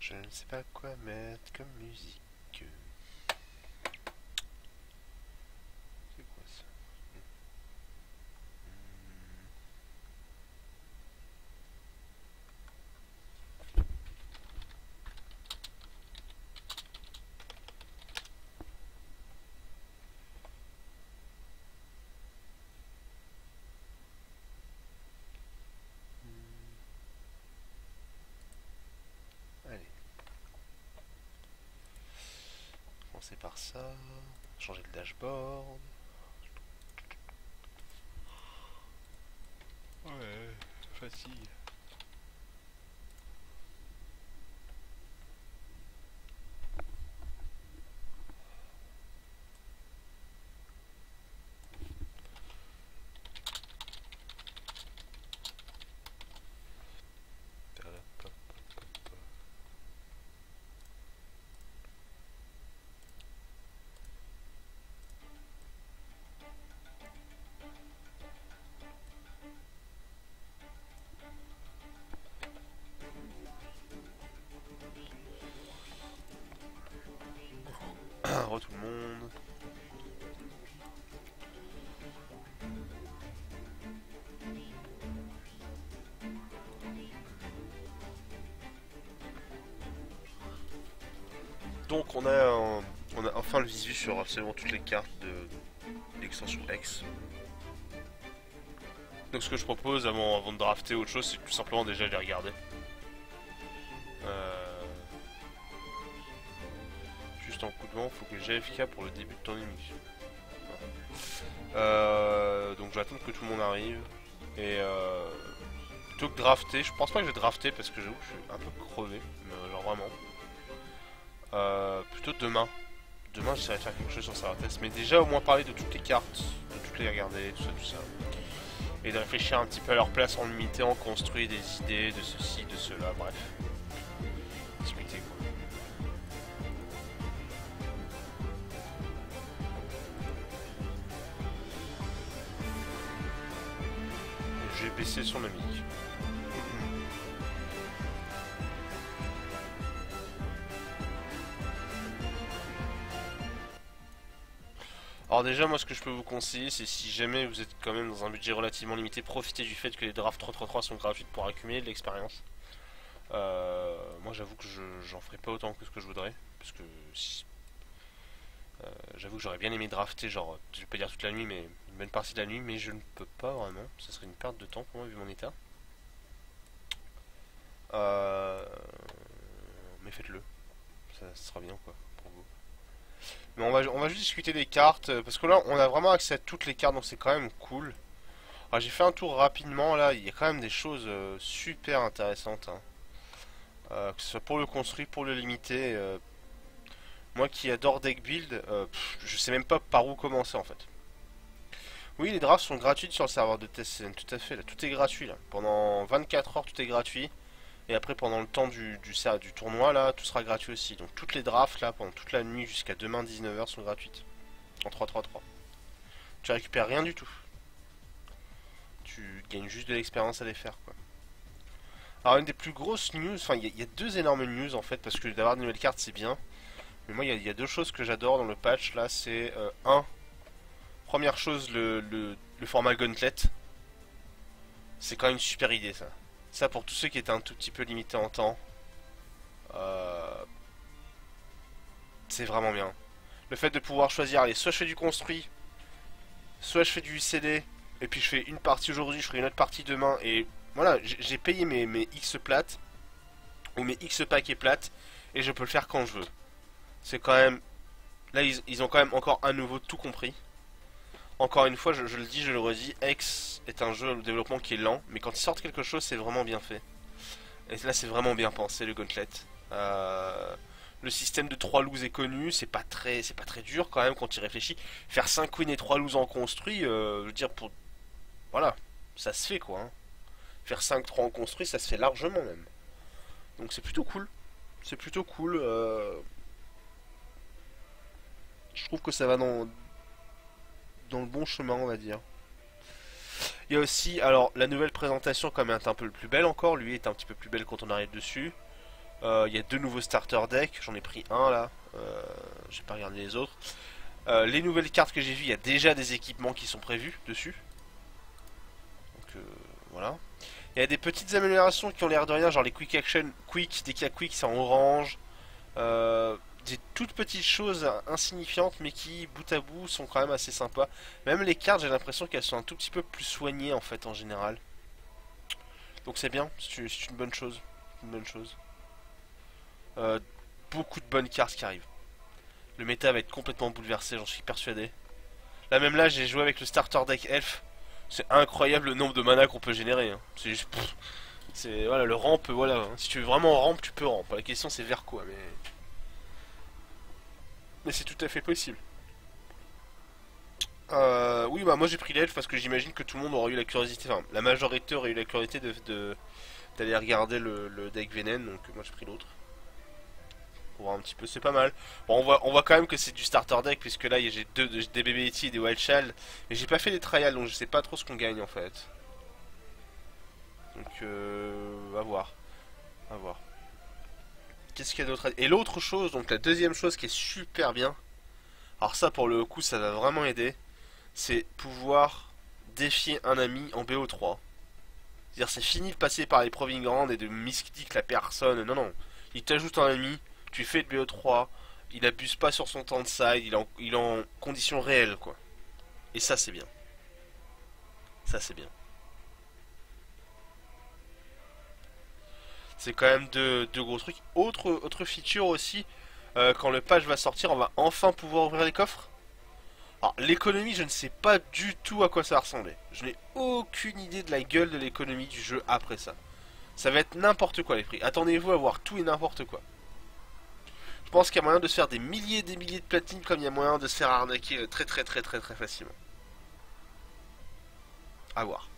Je ne sais pas quoi mettre comme musique. C'est quoi ça? Allez, commencer par ça. Changer le dashboard. Ouais, facile. Re tout le monde. Donc on a enfin le visu sur absolument toutes les cartes de l'extension X. Donc ce que je propose avant de drafter autre chose, c'est tout simplement déjà les regarder. Juste en coup de vent, faut que j'ai AFK pour le début de ton émission. Donc je vais attendre que tout le monde arrive. Et plutôt que drafter, je pense pas que je vais drafter parce que j'avoue que je suis un peu crevé, mais genre vraiment. Plutôt demain. Demain j'essaierai de faire quelque chose sur Sarates, mais déjà au moins parler de toutes les cartes, de toutes les regarder, tout ça. Et de réfléchir un petit peu à leur place en limité, en construit des idées de ceci, de cela, bref. Discuter quoi. J'ai baissé son ami. Alors déjà moi ce que je peux vous conseiller c'est si jamais vous êtes quand même dans un budget relativement limité, profitez du fait que les drafts 3-3-3 sont gratuites pour accumuler de l'expérience. Moi j'avoue que j'en ferai pas autant que ce que je voudrais, parce que si, j'avoue que j'aurais bien aimé drafter genre, je vais pas dire toute la nuit mais une bonne partie de la nuit, mais je ne peux pas vraiment, ça serait une perte de temps pour moi vu mon état. Mais faites-le, ça sera bien quoi pour vous. Mais on va juste discuter des cartes, parce que là on a vraiment accès à toutes les cartes donc c'est quand même cool. Alors j'ai fait un tour rapidement là, il y a quand même des choses super intéressantes, hein. Que ce soit pour le construit, pour le limiter. Moi qui adore deck build, je sais même pas par où commencer en fait. Oui, les drafts sont gratuits sur le serveur de TSCN, tout à fait, là, tout est gratuit là. Pendant 24 heures tout est gratuit. Et après pendant le temps du tournoi là, tout sera gratuit aussi. Donc toutes les drafts là, pendant toute la nuit jusqu'à demain 19 heures sont gratuites. En 3-3-3. Tu récupères rien du tout. Tu gagnes juste de l'expérience à les faire quoi. Alors une des plus grosses news, enfin il y a deux énormes news en fait, parce que d'avoir de nouvelles cartes c'est bien. Mais moi il y a deux choses que j'adore dans le patch là, c'est première chose le format Gauntlet. C'est quand même une super idée ça. Ça pour tous ceux qui étaient un tout petit peu limités en temps. euh, c'est vraiment bien. Le fait de pouvoir choisir, allez, soit je fais du construit, soit je fais du CD, et puis je fais une partie aujourd'hui, je ferai une autre partie demain, et voilà, j'ai payé mes X plates, ou mes X paquets plates, et je peux le faire quand je veux. C'est quand même... Là, ils ont quand même encore à nouveau tout compris. Encore une fois, je le dis, je le redis, X est un jeu de développement qui est lent, mais quand ils sortent quelque chose, c'est vraiment bien fait. Et là, c'est vraiment bien pensé, le Gauntlet. Le système de 3 lose est connu, c'est pas très dur quand même quand il réfléchit. Faire 5 queens et 3 lose en construit, je veux dire, pour... Voilà, ça se fait quoi, hein. Faire 5-3 en construit, ça se fait largement même. Donc c'est plutôt cool. C'est plutôt cool. Je trouve que ça va dans le bon chemin, on va dire. Il y a aussi, alors, la nouvelle présentation, comme elle est un peu plus belle encore, lui est un petit peu plus belle quand on arrive dessus. Il y a deux nouveaux starter decks, j'en ai pris un là, j'ai pas regardé les autres. Les nouvelles cartes que j'ai vues, il y a déjà des équipements qui sont prévus dessus. Donc voilà. Il y a des petites améliorations qui ont l'air de rien, genre les quick action, quick, dès qu'il y a quick c'est en orange. Des toutes petites choses insignifiantes mais qui, bout à bout, sont quand même assez sympas. Même les cartes, j'ai l'impression qu'elles sont un tout petit peu plus soignées en fait en général. Donc c'est bien, c'est une bonne chose. Une bonne chose. Euh, Beaucoup de bonnes cartes qui arrivent. Le méta va être complètement bouleversé, j'en suis persuadé. Là même là, j'ai joué avec le starter deck elf. C'est incroyable le nombre de mana qu'on peut générer. Hein. C'est juste... C'est voilà, le ramp, voilà. Hein. Si tu veux vraiment ramp, tu peux ramp. La question c'est vers quoi, mais c'est tout à fait possible. Oui, bah moi j'ai pris l'elfe parce que j'imagine que tout le monde aurait eu la curiosité, enfin la majorité aurait eu la curiosité d'aller regarder le deck Venen, donc moi j'ai pris l'autre. Pour voir un petit peu, c'est pas mal. Bon, on voit quand même que c'est du starter deck, puisque là j'ai des BB-80 et des Wild Child, mais j'ai pas fait les trials, donc je sais pas trop ce qu'on gagne en fait. Donc, à voir. À voir. Qu'est-ce qu'il y a d'autre Et l'autre chose, donc la deuxième chose qui est super bien, alors ça pour le coup ça va vraiment aider, c'est pouvoir défier un ami en BO3. C'est-à-dire c'est fini de passer par les Proving Ground et de misclick la personne. Non, non. Il t'ajoute un ami, tu fais le BO3, il abuse pas sur son temps de side, il est en conditions réelles quoi. Et ça c'est bien. Ça c'est bien. C'est quand même deux gros trucs. Autre feature aussi, quand le patch va sortir, on va enfin pouvoir ouvrir les coffres. Alors l'économie, je ne sais pas du tout à quoi ça va ressembler. Je n'ai aucune idée de la gueule de l'économie du jeu après ça. Ça va être n'importe quoi les prix. Attendez-vous à voir tout et n'importe quoi. Je pense qu'il y a moyen de se faire des milliers de platines comme il y a moyen de se faire arnaquer très facilement. À voir.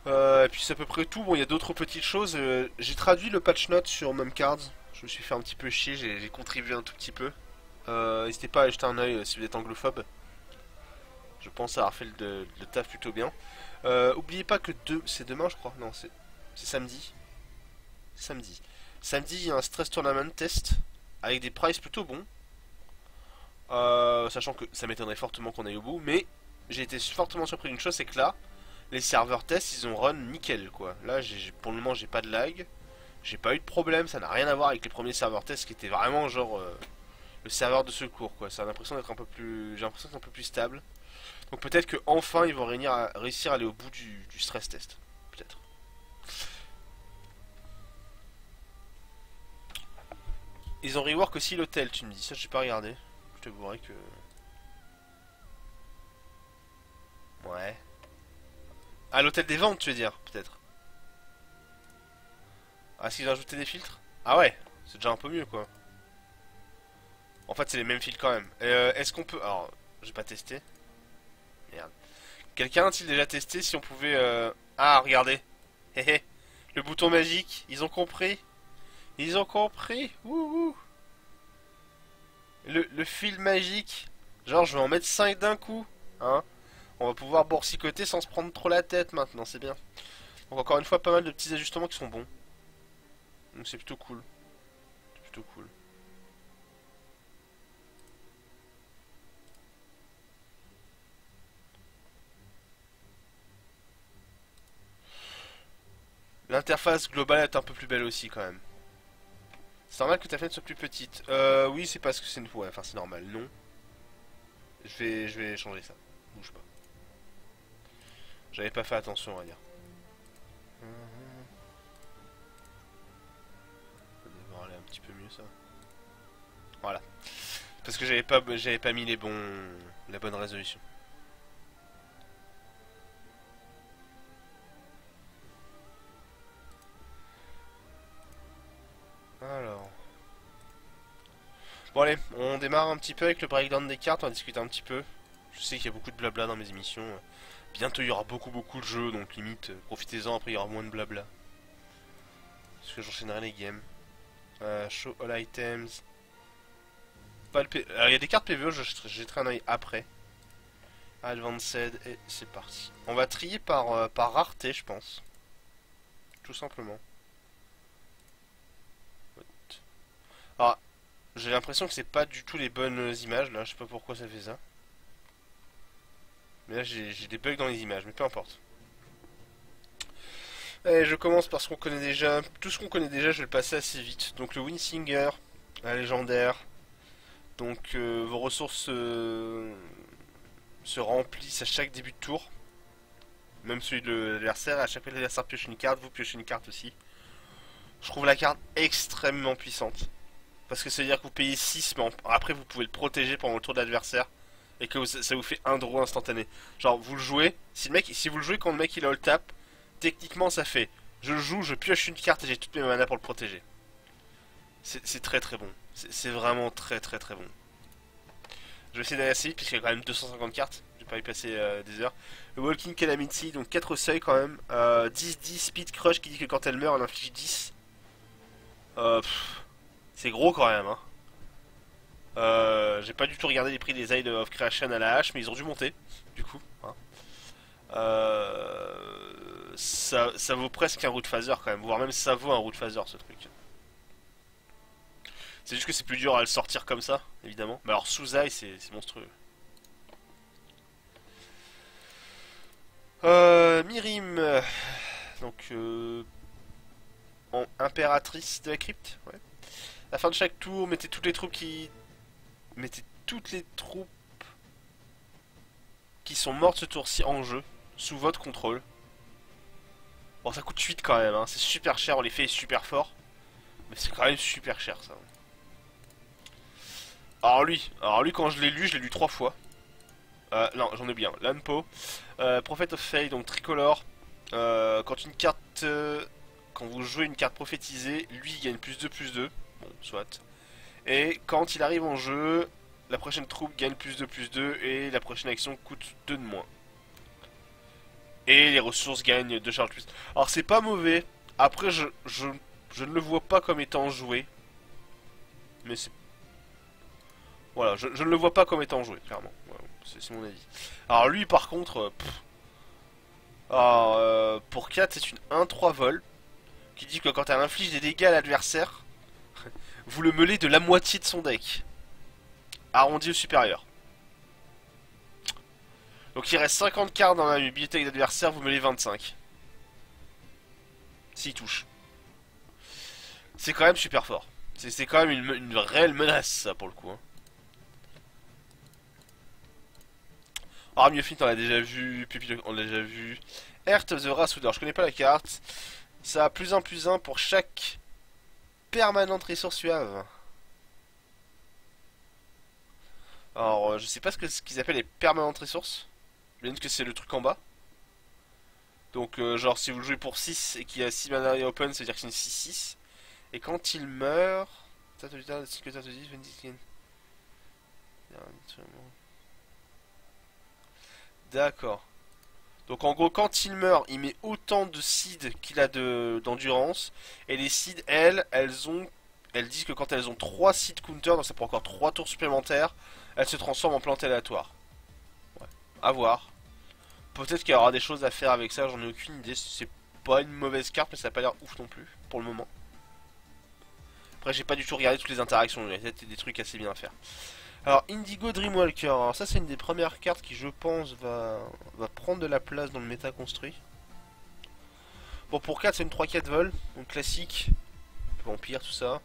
Et puis c'est à peu près tout. Bon, il y a d'autres petites choses. J'ai traduit le patch note sur Mumcards. Je me suis fait un petit peu chier, j'ai contribué un tout petit peu. N'hésitez pas à jeter un oeil si vous êtes anglophone. Je pense avoir fait le taf plutôt bien. Oubliez pas que c'est demain, je crois. Non, c'est samedi. Samedi. Samedi, il y a un stress tournament test avec des prices plutôt bons. Sachant que ça m'étonnerait fortement qu'on aille au bout, mais j'ai été fortement surpris d'une chose, c'est que là, les serveurs test, ils ont run nickel quoi. Là, pour le moment, j'ai pas de lag, j'ai pas eu de problème, ça n'a rien à voir avec les premiers serveurs test qui étaient vraiment genre le serveur de secours quoi. Ça a l'impression d'être un peu plus, j'ai l'impression que c'est un peu plus stable. Donc peut-être que enfin ils vont réussir à aller au bout du stress test, peut-être. Ils ont rework aussi l'hôtel, tu me dis ça, j'ai pas regardé. Je t'avouerai que ouais. Ah, l'hôtel des ventes, tu veux dire, peut-être. Ah, s'ils ont ajouté des filtres. Ah ouais, c'est déjà un peu mieux quoi. En fait, c'est les mêmes filtres quand même. Est-ce qu'on peut. Alors, j'ai pas testé. Merde. Quelqu'un a-t-il déjà testé si on pouvait. Ah, regardez. Hé hé. Le bouton magique, ils ont compris. Ils ont compris. Wouhou. Le fil magique. Genre, je vais en mettre 5 d'un coup. Hein. On va pouvoir boursicoter sans se prendre trop la tête maintenant, c'est bien. Donc, encore une fois, pas mal de petits ajustements qui sont bons. Donc, c'est plutôt cool. C'est plutôt cool. L'interface globale est un peu plus belle aussi quand même. C'est normal que ta fenêtre soit plus petite. Oui, c'est parce que c'est une fois. Ouais, enfin, c'est normal. Non. Je vais changer ça. Bouge pas. J'avais pas fait attention, on va dire. Ça devrait aller un petit peu mieux ça. Voilà. Parce que j'avais pas mis la bonne résolution. Alors. Bon allez, on démarre un petit peu avec le breakdown des cartes, on va discuter un petit peu. Je sais qu'il y a beaucoup de blabla dans mes émissions. Bientôt il y aura beaucoup de jeux, donc limite, profitez-en, après il y aura moins de blabla. Parce que j'enchaînerai les games. Show all items. Pas Alors il y a des cartes PvE, je jetterai un oeil après. Advanced, et c'est parti. On va trier par rareté, je pense. tout simplement. Alors, j'ai l'impression que c'est pas du tout les bonnes images là, je sais pas pourquoi ça fait ça. Mais là j'ai des bugs dans les images, mais peu importe. Allez, je commence par ce qu'on connaît déjà. Tout ce qu'on connaît déjà, je vais le passer assez vite. Donc le Windsinger, la légendaire. Donc vos ressources se remplissent à chaque début de tour. Même celui de l'adversaire. À chaque fois que l'adversaire pioche une carte, vous piochez une carte aussi. Je trouve la carte extrêmement puissante. Parce que ça veut dire que vous payez 6, mais après vous pouvez le protéger pendant le tour de l'adversaire. Et que ça vous fait un draw instantané. Genre vous le jouez, si vous le jouez quand le mec il a le tap, techniquement ça fait je joue, je pioche une carte et j'ai toutes mes manas pour le protéger. C'est très très bon. C'est vraiment très très très bon. Je vais essayer d'aller assez vite puisqu'il y a quand même 250 cartes. Je vais pas y passer des heures. Le Walking Calamity, donc 4 seuils quand même. 10-10 Speed Crush qui dit que quand elle meurt elle inflige 10. C'est gros quand même, hein. J'ai pas du tout regardé les prix des Isles of Creation à la hache, mais ils ont dû monter, du coup. Hein. Ça vaut presque un root phaser quand même, voire même ça vaut un root phaser ce truc. C'est juste que c'est plus dur à le sortir comme ça, évidemment. Mais alors sous Eye, c'est monstrueux. Mirim, donc en impératrice de la crypte. Ouais. À la fin de chaque tour, mettez toutes les troupes qui sont mortes ce tour-ci en jeu, sous votre contrôle. Bon, ça coûte 8 quand même, hein. C'est super cher, l'effet est super fort. Mais c'est quand même super cher ça. Alors lui quand je l'ai lu 3 fois. Non, j'en ai bien. Lanpo, Prophet of Fate, donc tricolore. Quand une carte, quand vous jouez une carte prophétisée, lui il gagne +2/+2. Bon, soit. Et quand il arrive en jeu, la prochaine troupe gagne +2/+2 et la prochaine action coûte 2 de moins. Et les ressources gagnent 2 charges plus. Alors c'est pas mauvais. Après je ne le vois pas comme étant joué. Mais c'est... Voilà, je ne le vois pas comme étant joué, clairement. Voilà, c'est mon avis. Alors lui par contre... pour 4 c'est une 1-3 vol. Qui dit que quand elle inflige des dégâts à l'adversaire, vous le meulez de la moitié de son deck. Arrondi au supérieur. Donc il reste 50 cartes dans la bibliothèque d'adversaire, vous meulez 25. S'il touche. C'est quand même super fort. C'est quand même une réelle menace ça pour le coup. Hein. Armure on l'a déjà vu, Pupille on l'a déjà vu. Heart of the Rasouder, je connais pas la carte. Ça a +1/+1 pour chaque permanente ressource suave. Alors je sais pas ce qu'ils appellent les permanentes ressources. Bien que c'est le truc en bas. Donc genre si vous le jouez pour 6 et qu'il y a 6 mana open, ça veut dire que c'est une 6-6. Et quand il meurt... D'accord. Donc en gros quand il meurt, il met autant de seeds qu'il a d'endurance. Et les seeds, elles disent que quand elles ont 3 seeds counter, donc ça prend encore 3 tours supplémentaires, elles se transforment en plantes aléatoires. Ouais. À voir. Peut-être qu'il y aura des choses à faire avec ça, j'en ai aucune idée. C'est pas une mauvaise carte, mais ça a pas l'air ouf non plus, pour le moment. Après, j'ai pas du tout regardé toutes les interactions, il y a peut-être des trucs assez bien à faire. Alors, Indigo Dreamwalker, alors ça c'est une des premières cartes qui, je pense, va prendre de la place dans le méta construit. Bon, pour 4, c'est une 3-4 vol, donc classique, vampire, tout ça.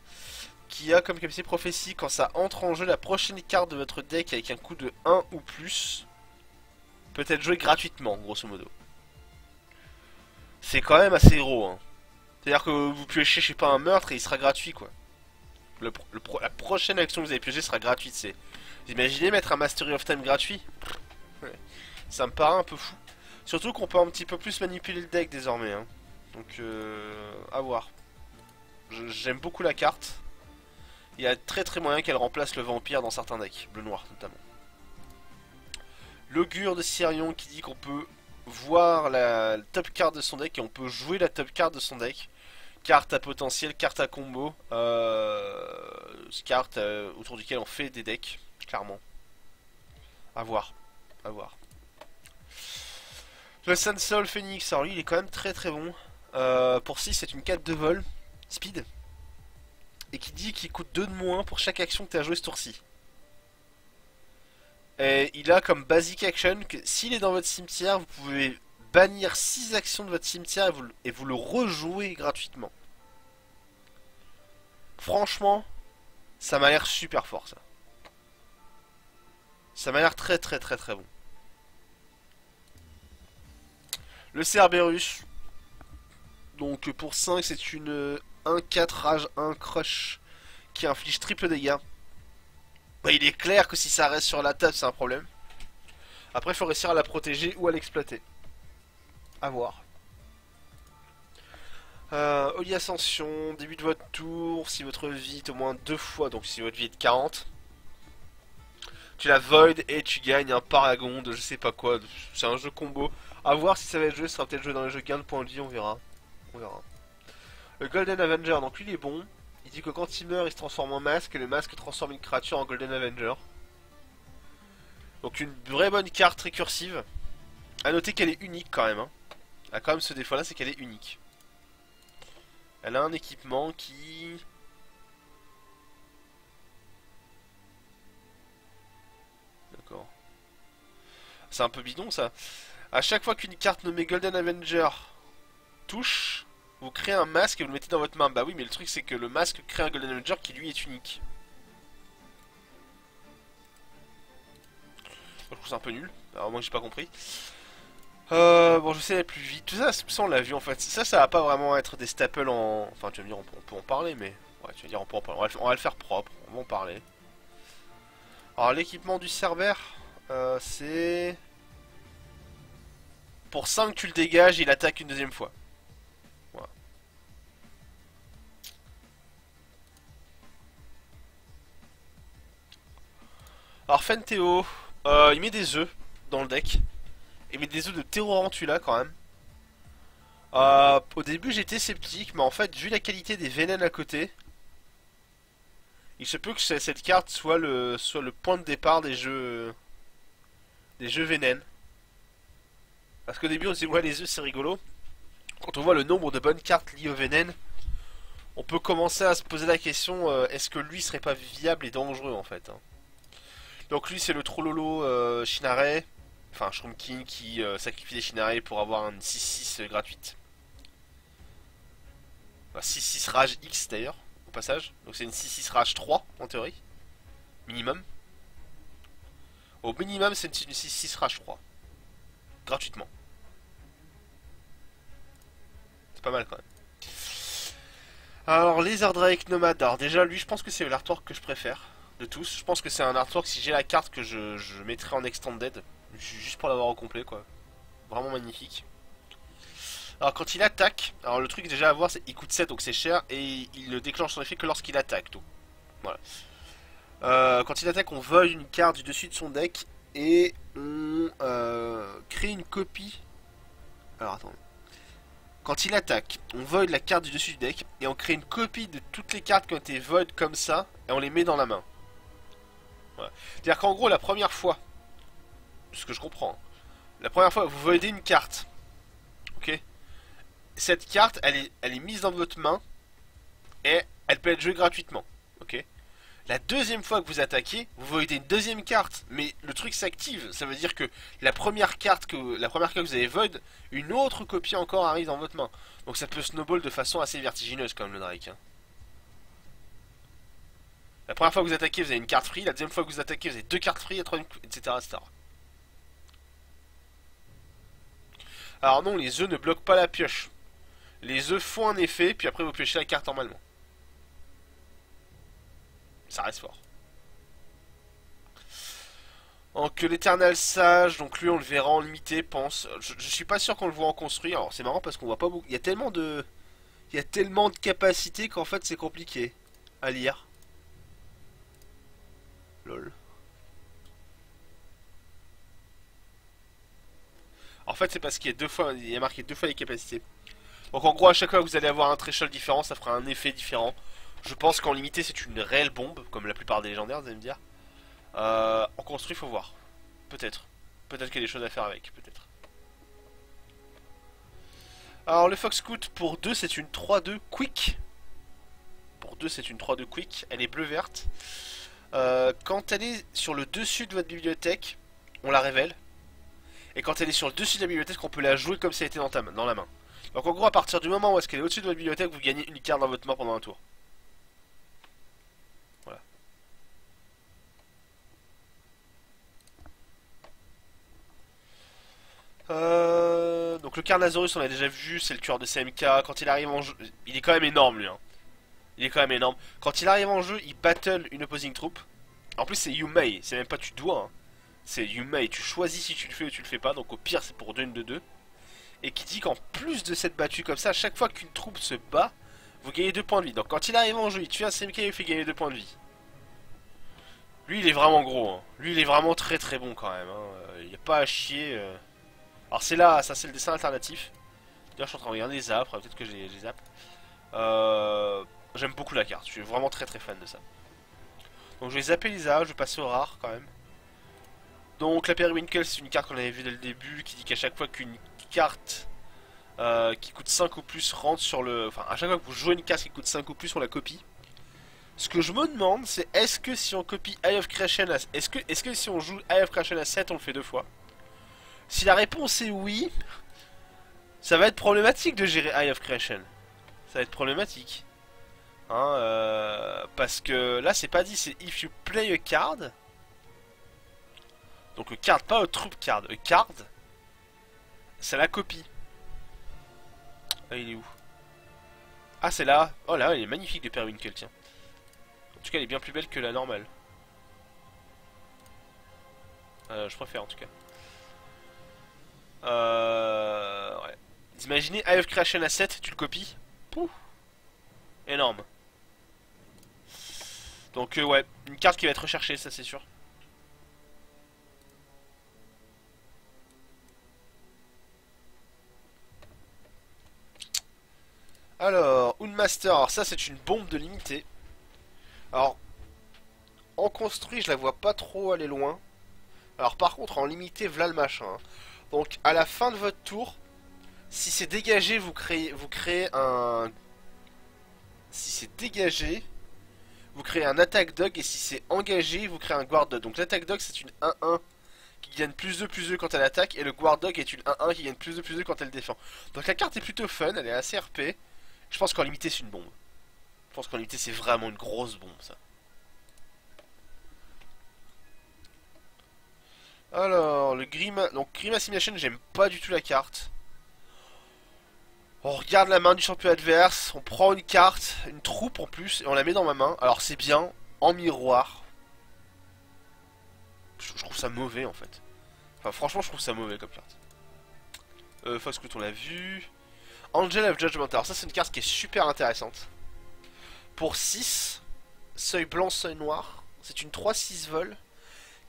Qui a comme capacité prophétie, quand ça entre en jeu, la prochaine carte de votre deck avec un coût de 1 ou plus peut être joué gratuitement, grosso modo. C'est quand même assez gros, hein. C'est-à-dire que vous piochez, je sais pas, un meurtre et il sera gratuit, quoi. La prochaine action que vous avez pioché sera gratuite, c'est... Vous imaginez mettre un Mastery of Time gratuit? Ouais. Ça me paraît un peu fou. Surtout qu'on peut un petit peu plus manipuler le deck désormais, hein. Donc, à voir. J'aime beaucoup la carte. Il y a très très moyen qu'elle remplace le vampire dans certains decks, bleu-noir notamment. L'augure de Sirion qui dit qu'on peut voir la top card de son deck et on peut jouer la top card de son deck. Carte à potentiel, carte à combo, carte autour duquel on fait des decks, clairement. À voir, à voir. Le Sun Soul Phoenix, alors lui il est quand même très très bon. Pour 6, c'est une 4 de vol, speed. Et qui dit qu'il coûte 2 de moins pour chaque action que tu as joué ce tour-ci. Et il a comme basic action que s'il est dans votre cimetière, vous pouvez bannir 6 actions de votre cimetière et vous le rejouez gratuitement. Franchement, ça m'a l'air super fort ça. Ça m'a l'air très très très très bon. Le Cerberus. Donc pour 5 c'est une 1-4 rage 1 crush qui inflige triple dégâts. Bah, il est clair que si ça reste sur la table c'est un problème. Après il faut réussir à la protéger ou à l'exploiter. A voir. Oli Ascension, début de votre tour, si votre vie est au moins 2 fois, donc si votre vie est de 40. Tu la void et tu gagnes un paragon de je sais pas quoi. C'est un jeu combo. A voir si ça va être joué, ça sera peut-être joué dans les jeux gain de points de vie, on verra. On verra. Le Golden Avenger, donc lui il est bon. Il dit que quand il meurt, il se transforme en masque et le masque transforme une créature en Golden Avenger. Donc une vraie bonne carte récursive. A noter qu'elle est unique quand même. Hein. Elle a quand même ce défaut là, c'est qu'elle est unique. Elle a un équipement qui... D'accord. C'est un peu bidon ça. A chaque fois qu'une carte nommée Golden Avenger touche, vous créez un masque et vous le mettez dans votre main. Bah oui, mais le truc c'est que le masque crée un Golden Avenger qui lui est unique. Je trouve ça un peu nul. Alors moi j'ai pas compris. Bon, je sais aller plus vite. Tout ça, ça on l'a vu en fait. Ça va pas vraiment être des staples en... Enfin, tu vas me dire, on peut en parler, mais... Ouais, tu vas dire, on peut en parler. On va le faire propre, on va en parler. Alors, l'équipement du Cerbère, c'est... Pour 5, tu le dégages, il attaque une deuxième fois. Voilà. Alors, Fenteo, il met des œufs dans le deck. Il met des œufs de Terrorantula quand même. Au début j'étais sceptique, mais en fait vu la qualité des vénènes à côté, il se peut que cette carte soit le point de départ des jeux vénènes. Parce qu'au début on se dit ouais les œufs c'est rigolo. Quand on voit le nombre de bonnes cartes liées aux vénènes, on peut commencer à se poser la question est-ce que lui serait pas viable et dangereux en fait. Hein. Donc lui c'est le Trollolo Shinare, enfin Shroomkin qui sacrifie des Shinare pour avoir une 6-6 gratuite. 6-6 rage X d'ailleurs, au passage. Donc c'est une 6-6 rage 3 en théorie. Minimum. Au minimum c'est une 6-6 rage 3. Gratuitement. C'est pas mal quand même. Alors Laser Drake Nomad. Alors déjà lui je pense que c'est l'artwork que je préfère de tous. Je pense que c'est un artwork si j'ai la carte que je mettrai en extended. Juste pour l'avoir au complet quoi. Vraiment magnifique. Alors quand il attaque, alors le truc déjà à voir c'est qu'il coûte 7 donc c'est cher et il ne déclenche son effet que lorsqu'il attaque donc. Voilà. Quand il attaque on vole une carte du dessus de son deck et on crée une copie. Alors attendez. Quand il attaque, on void la carte du dessus du deck et on crée une copie de toutes les cartes qui ont été void comme ça et on les met dans la main. Voilà. C'est-à-dire qu'en gros la première fois, ce que je comprends, la première fois vous voidez une carte, ok. Cette carte, elle est mise dans votre main et elle peut être jouée gratuitement. Ok. La deuxième fois que vous attaquez, vous voidez une deuxième carte, mais le truc s'active. Ça veut dire que la première carte que vous avez void, une autre copie encore arrive dans votre main. Donc ça peut snowball de façon assez vertigineuse comme le Drake. Hein. La première fois que vous attaquez, vous avez une carte free. La deuxième fois que vous attaquez, vous avez deux cartes free, etc., etc. Alors non, les œufs ne bloquent pas la pioche. Les œufs font un effet, puis après vous piochez la carte normalement. Ça reste fort. Donc l'éternel sage, donc lui on le verra en limité, pense. Je suis pas sûr qu'on le voit en construit. Alors c'est marrant parce qu'on voit pas beaucoup. Il y a tellement de. Il y a tellement de capacités qu'en fait c'est compliqué à lire. Lol. En fait c'est parce qu'il y a deux fois. Il y a marqué 2 fois les capacités. Donc en gros à chaque fois que vous allez avoir un threshold différent, ça fera un effet différent. Je pense qu'en limité c'est une réelle bombe, comme la plupart des légendaires, vous allez me dire. En construit faut voir. Peut-être. Peut-être qu'il y a des choses à faire avec, peut-être. Alors le Fox Scout pour 2 c'est une 3-2 quick. Pour 2 c'est une 3-2 quick, elle est bleu-verte. Quand elle est sur le dessus de votre bibliothèque, on la révèle. Et quand elle est sur le dessus de la bibliothèque, on peut la jouer comme si elle était dans la main. Donc en gros, à partir du moment où est-ce qu'elle est au-dessus de votre bibliothèque, vous gagnez une carte dans votre main pendant un tour. Voilà. Donc le Carnosaurus, on l'a déjà vu, c'est le tueur de CMK. Quand il arrive en jeu, il est quand même énorme lui. Hein. Il est quand même énorme. Quand il arrive en jeu, il battle une opposing troupe. En plus, c'est You May, c'est même pas tu dois. Hein. C'est You May, tu choisis si tu le fais ou tu le fais pas. Donc au pire, c'est pour 2 une de 2. Et qui dit qu'en plus de cette battue comme ça, à chaque fois qu'une troupe se bat, vous gagnez 2 points de vie. Donc quand il arrive en jeu, il tue un CMK et il fait gagner 2 points de vie. Lui, il est vraiment gros. Hein. Lui, il est vraiment très très bon quand même. Hein. Il n'y a pas à chier. Alors c'est là, ça c'est le dessin alternatif. D'ailleurs, je suis en train de regarder les apps, peut-être que j'ai zapp. J'aime beaucoup la carte, je suis vraiment très très fan de ça. Donc je vais zapper les apps, je vais passer au rare quand même. Donc la Periwinkle, c'est une carte qu'on avait vue dès le début, qui dit qu'à chaque fois qu'une carte qui coûte 5 ou plus rentre sur le... Enfin, à chaque fois que vous jouez une carte qui coûte 5 ou plus, on la copie. Ce que je me demande, c'est est-ce que si on copie Eye of Creation à... Est-ce que si on joue Eye of Creation à 7, on le fait 2 fois? Si la réponse est oui, ça va être problématique de gérer Eye of Creation. Ça va être problématique. Hein, parce que là, c'est pas dit, c'est if you play a card. Donc a card, pas a troop card. A card, c'est la copie. Ah, il est où? Ah, c'est là. Oh là, elle est magnifique de Periwinkle, tiens. En tout cas, elle est bien plus belle que la normale. Je préfère en tout cas. Ouais. Imaginez Eye of Creation à 7, tu le copies. Pouh. Énorme. Donc ouais, une carte qui va être recherchée, ça c'est sûr. Alors, Unmaster, alors ça c'est une bombe de limité. Alors, en construit, je la vois pas trop aller loin. Alors par contre, en limité, v'là le machin. Hein. Donc à la fin de votre tour, si c'est dégagé, vous créez un... Si c'est dégagé, vous créez un attack dog, et si c'est engagé, vous créez un guard dog. Donc l'attack dog c'est une 1-1 qui gagne plus 2 quand elle attaque, et le guard dog est une 1-1 qui gagne plus 2 quand elle défend. Donc la carte est plutôt fun, elle est assez RP. Je pense qu'en limité c'est une bombe. Je pense qu'en limité c'est vraiment une grosse bombe ça. Alors, le Grim... Donc Grim Assimilation, j'aime pas du tout la carte. On regarde la main du champion adverse, on prend une carte, une troupe en plus, et on la met dans ma main. Alors c'est bien, en miroir. Je trouve ça mauvais en fait. Enfin franchement je trouve ça mauvais comme carte. Fox Clout on l'a vu. Angel of Judgment, alors ça c'est une carte qui est super intéressante. Pour 6, seuil blanc, seuil noir. C'est une 3-6 vol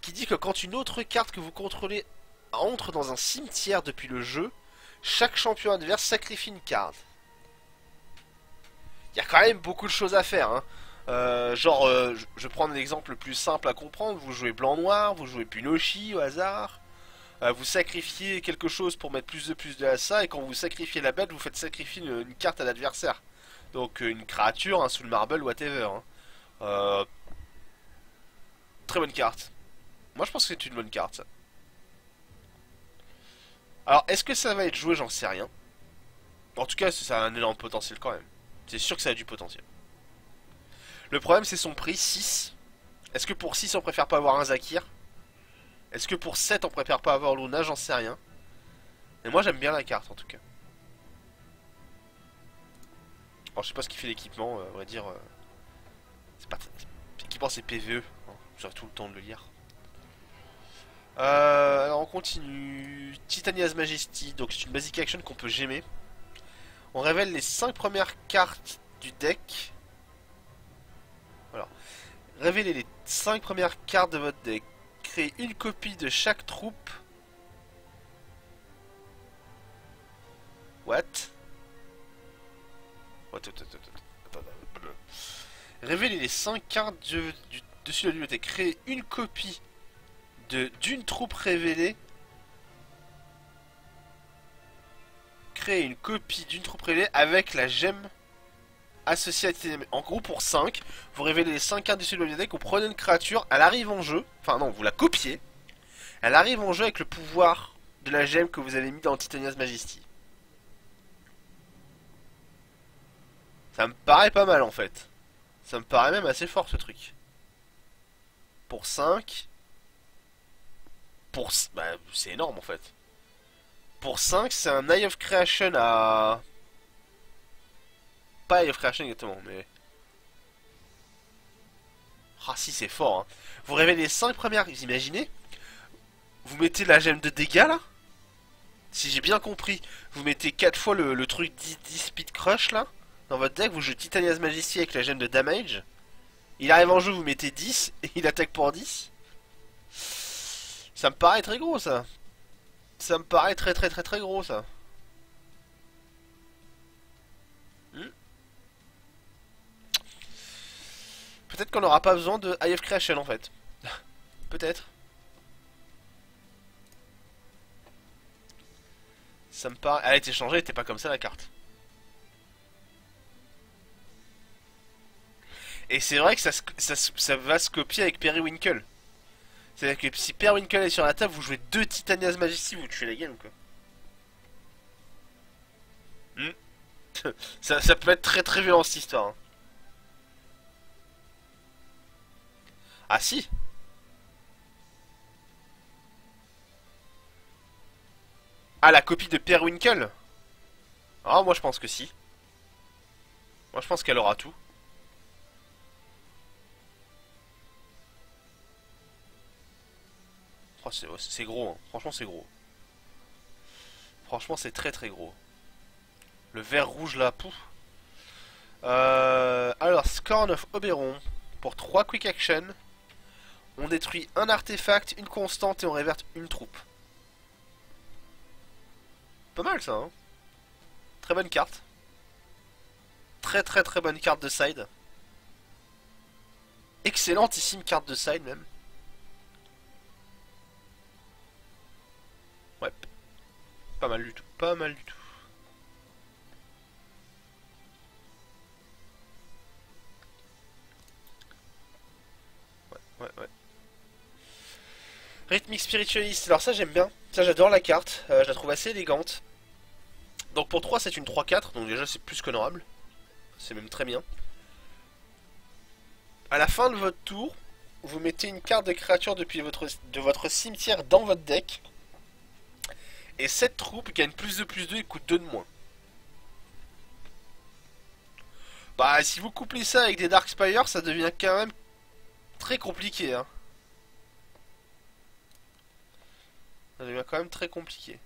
qui dit que quand une autre carte que vous contrôlez entre dans un cimetière depuis le jeu, chaque champion adverse sacrifie une carte. Il y a quand même beaucoup de choses à faire. Hein. Je prends un exemple le plus simple à comprendre. Vous jouez blanc-noir, vous jouez Punoshi au hasard. Vous sacrifiez quelque chose pour mettre plus de ça. Et quand vous sacrifiez la bête, vous faites sacrifier une carte à l'adversaire. Donc une créature, un soul marble, whatever. Hein. Très bonne carte. Moi je pense que c'est une bonne carte ça. Alors est-ce que ça va être joué? J'en sais rien. En tout cas ça a un énorme potentiel quand même. C'est sûr que ça a du potentiel. Le problème c'est son prix, 6. Est-ce que pour 6 on préfère pas avoir un Zakir? Est-ce que pour 7 on préfère pas avoir Luna? J'en sais rien. Mais moi j'aime bien la carte en tout cas. Alors je sais pas ce qui fait l'équipement, on va dire. C'est pas... L'équipement c'est PVE. Hein. J'aurai tout le temps de le lire. Alors on continue. Titania's Majesty, donc c'est une basic action qu'on peut gemmer. On révèle les 5 premières cartes du deck. Voilà. Révélez les 5 premières cartes de votre deck. Créez une copie de chaque troupe. What? Révélez les 5 cartes dessus de la bibliothèque. Créez une copie d'une troupe révélée. créer une copie d'une troupe révélée avec la gemme associée à titanium. En gros, pour 5, vous révélez les 5 cartes dessus de votre deck, vous prenez une créature, elle arrive en jeu, enfin non, vous la copiez, elle arrive en jeu avec le pouvoir de la gemme que vous avez mis dans Titania's Majesty. Ça me paraît pas mal en fait. Ça me paraît même assez fort ce truc. Pour 5. Bah, c'est énorme en fait. Pour 5, c'est un Eye of Creation à... Pas Eye of Creation exactement, mais... Ah si, c'est fort, hein. Vous révélez les 5 premières... Vous imaginez? Vous mettez la gemme de dégâts là? Si j'ai bien compris, vous mettez 4 fois le truc 10 Speed Crush là. Dans votre deck, vous jouez Titania's Majesty avec la gemme de damage. Il arrive en jeu, vous mettez 10 et il attaque pour 10. Ça me paraît très gros ça. Ça me paraît très gros ça. Hmm. Peut-être qu'on n'aura pas besoin de Eye of Creation en fait. Peut-être. Ça me paraît... Elle a été changée, elle était pas comme ça la carte. Et c'est vrai que ça va se copier avec Periwinkle. C'est-à-dire que si Periwinkle est sur la table, vous jouez 2 Titania's Majesty, vous tuez la game quoi. Hmm. Ça peut être très violent cette histoire. Hein. Ah si. Ah, la copie de Periwinkle. Ah, moi je pense que si. Moi je pense qu'elle aura tout. Oh, c'est gros, hein. Franchement c'est gros. Franchement c'est très gros. Le vert rouge là, pouf. Alors, Scorn of Oberon. Pour 3 quick action. On détruit un artefact, une constante et on réverte une troupe. Pas mal ça, hein. Très bonne carte. Très bonne carte de side. Excellentissime carte de side même. Ouais. Pas mal du tout. Pas mal du tout. Ouais. Rhythmic Spiritualist. Alors ça j'aime bien. Ça j'adore la carte. Je la trouve assez élégante. Donc pour 3 c'est une 3-4. Donc déjà c'est plus qu'honorable. C'est même très bien. À la fin de votre tour, vous mettez une carte de créature depuis de votre cimetière dans votre deck. Et cette troupe gagne plus 2 et coûte 2 de moins. Bah si vous couplez ça avec des Darkspire, ça devient quand même très compliqué, hein. Ça devient quand même très compliqué.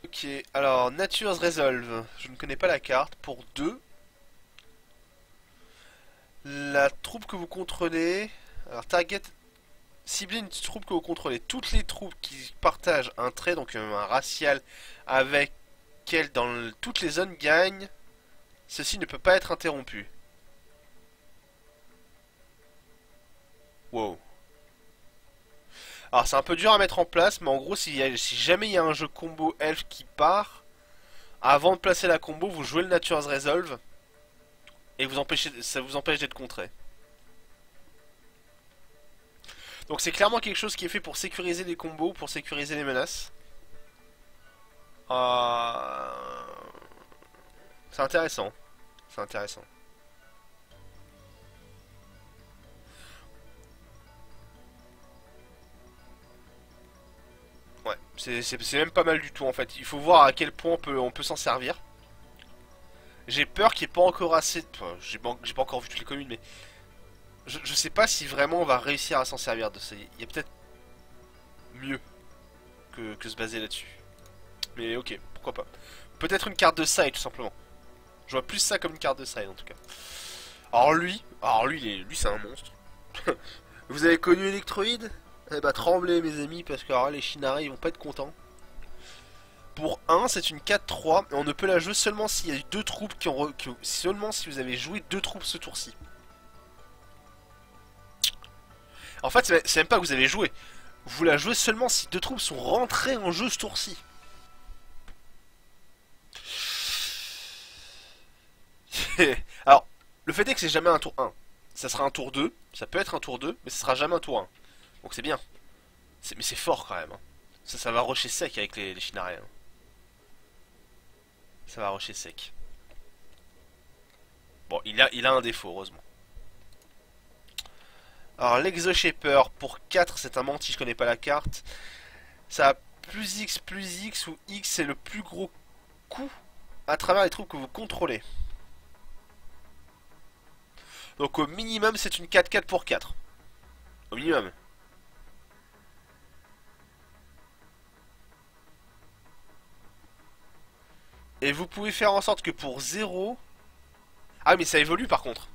Ok, alors Nature's Resolve. Je ne connais pas la carte. Pour 2. La troupe que vous contrôlez. Alors target. Ciblez une troupe que vous contrôlez. Toutes les troupes qui partagent un trait, donc un racial, avec elle dans toutes les zones gagnent. Ceci ne peut pas être interrompu. Wow. Alors c'est un peu dur à mettre en place, mais en gros si jamais il y a un jeu combo elf qui part, avant de placer la combo, vous jouez le Nature's Resolve et ça vous empêche d'être contré. Donc c'est clairement quelque chose qui est fait pour sécuriser les combos, pour sécuriser les menaces. C'est intéressant. C'est intéressant. Ouais, c'est même pas mal du tout en fait. Il faut voir à quel point on peut s'en servir. J'ai peur qu'il n'y ait pas encore assez... Enfin, j'ai pas encore vu toutes les communes, mais... Je sais pas si vraiment on va réussir à s'en servir de ça. Il y a peut-être mieux que se baser là-dessus. Mais ok, pourquoi pas. Peut-être une carte de side tout simplement. Je vois plus ça comme une carte de side en tout cas. Lui c'est un monstre. Vous avez connu Electroid? Eh bah tremblez mes amis parce que alors, les Shinari ils vont pas être contents. Pour 1 c'est une 4-3 et on ne peut la jouer seulement s'il y a eu 2 troupes seulement si vous avez joué 2 troupes ce tour-ci. En fait c'est même pas que vous avez joué. Vous la jouez seulement si deux troupes sont rentrées en jeu ce tour-ci. Alors, le fait est que c'est jamais un tour 1. Ça sera un tour 2, ça peut être un tour 2, mais ce sera jamais un tour 1. Donc c'est bien. Mais c'est fort quand même. Hein. Ça va rusher sec avec les Shinarets. Hein. Ça va rusher sec. Bon, il a un défaut, heureusement. Alors, l'Exoshaper, pour 4, c'est un menti, je connais pas la carte. Ça a plus X, où X c'est le plus gros coup à travers les troupes que vous contrôlez. Donc au minimum, c'est une 4-4 pour 4. Au minimum. Et vous pouvez faire en sorte que pour 0... Ah mais ça évolue par contre.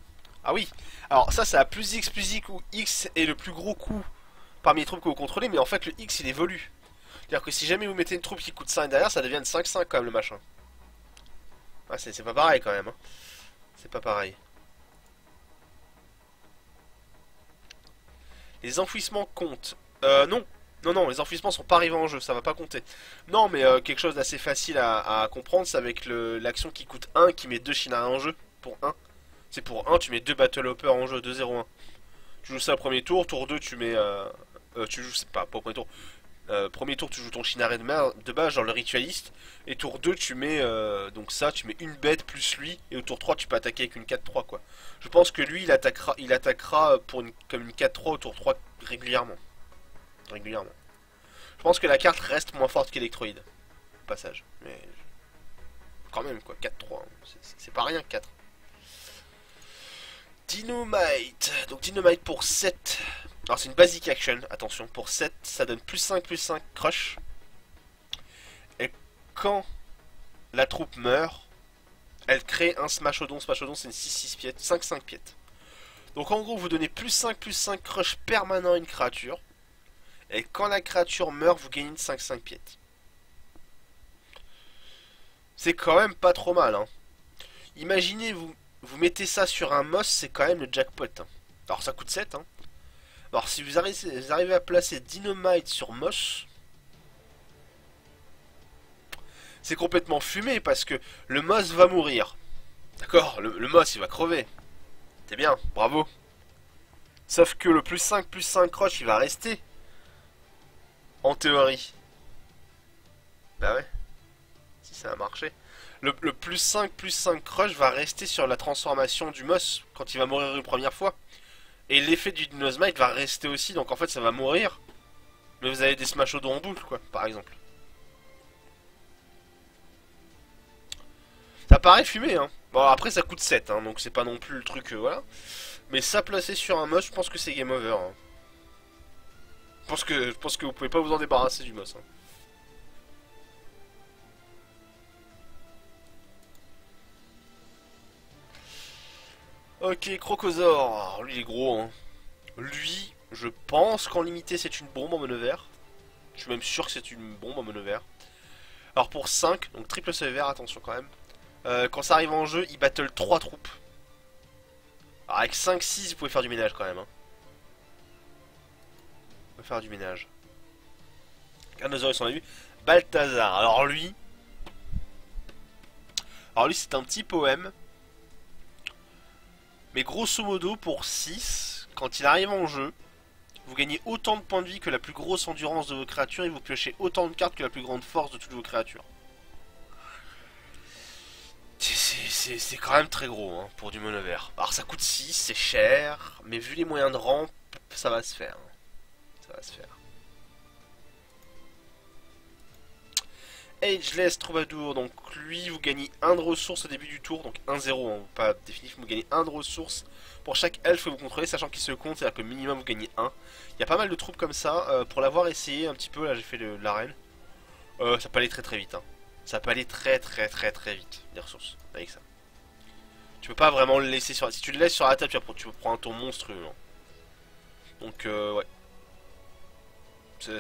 Ah oui. Alors ça a plus X où X est le plus gros coup parmi les troupes que vous contrôlez, mais en fait le X il évolue. C'est-à-dire que si jamais vous mettez une troupe qui coûte 5 derrière, ça devient une 5-5 quand même le machin. Ah, c'est pas pareil quand même. Hein. C'est pas pareil. Les enfouissements comptent. Non. Non, les enfouissements sont pas arrivés en jeu, ça va pas compter. Non, mais quelque chose d'assez facile à comprendre, c'est avec l'action qui coûte 1 qui met 2 Shinarets en jeu. Pour 1. C'est pour 1, tu mets 2 Battle Hopper en jeu, 2-0-1. Tu joues ça au premier tour, tour 2 tu mets... tu joues, c'est pas au premier tour. Premier tour tu joues ton Shinaré de base, genre le ritualiste. Et tour 2 tu mets donc ça, tu mets une bête plus lui. Et au tour 3 tu peux attaquer avec une 4-3 quoi. Je pense que lui il attaquera comme une 4-3 au tour 3 régulièrement. Je pense que la carte reste moins forte qu'Electroïde. Au passage. Mais quand même quoi, 4-3. Hein. C'est pas rien 4. Dynamite. Donc Dynamite pour 7. Alors c'est une basic action, attention, pour 7, ça donne plus 5 crush. Et quand la troupe meurt, elle crée un Smashodon. Smashodon c'est une 6-6 piète, 5-5 piète. Donc en gros vous donnez plus 5 crush permanent à une créature. Et quand la créature meurt, vous gagnez une 5-5 piète. C'est quand même pas trop mal. Hein. Imaginez, vous mettez ça sur un Moss, c'est quand même le jackpot. Hein. Alors ça coûte 7, hein. Alors si vous arrivez à placer Dynamite sur Moss, c'est complètement fumé parce que le Moss va mourir. D'accord, le Moss il va crever. C'est bien, bravo. Sauf que le plus 5 crush il va rester. En théorie. Bah ouais. Si ça a marché. Le plus 5 crush va rester sur la transformation du Moss quand il va mourir une première fois. Et l'effet du Dynamite va rester aussi, donc en fait ça va mourir. Mais vous avez des Smashodons en boucle, quoi, par exemple. Ça paraît fumé, hein. Bon, après ça coûte 7, hein, donc c'est pas non plus le truc, voilà. Mais ça placé sur un Moss, je pense que c'est game over. Hein. Je pense que vous pouvez pas vous en débarrasser du Moss. Hein. Ok, Crocosaur. Lui il est gros, hein. Lui, je pense qu'en limité c'est une bombe en monovert. Je suis même sûr que c'est une bombe en monovert. Alors pour 5, donc triple sévère, attention quand même. Quand ça arrive en jeu, il battle 3 troupes. Alors avec 5-6, vous pouvez faire du ménage quand même. Hein. Vous pouvez faire du ménage. Carnosaurus on a vu. Balthazar, alors lui c'est un petit poème. Mais grosso modo pour 6, quand il arrive en jeu, vous gagnez autant de points de vie que la plus grosse endurance de vos créatures et vous piochez autant de cartes que la plus grande force de toutes vos créatures. C'est quand même très gros hein, pour du monovert. Alors ça coûte 6, c'est cher, mais vu les moyens de rampe, ça va se faire. Ça va se faire. Ageless Troubadour, donc lui vous gagnez 1 de ressources au début du tour, donc 1-0, hein, pas définitif, vous gagnez 1 de ressources pour chaque elfe que vous contrôlez, sachant qu'il se compte, c'est-à-dire que minimum vous gagnez 1. Il y a pas mal de troupes comme ça, pour l'avoir essayé un petit peu, là j'ai fait l'arène, ça peut aller très vite. Hein. Ça peut aller très vite, les ressources, avec ça. Tu peux pas vraiment le laisser sur... Si tu le laisses sur la table, tu prends un tour monstrueux. Hein. Donc ouais.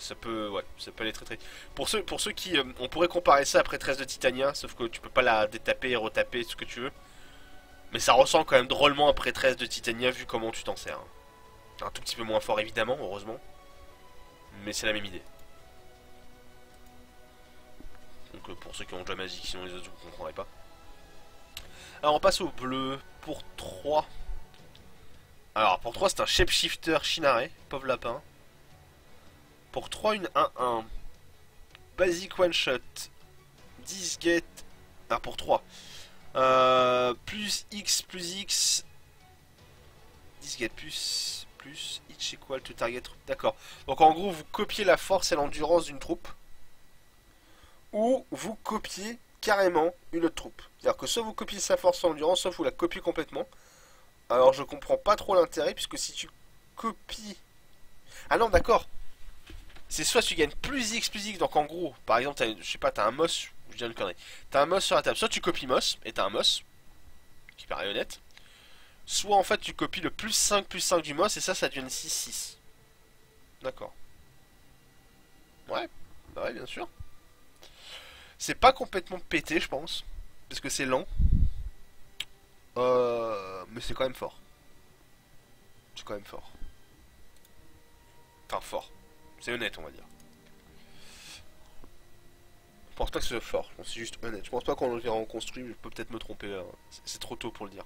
Ça peut aller très. Pour ceux qui... on pourrait comparer ça après 13 de Titania, sauf que tu peux pas la détaper et retaper, ce que tu veux. Mais ça ressemble quand même drôlement après 13 de Titania vu comment tu t'en sers. Hein. Un tout petit peu moins fort évidemment, heureusement. Mais c'est la même idée. Donc pour ceux qui ont déjà magique, sinon les autres vous comprendrez pas. Alors on passe au bleu pour 3. Alors pour 3 c'est un Shapeshifter Shinare, pauvre lapin. Pour 3 une 1-1. Basic one shot. 10 get. Ah pour 3. Plus X. 10 get plus each equal to target. D'accord. Donc en gros vous copiez la force et l'endurance d'une troupe. Ou vous copiez carrément une autre troupe. C'est-à-dire que soit vous copiez sa force et l'endurance, soit vous la copiez complètement. Alors je comprends pas trop l'intérêt, puisque si tu copies... Ah non d'accord. C'est soit tu gagnes plus X, donc en gros, par exemple, je sais pas, t'as un Moss, je dis une connerie. T'as un Moss sur la table, soit tu copies Moss, et t'as un Moss, qui paraît honnête. Soit en fait tu copies le plus 5 du Moss, et ça devient 6-6. D'accord. Ouais, bah ouais, bien sûr. C'est pas complètement pété, je pense. Parce que c'est lent. Mais c'est quand même fort. C'est quand même fort. Enfin, fort. C'est honnête, on va dire. Je pense pas que ce soit fort. C'est juste honnête. Je pense pas qu'on le verra en construit. Je peux peut-être me tromper là. C'est trop tôt pour le dire.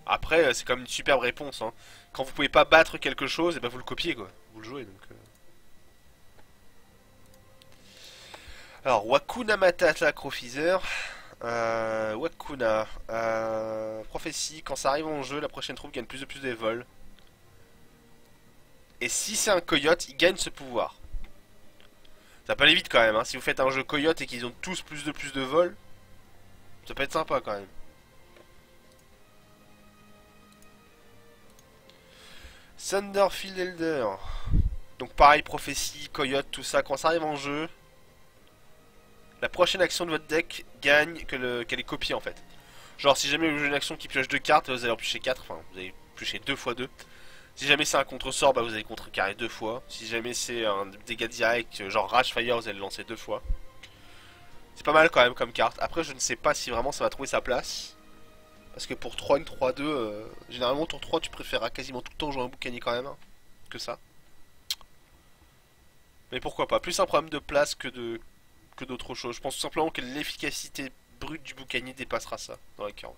Après, c'est comme une superbe réponse. Hein. Quand vous pouvez pas battre quelque chose, et ben vous le copiez quoi. Vous le jouez donc. Alors, Wakuna Matata Crowfeather. Wakuna. Prophétie. Quand ça arrive en jeu, la prochaine troupe gagne plus de vols. Et si c'est un coyote, il gagne ce pouvoir. Ça peut aller vite quand même. Hein. Si vous faites un jeu coyote et qu'ils ont tous plus de vols, ça peut être sympa quand même. Thunderfield Elder. Donc pareil, prophétie, coyote, tout ça. Quand ça arrive en jeu, la prochaine action de votre deck gagne qu'elle est copiée en fait. Genre si jamais vous jouez une action qui pioche 2 cartes, vous allez en piocher 4, enfin vous allez piocher 2 x 2. Si jamais c'est un contre-sort, bah vous allez contrecarrer 2 fois. Si jamais c'est un dégât direct, genre Rage Fire, vous allez le lancer 2 fois. C'est pas mal quand même comme carte. Après je ne sais pas si vraiment ça va trouver sa place. Parce que pour 3-1, 3-2, généralement tour 3 tu préféreras quasiment tout le temps jouer un boucanier quand même. Hein, que ça. Mais pourquoi pas. Plus un problème de place que d'autres choses. Je pense tout simplement que l'efficacité brute du boucanier dépassera ça dans la carte.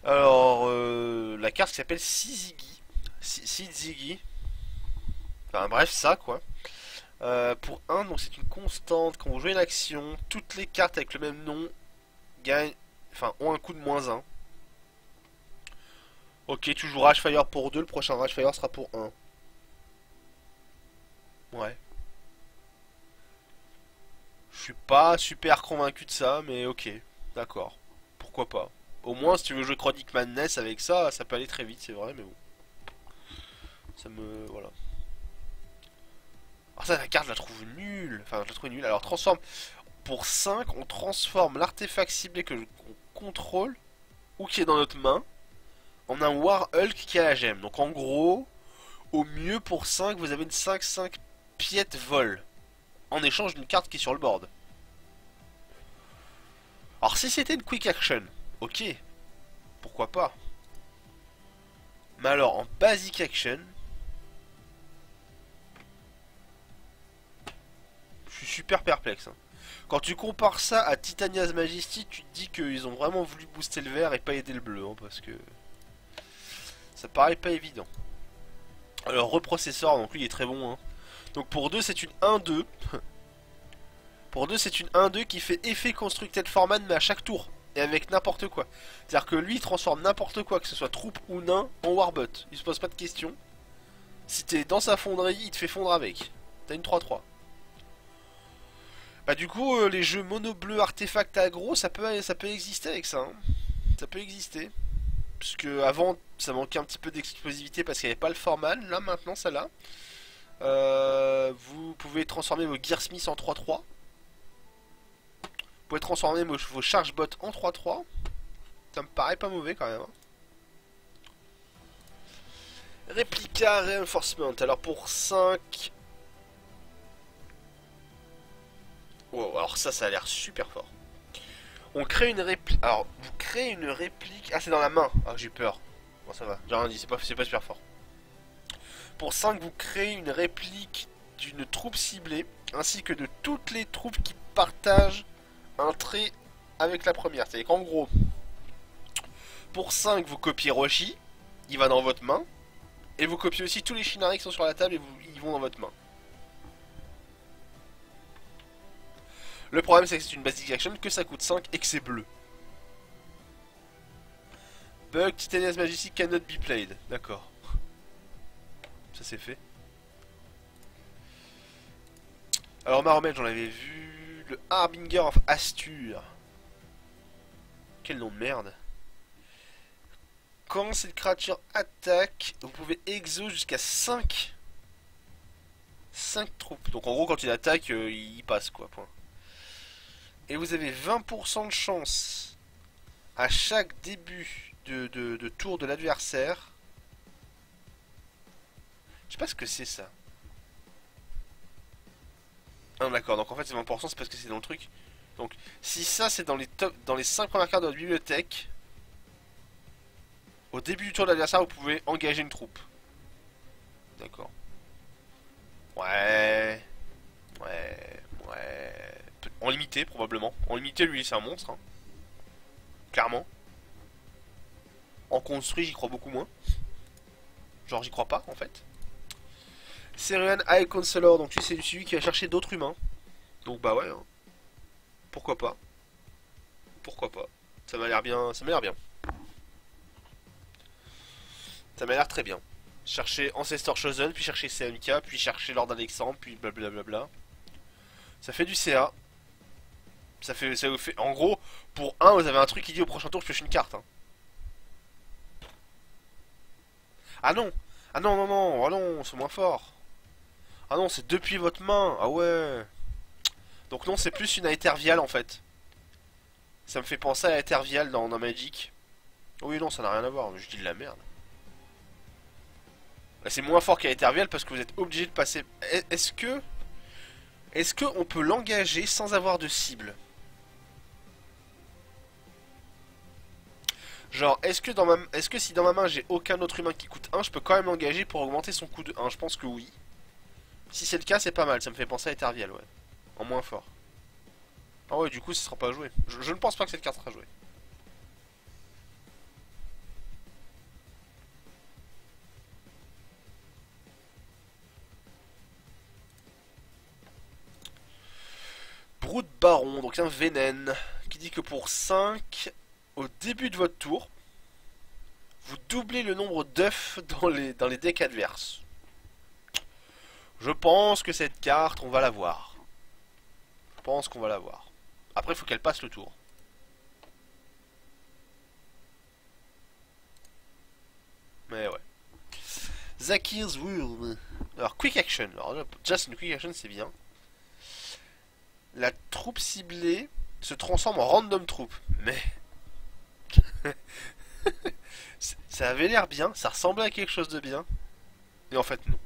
Alors, la carte qui s'appelle Sizigi. Sizigi. Enfin bref, ça quoi. Pour 1, donc c'est une constante. Quand vous jouez une action, toutes les cartes avec le même nom gagnent, enfin ont un coup de -1. Ok, tu joues Rage Fire pour 2, le prochain Rage Fire sera pour 1. Ouais. Je suis pas super convaincu de ça, mais ok, d'accord. Pourquoi pas. Au moins, si tu veux jouer Chronic Madness avec ça, ça peut aller très vite, c'est vrai, mais bon. Ça me... voilà. Alors ça, la carte, je la trouve nulle. Enfin, je la trouve nulle. Alors, transforme... Pour 5, on transforme l'artefact ciblé qu'on contrôle, ou qui est dans notre main, en un War Hulk qui a la gemme. Donc en gros, au mieux pour 5, vous avez une 5-5 piette vol. En échange d'une carte qui est sur le board. Alors si c'était une quick action, ok, pourquoi pas. Mais alors en basic action, je suis super perplexe. Hein. Quand tu compares ça à Titania's Majesty, tu te dis qu'ils ont vraiment voulu booster le vert et pas aider le bleu, hein, parce que ça paraît pas évident. Alors reprocesseur, donc lui il est très bon. Hein. Donc pour 2 c'est une 1-2. Pour 2 c'est une 1-2 qui fait effet Constructed Foreman mais à chaque tour. Et avec n'importe quoi. C'est-à-dire que lui il transforme n'importe quoi, que ce soit troupe ou nain, en Warbot. Il se pose pas de questions. Si t'es dans sa fonderie, il te fait fondre avec. T'as une 3-3. Bah du coup les jeux mono bleu artefact aggro ça peut exister avec ça. Hein. Ça peut exister. Parce que avant ça manquait un petit peu d'explosivité parce qu'il n'y avait pas le Foreman. Là maintenant ça l'a. Vous pouvez transformer vos Gearsmith en 3-3. Vous pouvez transformer vos Chargebots en 3-3. Ça me paraît pas mauvais quand même. Hein. Réplica Reinforcement. Alors pour 5... Wow, alors ça a l'air super fort. On crée une réplique... Alors, vous créez une réplique... Ah, c'est dans la main. Ah, j'ai peur. Bon, ça va. J'ai rien dit, c'est pas super fort. Pour 5, vous créez une réplique d'une troupe ciblée, ainsi que de toutes les troupes qui partagent un trait avec la première. C'est-à-dire qu'en gros, pour 5, vous copiez Roshi, il va dans votre main, et vous copiez aussi tous les Shinari qui sont sur la table et ils vont dans votre main. Le problème c'est que c'est une basic action, que ça coûte 5 et que c'est bleu. Bug, Titania's Majesty cannot be played. D'accord. Ça c'est fait. Alors Mahomet, j'en avais vu. Le Harbinger of Astur. Quel nom de merde. Quand cette créature attaque, vous pouvez exo jusqu'à 5 troupes. Donc en gros quand il attaque, il passe quoi, point. Et vous avez 20% de chance à chaque début de tour de l'adversaire. Je sais pas ce que c'est ça. Ah d'accord, donc en fait c'est 20%, c'est parce que c'est dans le truc. Donc si ça c'est dans les 5 premières cartes de votre bibliothèque, au début du tour de l'adversaire vous pouvez engager une troupe. D'accord. Ouais. En limité probablement. En limité lui c'est un monstre. Hein. Clairement. En construit j'y crois beaucoup moins. Genre j'y crois pas en fait. Syrian High Counselor, donc tu sais celui qui va chercher d'autres humains. Donc bah ouais. Hein. Pourquoi pas. Pourquoi pas. Ça m'a l'air bien. Ça m'a l'air bien. Ça m'a l'air très bien. Chercher Ancestor Chosen, puis chercher CMK, puis chercher Lord Alexandre, puis blablabla. Ça fait du CA. Ça vous fait. En gros, pour 1, vous avez un truc qui dit au prochain tour je pioche une carte. Hein. Ah non! Ah non, non, non! Ah non, c'est moins fort! Ah non, c'est depuis votre main! Ah ouais! Donc non, c'est plus une Aethervial en fait. Ça me fait penser à Aethervial dans Magic. Oui, non, ça n'a rien à voir, mais je dis de la merde. Là, c'est moins fort qu'à Aethervial parce que vous êtes obligé de passer. Est-ce que. Est-ce qu'on peut l'engager sans avoir de cible? Genre, est-ce que si dans ma main j'ai aucun autre humain qui coûte 1, je peux quand même l'engager pour augmenter son coût de 1? Je pense que oui. Si c'est le cas, c'est pas mal, ça me fait penser à Aethervial, ouais. En moins fort. Ah ouais, du coup, ça sera pas joué. Je ne pense pas que cette carte sera jouée. Brood Baron, donc un Vénène, qui dit que pour 5, au début de votre tour, vous doublez le nombre d'œufs dans les decks adverses. Je pense que cette carte, on va la voir. Je pense qu'on va la voir. Après, il faut qu'elle passe le tour. Mais ouais. Zakir's World. Alors, Quick Action. Alors, just une Quick Action, c'est bien. La troupe ciblée se transforme en random troupe. Mais... ça avait l'air bien, ça ressemblait à quelque chose de bien. Et en fait, non.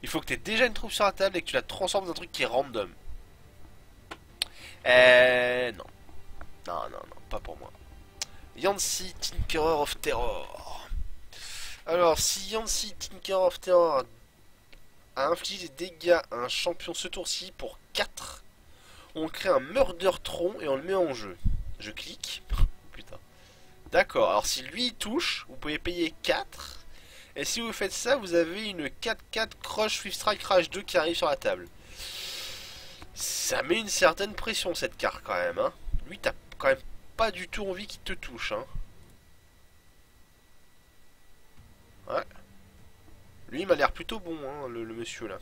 Il faut que tu aies déjà une troupe sur la table et que tu la transformes dans un truc qui est random. Non. Non, pas pour moi. Yancy, Tinkerer of Terror. Alors, si Yancy, Tinkerer of Terror a infligé des dégâts à un champion ce tour-ci pour 4, on crée un Murder Tron et on le met en jeu. Je clique. Putain. D'accord, alors si lui il touche, vous pouvez payer 4. Et si vous faites ça, vous avez une 4-4 Crush Swift Strike Crash 2 qui arrive sur la table. Ça met une certaine pression cette carte quand même. Hein. Lui, t'as quand même pas du tout envie qu'il te touche. Hein. Ouais. Lui, il m'a l'air plutôt bon, hein, le monsieur là.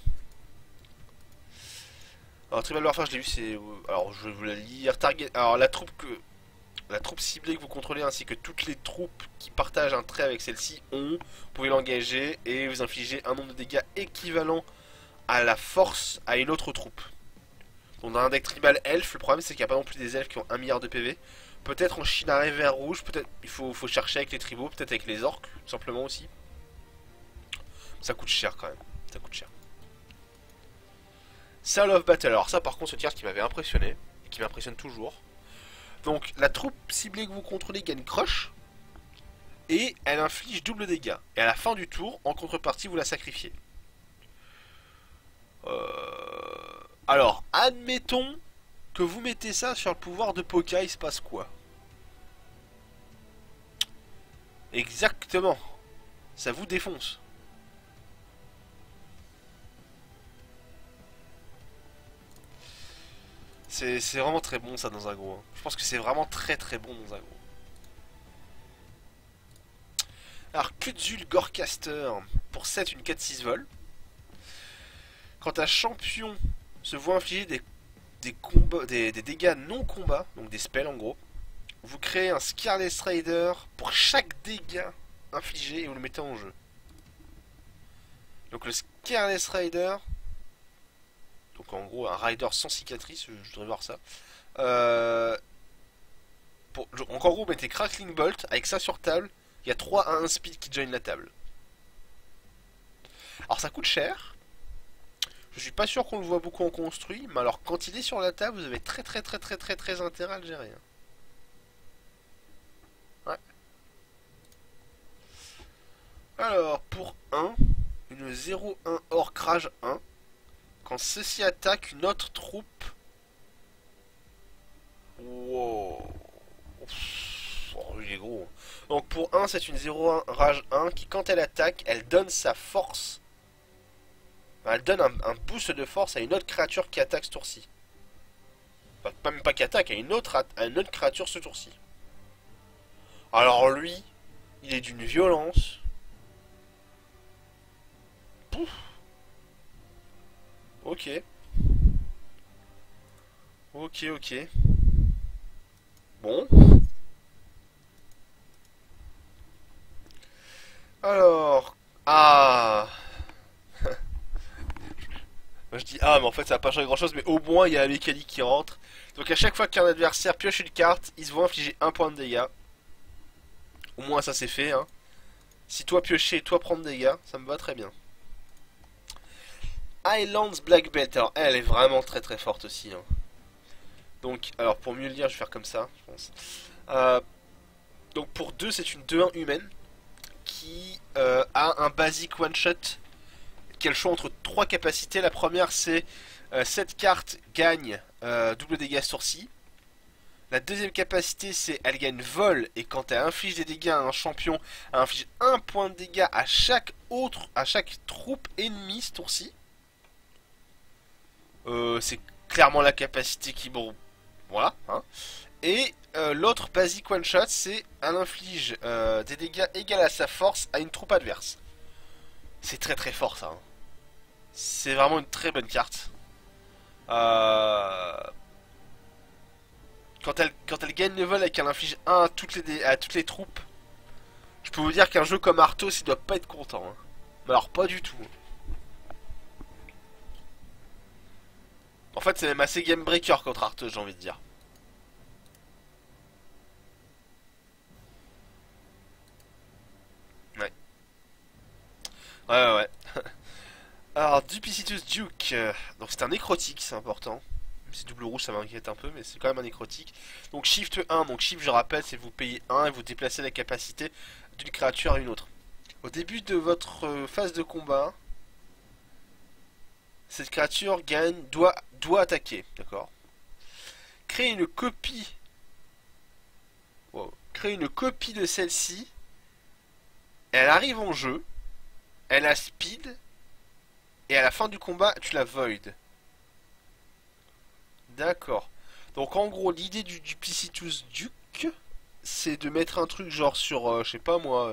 Alors, Tribal Warfare, je l'ai vu, c'est. Alors, je vais vous la lire. Target. Alors, la troupe ciblée que vous contrôlez ainsi que toutes les troupes qui partagent un trait avec celle-ci vous pouvez l'engager et vous infliger un nombre de dégâts équivalent à la force à une autre troupe. Donc dans un deck tribal elfe, le problème c'est qu'il n'y a pas non plus des elfes qui ont 1 milliard de PV. Peut-être en Shinari vert rouge, peut-être il faut chercher avec les tribaux, peut-être avec les orques, tout simplement aussi. Ça coûte cher quand même, ça coûte cher. Soul of Battle, alors ça par contre c'est une carte qui m'avait impressionné, et qui m'impressionne toujours. Donc la troupe ciblée que vous contrôlez gagne Crush. et elle inflige double dégâts. Et à la fin du tour, en contrepartie, vous la sacrifiez. Alors, admettons que vous mettez ça sur le pouvoir de Poké, il se passe quoi? Exactement. Ça vous défonce. C'est vraiment très bon ça dans un gros. Hein. Je pense que c'est vraiment très très bon dans un gros. Alors, Kutzul Gorecaster. Pour 7, une 4-6 vol. Quand un champion se voit infliger des dégâts non combat, donc des spells en gros, vous créez un Scarlet Rider pour chaque dégât infligé et vous le mettez en jeu. Donc le Scarlet Rider, donc en gros un Rider sans cicatrice, je devrais voir ça. Donc en gros vous mettez Crackling Bolt avec ça sur table, il y a 3 à 1 speed qui join la table. Alors ça coûte cher. Je suis pas sûr qu'on le voit beaucoup en construit, mais alors quand il est sur la table, vous avez très intérêt à le gérer. Ouais. Alors pour 1, une 0-1 Orc Rage 1. Quand ceci attaque une autre troupe. Wow. Oh, il est gros. Donc pour 1, c'est une 0-1 Rage 1 qui quand elle attaque, elle donne sa force. Elle donne un boost de force à une autre créature qui attaque ce tour-ci. Même pas qui attaque, à une autre créature ce tour-ci. Alors lui, il est d'une violence. Pouf. Ok. Ok. Bon. Alors. Ah. Moi je dis ah mais en fait ça va pas changer grand chose mais au moins il y a la mécanique qui rentre. Donc à chaque fois qu'un adversaire pioche une carte, ils se vont infliger un point de dégâts. Au moins ça c'est fait hein. Si toi piocher, toi prendre des dégâts, ça me va très bien. Highlands Black Belt, alors elle est vraiment très forte aussi hein. Donc alors pour mieux le dire je vais faire comme ça je pense. Donc pour 2 c'est une 2-1 humaine qui a un basic one shot qui a le choix entre 3 capacités. La première c'est cette carte gagne double dégâts sourcils. La deuxième capacité c'est elle gagne vol et quand elle inflige des dégâts à un champion, elle inflige un point de dégâts à chaque troupe ennemie ce tour-ci. C'est clairement la capacité qui bon voilà hein. Et l'autre basic one shot c'est elle inflige des dégâts égaux à sa force à une troupe adverse. C'est très fort ça hein. C'est vraiment une très bonne carte. Quand elle gagne le vol et qu'elle inflige 1 à toutes les troupes, je peux vous dire qu'un jeu comme Arthos il doit pas être content hein. Mais alors pas du tout. En fait c'est même assez game breaker contre Arthos j'ai envie de dire. Ouais. Ouais. Alors Duplicitous Duke, donc c'est un nécrotique c'est important. C'est double rouge ça m'inquiète un peu mais c'est quand même un nécrotique. Donc shift 1, donc shift je rappelle c'est vous payez 1 et vous déplacez la capacité d'une créature à une autre. Au début de votre phase de combat, cette créature doit attaquer, d'accord. Créer une copie. Wow. Créer une copie de celle-ci. Elle arrive en jeu. Elle a speed. Et à la fin du combat, tu la void. D'accord. Donc en gros, l'idée du Duplicitous Duke, c'est de mettre un truc genre sur, je sais pas moi,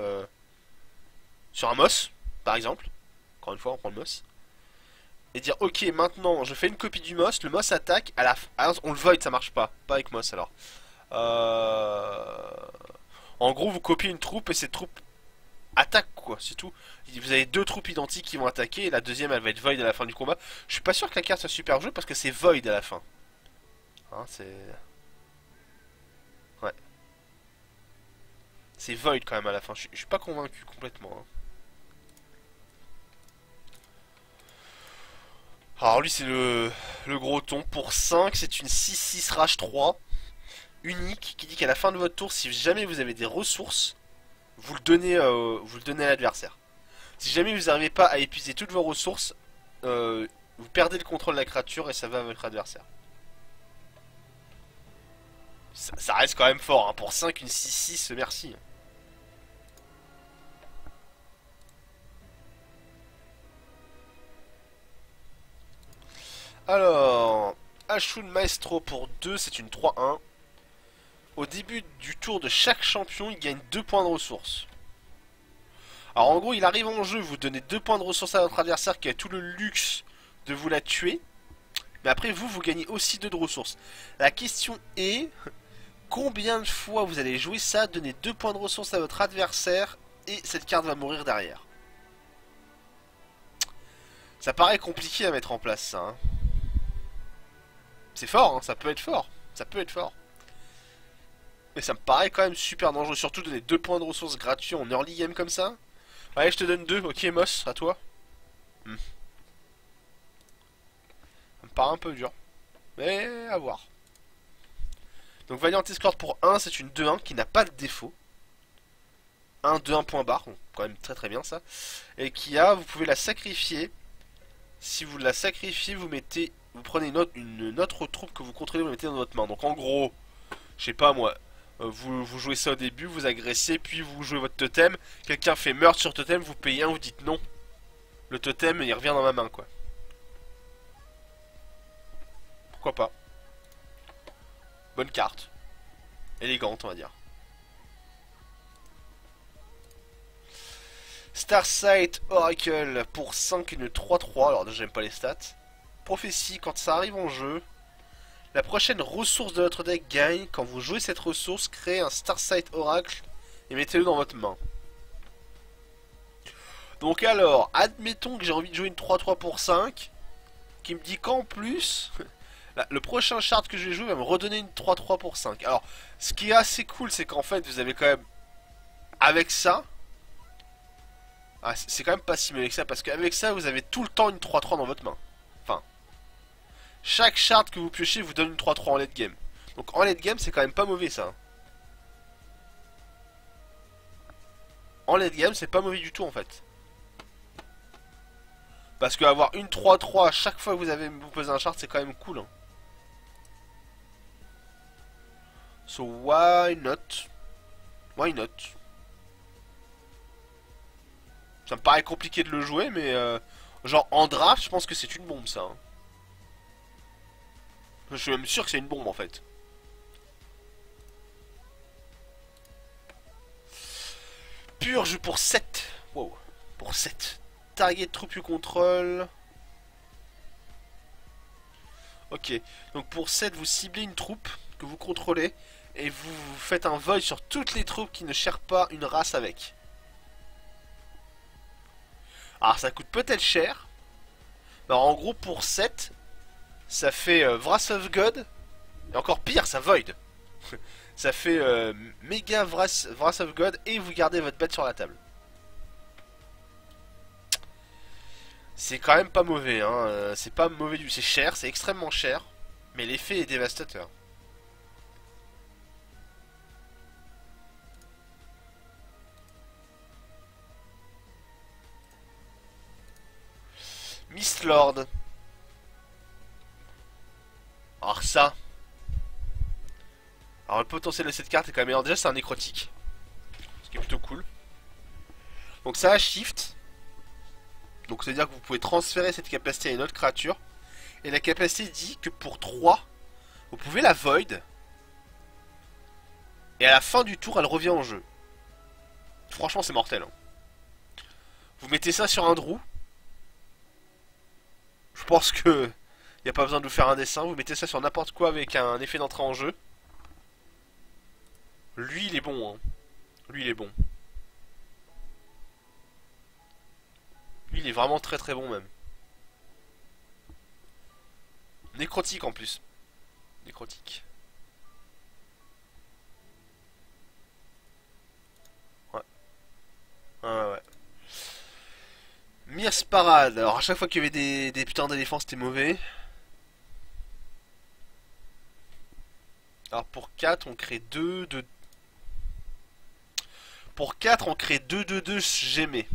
sur un Moss, par exemple. Encore une fois, on prend le Moss. Et dire, ok, maintenant, je fais une copie du Moss, le Moss attaque, on le void, ça marche pas. Pas avec Moss alors. En gros, vous copiez une troupe et cette troupe attaque quoi, c'est tout. Vous avez 2 troupes identiques qui vont attaquer et la deuxième elle va être void à la fin du combat. Je suis pas sûr que la carte soit super jouée parce que c'est void à la fin. Hein, c'est... Ouais. C'est void quand même à la fin, je suis pas convaincu complètement. Hein. Alors lui c'est le gros ton. Pour 5 c'est une 6-6 rage 3 unique qui dit qu'à la fin de votre tour si jamais vous avez des ressources, vous le donnez à l'adversaire. Si jamais vous n'arrivez pas à épuiser toutes vos ressources, vous perdez le contrôle de la créature et ça va à votre adversaire. Ça reste quand même fort, hein. Pour 5, une 6-6, merci. Alors, Ashun Maestro pour 2, c'est une 3-1. Au début du tour de chaque champion, il gagne 2 points de ressources. Alors en gros, il arrive en jeu, vous donnez 2 points de ressources à votre adversaire qui a tout le luxe de vous la tuer. Mais après, vous gagnez aussi 2 de ressources. La question est, combien de fois vous allez jouer ça, donner 2 points de ressources à votre adversaire et cette carte va mourir derrière. Ça paraît compliqué à mettre en place ça, hein. C'est fort, hein, ça peut être fort. Ça peut être fort. Mais ça me paraît quand même super dangereux. Surtout donner 2 points de ressources gratuits en early game comme ça. Allez, je te donne 2. Ok, Moss, à toi. Ça me paraît un peu dur. Mais à voir. Donc Valiant Escort pour 1, c'est une 2-1 qui n'a pas de défaut. 1, 2, 1 point barre. Donc quand même très très bien ça. Et qui a, vous pouvez la sacrifier. Si vous la sacrifiez, vous prenez une autre troupe que vous contrôlez, vous la mettez dans votre main. Donc en gros, je sais pas moi, vous jouez ça au début, vous agressez, puis vous jouez votre totem. Quelqu'un fait meurtre sur totem, vous payez 1, vous dites non. Le totem, il revient dans ma main, quoi. Pourquoi pas. Bonne carte. Élégante, on va dire. Starsight Oracle pour 5, une 3-3. Alors déjà, j'aime pas les stats. Prophétie, quand ça arrive en jeu, la prochaine ressource de votre deck gagne. Quand vous jouez cette ressource, créez un Starsight Oracle et mettez-le dans votre main. Donc alors, admettons que j'ai envie de jouer une 3-3 pour 5, qui me dit qu'en plus, le prochain shard que je vais jouer va me redonner une 3-3 pour 5. Alors, ce qui est assez cool, c'est qu'en fait, vous avez quand même, avec ça, c'est quand même pas si mal avec ça, parce qu'avec ça, vous avez tout le temps une 3-3 dans votre main. Enfin, chaque shard que vous piochez vous donne une 3-3 en late game. Donc en late game, c'est quand même pas mauvais ça. En late game, c'est pas mauvais du tout en fait. Parce que avoir une 3-3 à chaque fois que vous posez un shard, c'est quand même cool, hein. So why not? Why not? Ça me paraît compliqué de le jouer, mais genre en draft, je pense que c'est une bombe ça, hein. Je suis même sûr que c'est une bombe en fait. Purge pour 7. Wow. Pour 7. Target troupe you control. Ok. Donc pour 7, vous ciblez une troupe que vous contrôlez. Et vous faites un void sur toutes les troupes qui ne cherchent pas une race avec. Alors ça coûte peut-être cher. Alors en gros pour 7, ça fait Wrath of God. Et encore pire, ça void. Ça fait méga Wrath of God et vous gardez votre bête sur la table. C'est quand même pas mauvais, hein. C'est pas mauvais du... C'est cher, c'est extrêmement cher. Mais l'effet est dévastateur. Mistlord. Alors ça. Alors le potentiel de cette carte est quand même meilleur. Déjà c'est un nécrotique. Ce qui est plutôt cool. Donc ça a shift. Donc c'est à dire que vous pouvez transférer cette capacité à une autre créature. Et la capacité dit que pour 3, vous pouvez la void. Et à la fin du tour elle revient en jeu. Franchement c'est mortel, hein. Vous mettez ça sur un Drew. Je pense que il n'y a pas besoin de vous faire un dessin. Vous mettez ça sur n'importe quoi avec un effet d'entrée en jeu. Lui il est bon, hein. Lui il est bon. Lui il est vraiment très très bon même. Nécrotique en plus. Nécrotique. Ouais. Ouais. Mir's Parade. Alors à chaque fois qu'il y avait des putains d'éléphants c'était mauvais. Alors pour 4 on crée 2 de... Pour 4, on crée 2-2-2 gémé.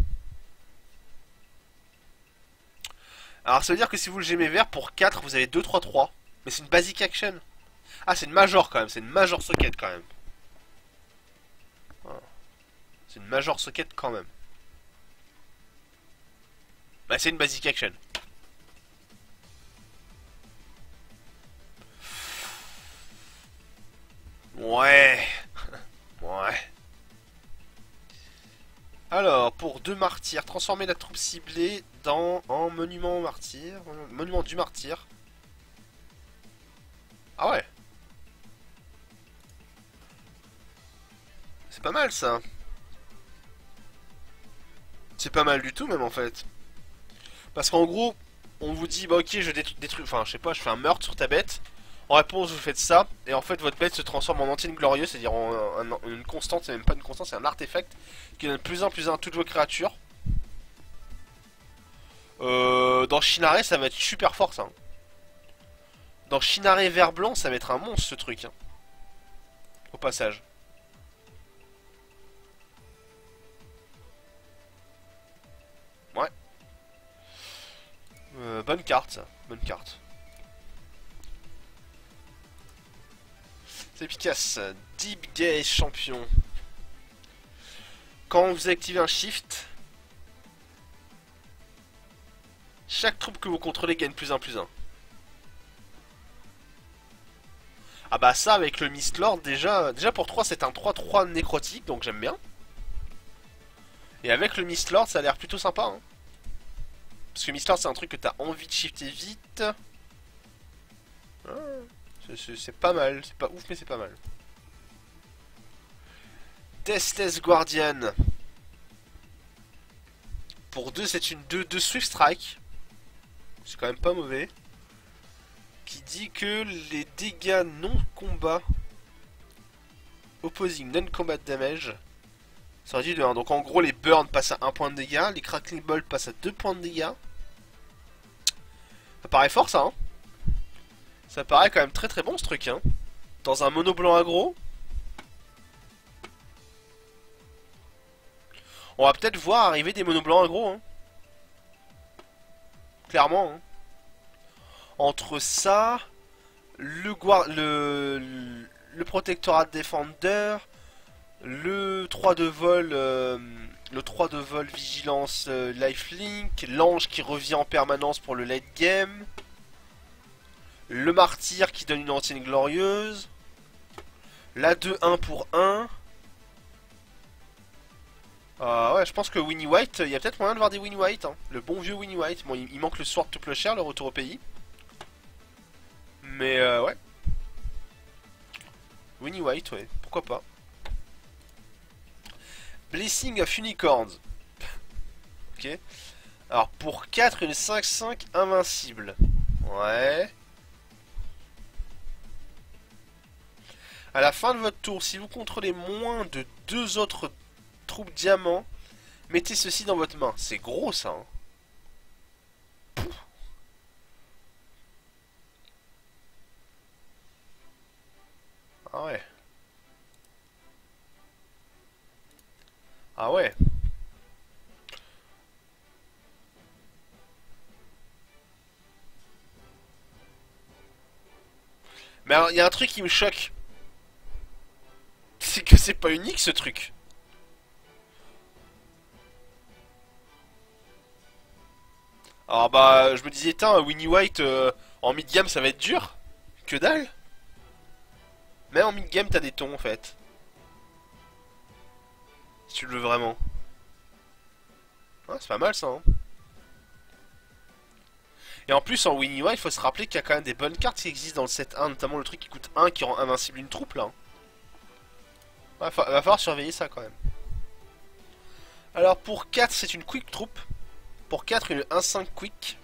Alors ça veut dire que si vous le gémez vert, pour 4, vous avez 2-3-3. Mais c'est une basic action. Ah, c'est une major quand même, c'est une major socket quand même. Voilà. C'est une major socket quand même. Bah c'est une basic action. Ouais. Ouais. Alors, pour 2 martyrs, transformer la troupe ciblée en monument martyr. Monument du martyr. Ah ouais. C'est pas mal ça. C'est pas mal du tout même en fait. Parce qu'en gros, on vous dit, bah ok, je détruis, enfin je sais pas, je fais un meurtre sur ta bête. En réponse, vous faites ça, et en fait votre bête se transforme en antienne glorieuse, c'est-à-dire en une constante, c'est même pas une constante, c'est un artefact qui donne plus 1 à toutes vos créatures. Dans Shinare, ça va être super fort ça. Hein. Dans Shinare vert blanc, ça va être un monstre ce truc. Hein. Au passage. Ouais. Bonne carte ça, bonne carte. C'est efficace. Deep Gaze champion. Quand vous activez un shift, chaque troupe que vous contrôlez gagne +1/+1. Ah bah ça avec le Mistlord déjà pour 3 c'est un 3-3 nécrotique donc j'aime bien. Et avec le Mistlord ça a l'air plutôt sympa hein. Parce que Mistlord c'est un truc que t'as envie de shifter vite. Ah, c'est pas mal, c'est pas ouf mais c'est pas mal. Deathless Guardian. Pour 2 c'est une 2-2 Swift Strike. C'est quand même pas mauvais. Qui dit que les dégâts non combat opposing non combat damage ça réduit de 1. Donc en gros les burns passent à 1 point de dégâts, les crackling bolts passent à 2 points de dégâts. Ça paraît fort ça hein. Ça paraît quand même très bon ce truc hein. Dans un mono blanc aggro. On va peut-être voir arriver des mono blancs aggro hein. Clairement hein. Entre ça, le Protectorat Defender, le 3 de vol, vigilance lifelink, l'ange qui revient en permanence pour le late game, le martyr qui donne une antienne glorieuse, la 2-1 pour 1. Ouais, je pense que Winnie White, il y a peut-être moyen de voir des Winnie White, hein. Le bon vieux Winnie White. Bon, il manque le Sword to Plowshare, le retour au pays. Mais ouais. Winnie White, ouais, pourquoi pas. Blessing of Unicorns. Ok. Alors pour 4, une 5-5 invincible. Ouais. À la fin de votre tour, si vous contrôlez moins de 2 autres troupes diamants, mettez ceci dans votre main. C'est gros ça. Hein. Ah ouais. Ah ouais. Mais alors, il y a un truc qui me choque. C'est que c'est pas unique ce truc. Alors bah, je me disais, tiens, Winnie White en mid-game ça va être dur. Que dalle. Mais en mid-game t'as des tons en fait. Si tu le veux vraiment. Ouais, c'est pas mal ça. Hein. Et en plus en Winnie White, il faut se rappeler qu'il y a quand même des bonnes cartes qui existent dans le set 1, notamment le truc qui coûte 1 qui rend invincible une troupe là. Hein. Ouais, va falloir surveiller ça quand même. Alors pour 4 c'est une quick troupe. Pour 4 une 1-5 quick.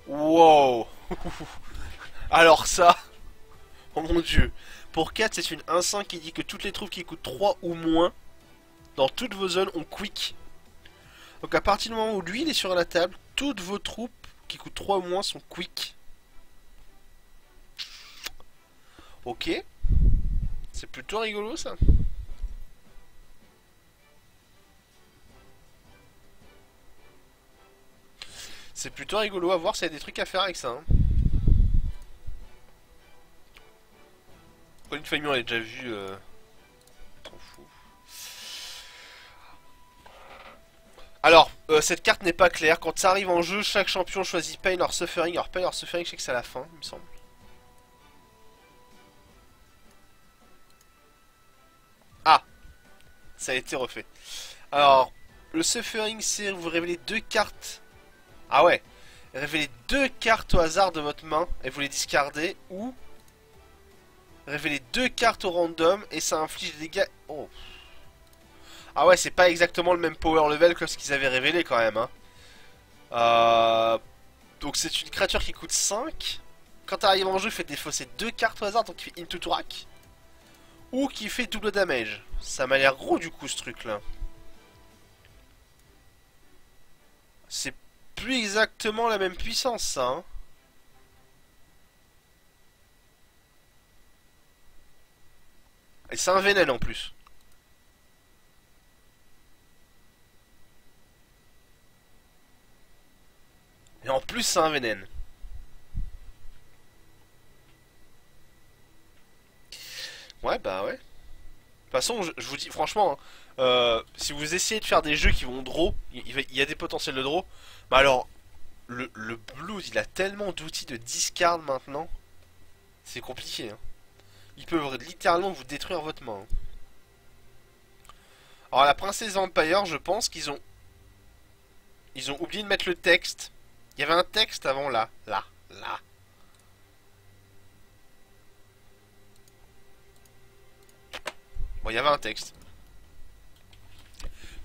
Wow. Alors ça. Oh mon dieu. Pour 4 c'est une 1-5 qui dit que toutes les troupes qui coûtent 3 ou moins dans toutes vos zones ont quick. Donc à partir du moment où lui il est sur la table, toutes vos troupes qui coûtent 3 ou moins sont quick. Ok. C'est plutôt rigolo ça. C'est plutôt rigolo à voir s'il y a des trucs à faire avec ça. Hein. Une famille on l'a déjà vu. Trop fou. Alors, cette carte n'est pas claire. Quand ça arrive en jeu, chaque champion choisit Pain or Suffering. Alors Pain or Suffering, je sais que c'est à la fin, il me semble. Ah, ça a été refait. Alors, le Suffering, c'est vous révélez deux cartes. Ah ouais. Révélez deux cartes au hasard de votre main et vous les discardez, ou révélez deux cartes au random et ça inflige des dégâts. Oh. Ah ouais, c'est pas exactement le même power level que ce qu'ils avaient révélé quand même. Hein. Donc c'est une créature qui coûte 5. Quand elle arrive en jeu, il fait défausser deux cartes au hasard, donc il fait Into Turak. Ou qui fait double damage. Ça m'a l'air gros du coup ce truc là. C'est plus exactement la même puissance ça. Hein. Et c'est un vénène en plus. Et en plus c'est un vénène. Ouais bah ouais. De toute façon je vous dis franchement, hein, si vous essayez de faire des jeux qui vont draw, il y a des potentiels de draw. Bah alors, le Blood il a tellement d'outils de discard maintenant. C'est compliqué hein. Ils peuvent littéralement vous détruire votre main. Hein. Alors la princesse Vampire, je pense qu'ils ont... Ils ont oublié de mettre le texte. Il y avait un texte avant là. Là. Bon, il y avait un texte.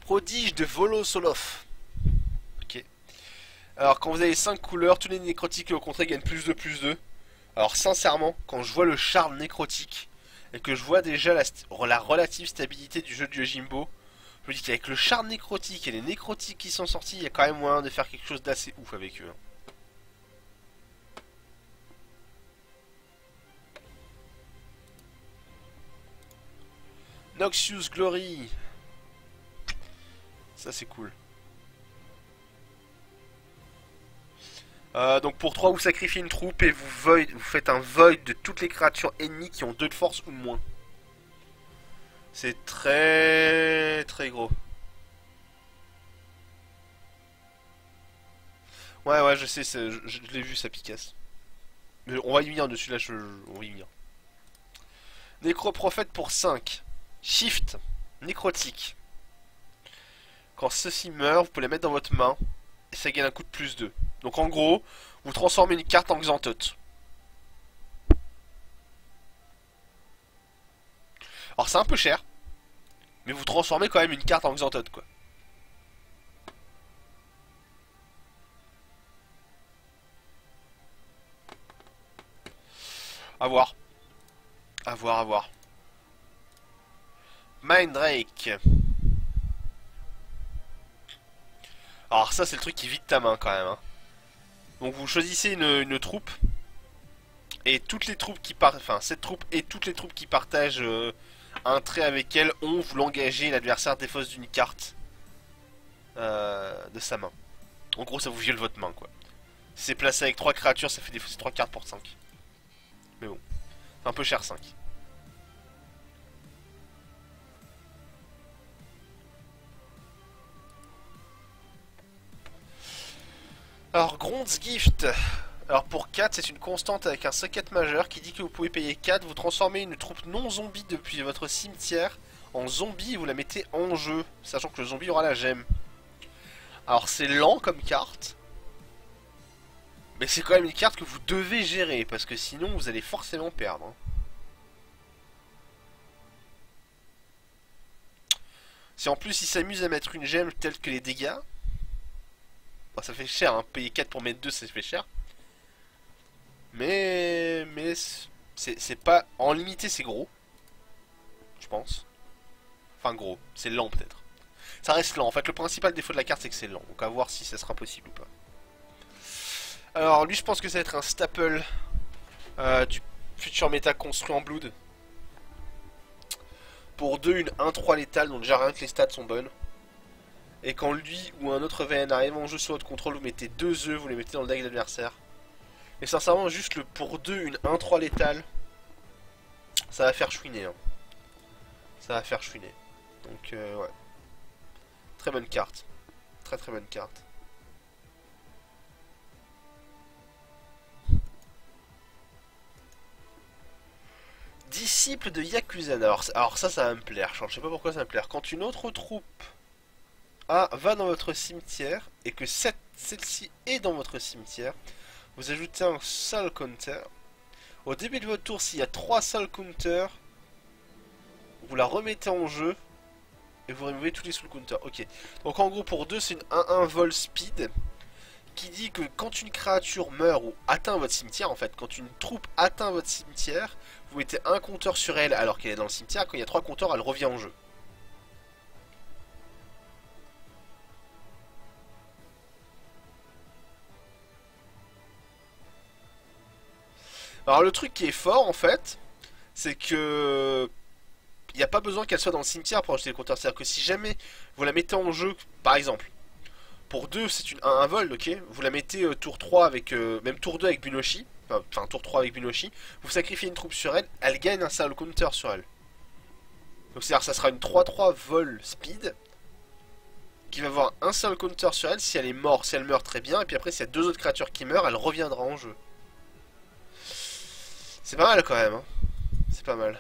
Prodige de Volosolov. Ok. Alors quand vous avez 5 couleurs, tous les nécrotiques au contraire gagnent plus de. Alors sincèrement, quand je vois le charme nécrotique, et que je vois déjà la relative stabilité du jeu de Yojimbo, je me dis qu'avec le charme nécrotique et les nécrotiques qui sont sortis, il y a quand même moyen de faire quelque chose d'assez ouf avec eux. Hein. Noxious Glory. Ça c'est cool. Donc pour 3 vous sacrifiez une troupe et vous faites un void de toutes les créatures ennemies qui ont 2 de force ou moins. C'est très très gros. Ouais je sais, je l'ai vu ça picasse. Mais on va y venir dessus là, on va y venir. Nécroprophète pour 5. Shift. Nécrotique. Quand ceci meurt, vous pouvez les mettre dans votre main. Et ça gagne un coup de +2. Donc en gros, vous transformez une carte en Xantote. Alors c'est un peu cher. Mais vous transformez quand même une carte en Xantote quoi. A voir. A voir, à voir. Mindrake. Alors ça c'est le truc qui vide ta main quand même. Hein. Donc vous choisissez une troupe. Et toutes les troupes qui partent... Enfin cette troupe et toutes les troupes qui partagent un trait avec elle ont vous l'engagez, l'adversaire défausse d'une carte de sa main. En gros ça vous viole votre main quoi. Si c'est placé avec 3 créatures ça fait défausser 3 cartes pour 5. Mais bon. C'est un peu cher 5. Alors, Grond's Gift. Alors, pour 4, c'est une constante avec un socket majeur qui dit que vous pouvez payer 4. Vous transformez une troupe non zombie depuis votre cimetière en zombie et vous la mettez en jeu, sachant que le zombie aura la gemme. Alors, c'est lent comme carte. Mais c'est quand même une carte que vous devez gérer, parce que sinon vous allez forcément perdre. Hein. Si en plus il s'amuse à mettre une gemme telle que les dégâts, bon, ça fait cher, hein. Payer 4 pour mettre 2 ça fait cher. Mais c'est pas... En limité c'est gros, je pense. Enfin gros, c'est lent peut-être. Ça reste lent, en fait le principal défaut de la carte c'est que c'est lent. Donc à voir si ça sera possible ou pas. Alors lui je pense que ça va être un staple du futur méta construit en Blood. Pour 2, une 1-3 létale, donc déjà rien que les stats sont bonnes. Et quand lui ou un autre VN arrive en jeu sur votre contrôle, vous mettez 2 œufs, vous les mettez dans le deck de l'adversaire. Et sincèrement, juste le pour 2, une 1-3 létale, ça va faire chouiner. Hein. Ça va faire chouiner. Donc, ouais. Très bonne carte. Très très bonne carte. Disciple de Yakuza. Alors ça va me plaire. Je sais pas pourquoi ça va me plaire. Quand une autre troupe va dans votre cimetière et que celle-ci est dans votre cimetière, vous ajoutez un soul counter. Au début de votre tour, s'il y a 3 soul counters, vous la remettez en jeu et vous removez tous les soul counters. Ok. Donc en gros pour 2, c'est une 1-1 vol speed qui dit que quand une créature meurt ou atteint votre cimetière, en fait, quand une troupe atteint votre cimetière, vous mettez un compteur sur elle alors qu'elle est dans le cimetière. Quand il y a 3 compteurs, elle revient en jeu. Alors le truc qui est fort en fait, c'est que il n'y a pas besoin qu'elle soit dans le cimetière pour ajouter le compteur. C'est-à-dire que si jamais vous la mettez en jeu, par exemple, pour 2 c'est un vol, ok. Vous la mettez tour 3 avec, même tour 2 avec Bunoshi, enfin tour 3 avec Bunoshi, vous sacrifiez une troupe sur elle, elle gagne un soul counter sur elle. Donc c'est-à-dire que ça sera une 3-3 vol speed, qui va avoir un seul counter sur elle si elle est morte, si elle meurt très bien, et puis après s'il y a 2 autres créatures qui meurent, elle reviendra en jeu. C'est pas mal quand même, hein. C'est pas mal.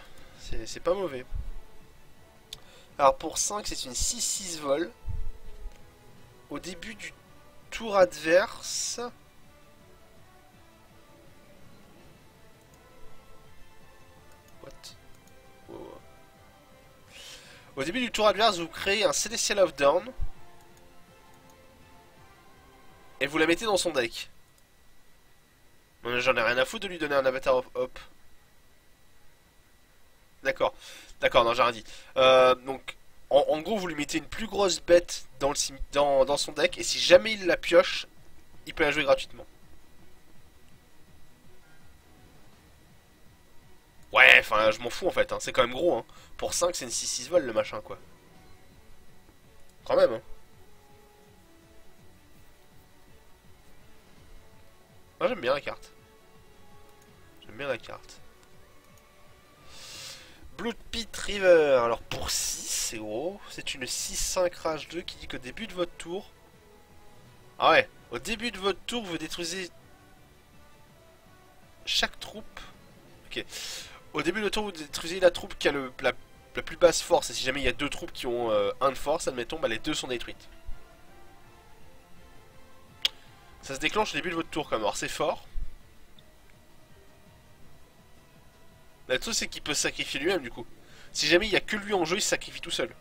C'est pas mauvais. Alors pour 5, c'est une 6-6 vol. Au début du tour adverse. What? Wow. Au début du tour adverse, vous créez un Celestial of Dawn. Et vous la mettez dans son deck. J'en ai rien à foutre de lui donner un Avatar of Hope. D'accord. D'accord, non, j'ai rien dit. Donc, en gros, vous lui mettez une plus grosse bête dans son deck, et si jamais il la pioche, il peut la jouer gratuitement. Ouais, enfin, je m'en fous en fait, hein. C'est quand même gros. Hein. Pour 5, c'est une 6-6 vol le machin, quoi. Quand même, hein. Moi, j'aime bien la carte. J'aime bien la carte. Blood Pit River. Alors pour 6, c'est gros. C'est une 6-5 rage 2 qui dit qu'au début de votre tour. Ah ouais, au début de votre tour, vous détruisez chaque troupe. Ok. Au début de votre tour, vous détruisez la troupe qui a la plus basse force. Et si jamais il y a 2 troupes qui ont 1 de force, admettons, bah les 2 sont détruites. Ça se déclenche au début de votre tour quand même. Alors c'est fort. Le truc c'est qu'il peut se sacrifier lui-même du coup. Si jamais il y a que lui en jeu, il se sacrifie tout seul.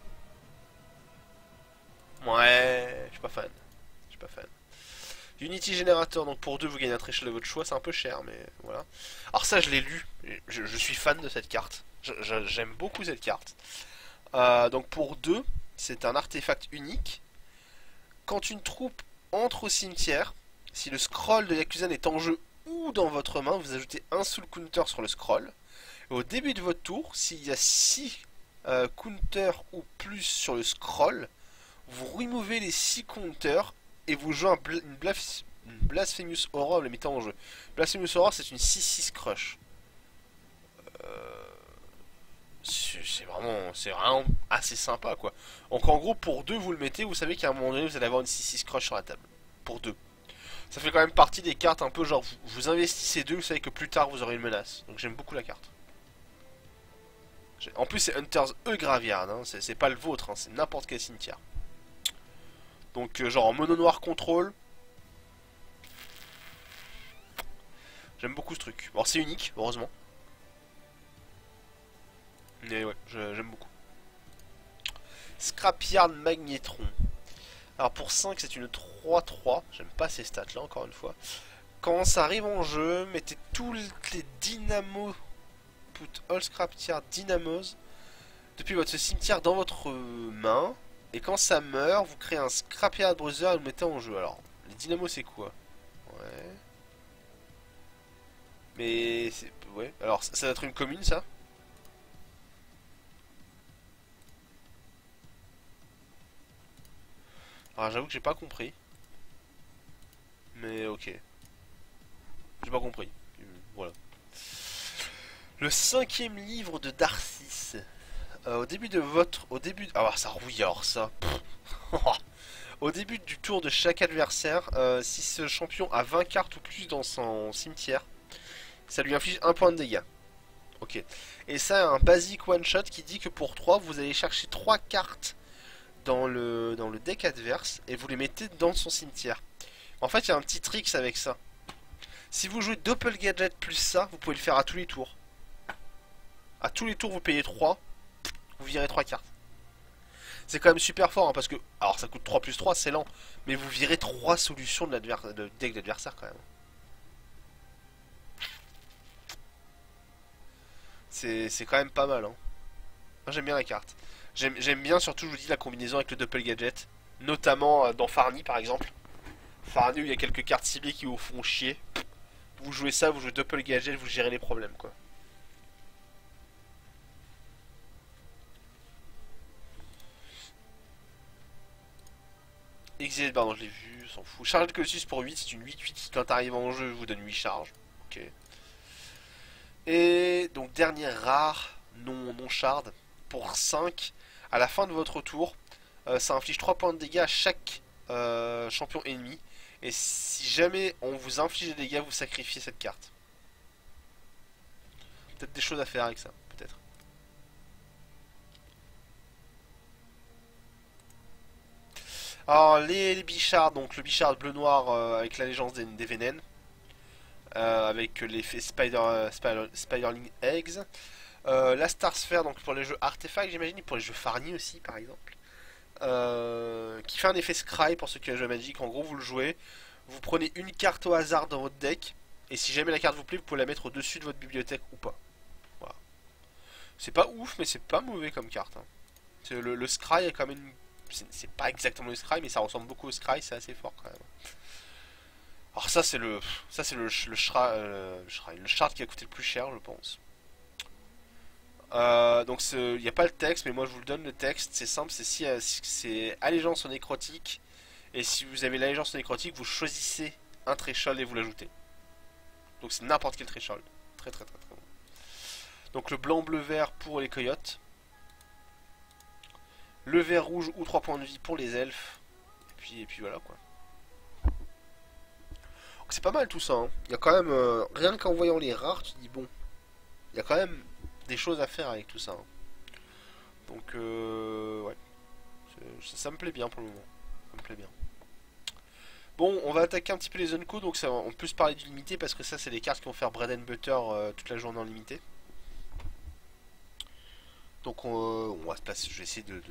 Ouais, je suis pas fan. Je suis pas fan. Unity Generator, donc pour 2 vous gagnez un threshold de votre choix, c'est un peu cher, mais voilà. Alors ça je l'ai lu, je suis fan de cette carte. J'aime beaucoup cette carte. Donc pour 2, c'est un artefact unique. Quand une troupe entre au cimetière, si le scroll de Yakuza est en jeu ou dans votre main, vous ajoutez un soul counter sur le scroll. Et au début de votre tour, s'il y a 6 counters ou plus sur le scroll, vous removez les 6 counters et vous jouez une Blasphemous Aura, vous la mettez en jeu. Blasphemous Aura, c'est une 6-6 crush. C'est vraiment assez sympa quoi. Donc en gros pour 2 vous le mettez, vous savez qu'à un moment donné vous allez avoir une 6-6 crush sur la table. Pour 2. Ça fait quand même partie des cartes un peu genre vous investissez 2, vous savez que plus tard vous aurez une menace. Donc j'aime beaucoup la carte. En plus c'est Hunter's Graveyard, hein. C'est pas le vôtre, hein. C'est n'importe quel cimetière. Donc genre en mono noir contrôle. J'aime beaucoup ce truc. Bon c'est unique, heureusement. Mais ouais, j'aime beaucoup. Scrapyard Magnetron. Alors pour 5 c'est une 3-3. J'aime pas ces stats là encore une fois. Quand ça arrive en jeu, mettez tous les dynamos. Put all Scrapyard Dynamos depuis votre cimetière dans votre main. Et quand ça meurt, vous créez un Scrapyard Browser et vous le mettez en jeu. Alors, les dynamos c'est quoi? Ouais. Mais c'est. Ouais. Alors ça doit être une commune ça? Alors j'avoue que j'ai pas compris. Mais ok. J'ai pas compris. Voilà. Le cinquième livre de Darcis. Au début de votre... Ah ça oui alors ça. Au début du tour de chaque adversaire, si ce champion a 20 cartes ou plus dans son cimetière, ça lui inflige un point de dégâts. Ok. Et ça, un basic one shot qui dit que pour 3, vous allez chercher 3 cartes dans le deck adverse et vous les mettez dans son cimetière. En fait, il y a un petit trick avec ça. Si vous jouez Doppel Gadget plus ça, vous pouvez le faire à tous les tours. À tous les tours, vous payez 3, vous virez 3 cartes. C'est quand même super fort hein, parce que. Alors ça coûte 3 plus 3, c'est lent. Mais vous virez 3 solutions de deck d'adversaire quand même. C'est quand même pas mal. Hein. Moi j'aime bien la carte. J'aime bien surtout, je vous dis, la combinaison avec le Doppel Gadget. Notamment dans Farni par exemple. Farni où il y a quelques cartes ciblées qui vous font chier. Vous jouez ça, vous jouez Doppel Gadget, vous gérez les problèmes quoi. Exilé de Baron, je l'ai vu, s'en fout. Charge de Colossus pour 8, c'est une 8-8 qui quand arrive en jeu vous donne 8 charges. Ok. Et donc dernière rare, non shard, pour 5. À la fin de votre tour, ça inflige 3 points de dégâts à chaque champion ennemi. Et si jamais on vous inflige des dégâts, vous sacrifiez cette carte. Peut-être des choses à faire avec ça, peut-être. Alors les bichards, donc le bichard bleu-noir avec l'allégeance des Vénènes. Avec l'effet Spiderling Eggs. La Star Sphere, donc pour les jeux artefacts, j'imagine, et pour les jeux Farni aussi, par exemple. Qui fait un effet Scry pour ceux qui ont joué à Magic. En gros, vous le jouez, vous prenez une carte au hasard dans votre deck, et si jamais la carte vous plaît, vous pouvez la mettre au-dessus de votre bibliothèque ou pas. Voilà. C'est pas ouf, mais c'est pas mauvais comme carte. Hein. Le Scry est quand même une. C'est pas exactement le Scry, mais ça ressemble beaucoup au Scry, c'est assez fort quand même. Alors le shard qui a coûté le plus cher, je pense. Donc il n'y a pas le texte, mais moi je vous le donne le texte. C'est simple, c'est allégeance au nécrotique. Et si vous avez l'allégeance au nécrotique, vous choisissez un threshold et vous l'ajoutez. Donc c'est n'importe quel threshold. Très très très très bon. Donc le blanc bleu vert pour les coyotes. Le vert rouge ou 3 points de vie pour les elfes. Et puis voilà quoi. C'est pas mal tout ça. Hein. Il y a quand même, rien qu'en voyant les rares, tu te dis bon, il y a quand même des choses à faire avec tout ça. Hein. Donc, ouais, ça me plaît bien pour le moment. Ça me plaît bien. Bon, on va attaquer un petit peu les Unco, donc ça, on peut se parler du limité parce que ça, c'est des cartes qui vont faire bread and butter toute la journée en limité. Donc, on va se passer. Je vais essayer de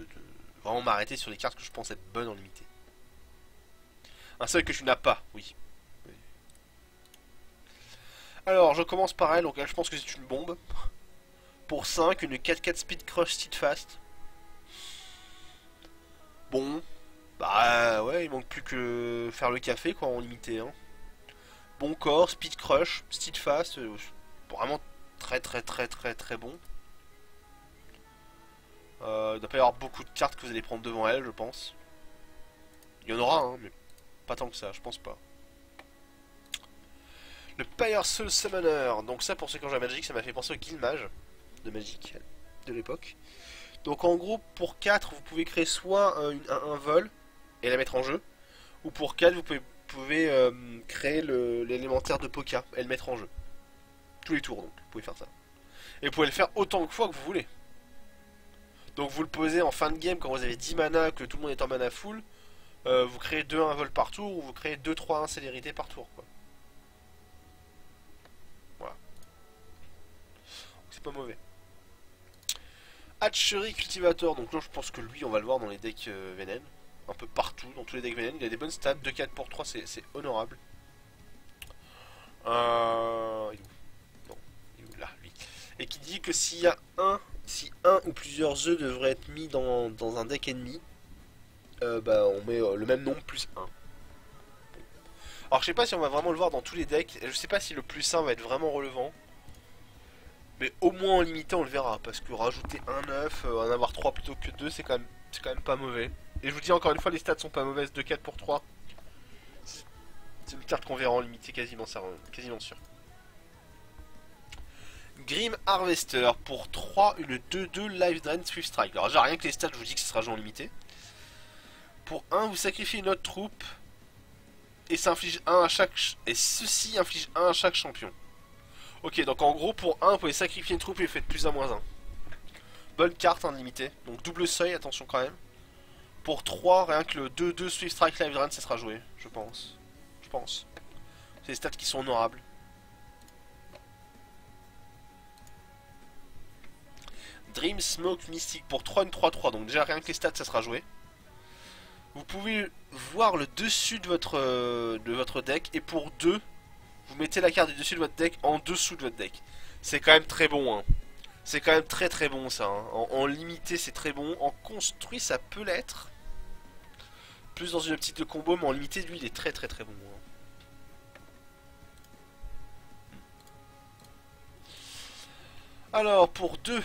vraiment m'arrêter sur les cartes que je pense être bonnes en limité. Un seul que tu n'as pas, oui. Alors, je commence par elle, donc là je pense que c'est une bombe. Pour 5, une 4-4 Speed Crush Steadfast. Bon, bah ouais, il manque plus que faire le café quoi en limité. Hein. Bon corps, Speed Crush, Steadfast, vraiment très très très très très bon. Il doit pas y avoir beaucoup de cartes que vous allez prendre devant elle, je pense. Il y en aura, hein, mais pas tant que ça, je pense pas. Le Pyre Soul Summoner. Donc ça, pour ceux qui ont joué à Magic, ça m'a fait penser au Guildmage de Magic de l'époque. Donc en gros, pour 4, vous pouvez créer soit un vol et la mettre en jeu, ou pour 4, vous pouvez créer l'élémentaire de Poka et le mettre en jeu. Tous les tours, donc, vous pouvez faire ça. Et vous pouvez le faire autant de fois que vous voulez. Donc vous le posez en fin de game quand vous avez 10 mana, que tout le monde est en mana full, vous créez 2-1 vol par tour, ou vous créez 2-3-1 célérité par tour, quoi. Voilà. C'est pas mauvais. Hatchery Cultivator, donc là je pense que lui on va le voir dans les decks Vénène. Un peu partout, dans tous les decks Vénène. Il a des bonnes stats, 2-4 pour 3, c'est honorable. Il est où? Non, il est où là, lui. Et qui dit que si un ou plusieurs œufs devraient être mis dans un deck ennemi, bah on met le même nombre plus 1. Alors je sais pas si on va vraiment le voir dans tous les decks, je sais pas si le plus 1 va être vraiment relevant. Mais au moins en limité on le verra, parce que rajouter un œuf, en avoir 3 plutôt que 2, c'est quand même pas mauvais. Et je vous dis encore une fois, les stats sont pas mauvaises, 2-4 pour 3. C'est une carte qu'on verra en limité quasiment, quasiment sûr. Grim Harvester pour 3, une 2-2 Life Drain Swift Strike. Alors déjà rien que les stats, je vous dis que ce sera joué en limité. Pour 1, vous sacrifiez une autre troupe et ça inflige 1 à chaque. Et ceci inflige 1 à chaque champion. Ok, donc en gros pour 1, vous pouvez sacrifier une troupe et vous faites plus 1 moins 1. Bonne carte en limité. Donc double seuil, attention quand même. Pour 3, rien que le 2-2 Swift Strike Life Drain, ça sera joué, je pense. Je pense. C'est des stats qui sont honorables. Dream Smoke Mystique pour 3, une 3-3. Donc déjà rien que les stats, ça sera joué. Vous pouvez voir le dessus de votre deck. Et pour 2, vous mettez la carte du dessus de votre deck en dessous de votre deck. C'est quand même très bon, hein. C'est quand même très très bon ça, hein. En limité c'est très bon. En construit ça peut l'être. Plus dans une optique de combo, mais en limité lui il est très très très bon, hein. Alors pour 2,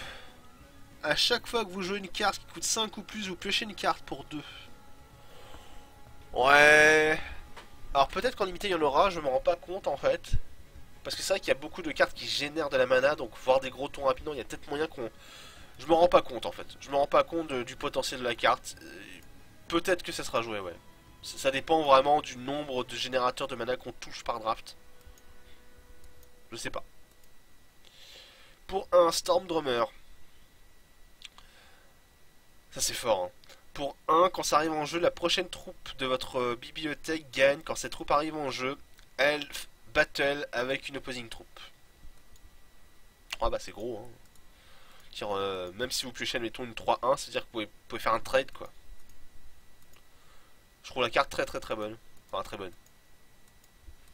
à chaque fois que vous jouez une carte qui coûte 5 ou plus, vous piochez une carte pour 2. Ouais. Alors peut-être qu'en limité il y en aura, je me rends pas compte en fait. Parce que c'est vrai qu'il y a beaucoup de cartes qui génèrent de la mana, donc voir des gros tons rapidement, il y a peut-être moyen qu'on... Je me rends pas compte en fait. Je me rends pas compte du potentiel de la carte. Peut-être que ça sera joué, ouais. Ça dépend vraiment du nombre de générateurs de mana qu'on touche par draft. Je sais pas. Pour un Storm Drummer. Ça c'est fort, hein. Pour 1, quand ça arrive en jeu, la prochaine troupe de votre bibliothèque gagne. Quand cette troupe arrive en jeu, elle battle avec une opposing troupe. Ah bah c'est gros, hein. Dire, même si vous piochez, mettons une 3-1, c'est-à-dire que vous pouvez faire un trade, quoi. Je trouve la carte très très très bonne. Enfin très bonne.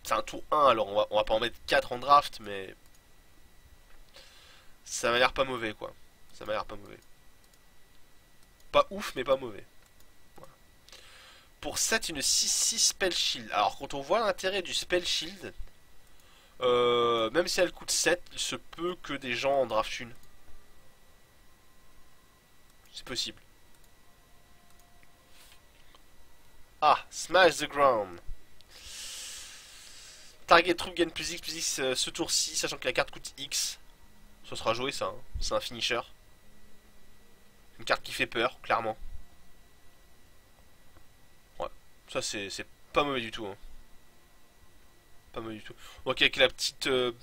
C'est un tour 1, alors on va pas en mettre 4 en draft, mais... Ça m'a l'air pas mauvais, quoi. Ça m'a l'air pas mauvais. Pas ouf, mais pas mauvais. Voilà. Pour 7, une 6-6 Spell Shield. Alors, quand on voit l'intérêt du Spell Shield, même si elle coûte 7, il se peut que des gens en draftent une. C'est possible. Ah, Smash the Ground. Target troupe gagne plus X ce tour-ci, sachant que la carte coûte X. Ça sera joué, ça, hein. C'est un finisher. Une carte qui fait peur, clairement. Ouais, ça c'est pas mauvais du tout, hein. Pas mauvais du tout. Donc avec la petite... le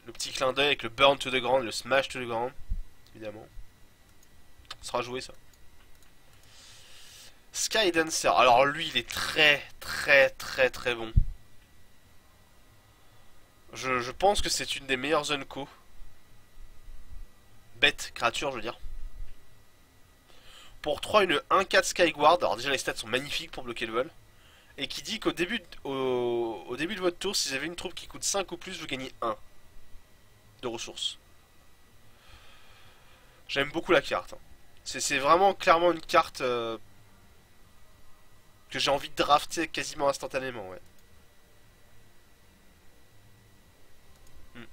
petit clin d'œil avec le Burn to the Ground, le Smash to the Ground, évidemment. Ça sera joué, ça. Sky Dancer, alors lui il est très très très très bon. Je pense que c'est une des meilleures Unco. Bête, créature je veux dire. Pour 3, une 1-4 Skyguard. Alors déjà les stats sont magnifiques pour bloquer le vol. Et qui dit qu'au début, au début de votre tour, si vous avez une troupe qui coûte 5 ou plus, vous gagnez 1 de ressources. J'aime beaucoup la carte, hein. C'est vraiment clairement une carte que j'ai envie de drafter quasiment instantanément, ouais. Hmm.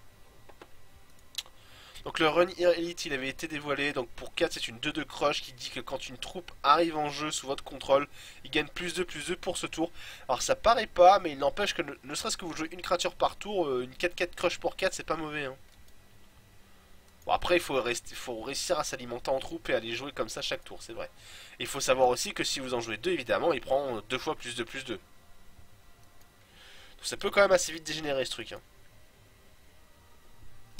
Donc le Run Here Elite il avait été dévoilé, donc pour 4 c'est une 2-2 crush qui dit que quand une troupe arrive en jeu sous votre contrôle, il gagne plus 2 pour ce tour. Alors ça paraît pas, mais il n'empêche que ne serait-ce que vous jouez une créature par tour, une 4-4 crush pour 4 c'est pas mauvais, hein. Bon après il faut réussir à s'alimenter en troupe et à les jouer comme ça chaque tour, c'est vrai. Il faut savoir aussi que si vous en jouez 2 évidemment, il prend 2 fois plus 2. Donc ça peut quand même assez vite dégénérer ce truc, hein.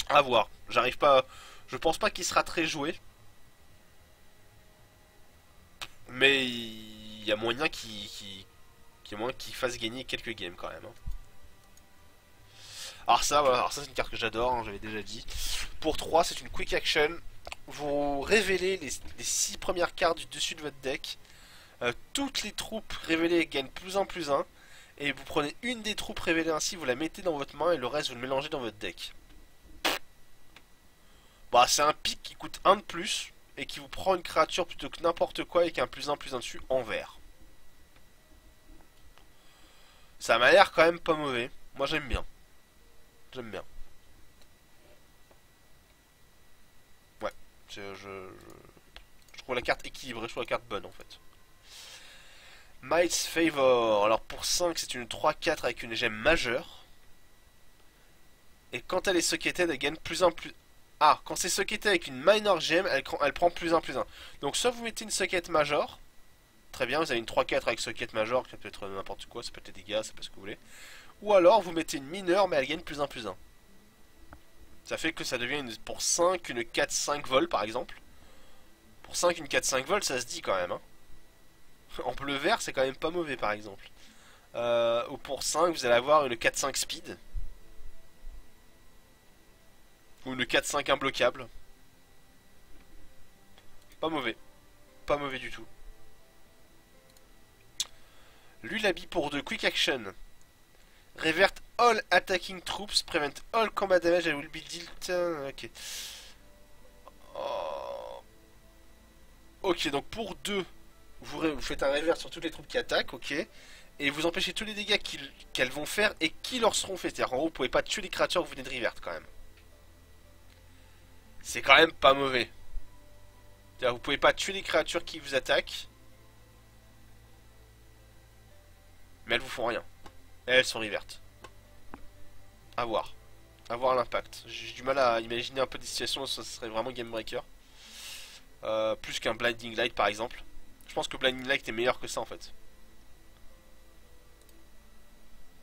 À voir. J'arrive pas. Je pense pas qu'il sera très joué. Mais il y a moyen qu'il fasse gagner quelques games quand même, hein. Alors ça, voilà. Alors ça c'est une carte que j'adore, hein, j'avais déjà dit. Pour 3, c'est une quick action. Vous révélez les 6 premières cartes du dessus de votre deck. Toutes les troupes révélées gagnent plus 1. Et vous prenez une des troupes révélées ainsi, vous la mettez dans votre main et le reste vous le mélangez dans votre deck. Bah c'est un pic qui coûte 1 de plus et qui vous prend une créature plutôt que n'importe quoi avec un plus 1 dessus en vert. Ça m'a l'air quand même pas mauvais. Moi j'aime bien. J'aime bien. Ouais. Je Je trouve la carte équilibrée, je trouve la carte bonne en fait. Might's Favor. Alors pour 5, c'est une 3-4 avec une gemme majeure. Et quand elle est socketed, elle gagne plus 1 plus... Ah, quand c'est socketé avec une minor gemme, elle prend plus 1 plus 1. Donc soit vous mettez une socket major. Très bien, vous avez une 3-4 avec socket major, ça peut être n'importe quoi, ça peut être des dégâts, ça peut être ce que vous voulez. Ou alors vous mettez une mineure, mais elle gagne plus 1 plus 1. Ça fait que ça devient pour 5 une 4-5 vol par exemple. Pour 5 une 4-5 vol, ça se dit quand même. Hein. En bleu vert, c'est quand même pas mauvais par exemple. Ou pour 5, vous allez avoir une 4-5 speed. Ou une 4-5 imbloquable. Pas mauvais. Pas mauvais du tout. Lui l'habille pour 2 quick action. Revert all attacking troops, prevent all combat damage and will be dealt. Ok. Oh. Ok, donc pour 2, vous faites un revert sur toutes les troupes qui attaquent, ok. Et vous empêchez tous les dégâts qu'elles vont faire et qui leur seront faits. C'est-à-dire, en gros, vous pouvez pas tuer les créatures que vous venez de revert quand même. C'est quand même pas mauvais. C'est-à-dire, vous pouvez pas tuer les créatures qui vous attaquent. Mais elles vous font rien. Et elles sont revertes. À voir. À voir l'impact. J'ai du mal à imaginer un peu des situations où ça serait vraiment game breaker. Plus qu'un Blinding Light par exemple. Je pense que Blinding Light est meilleur que ça en fait.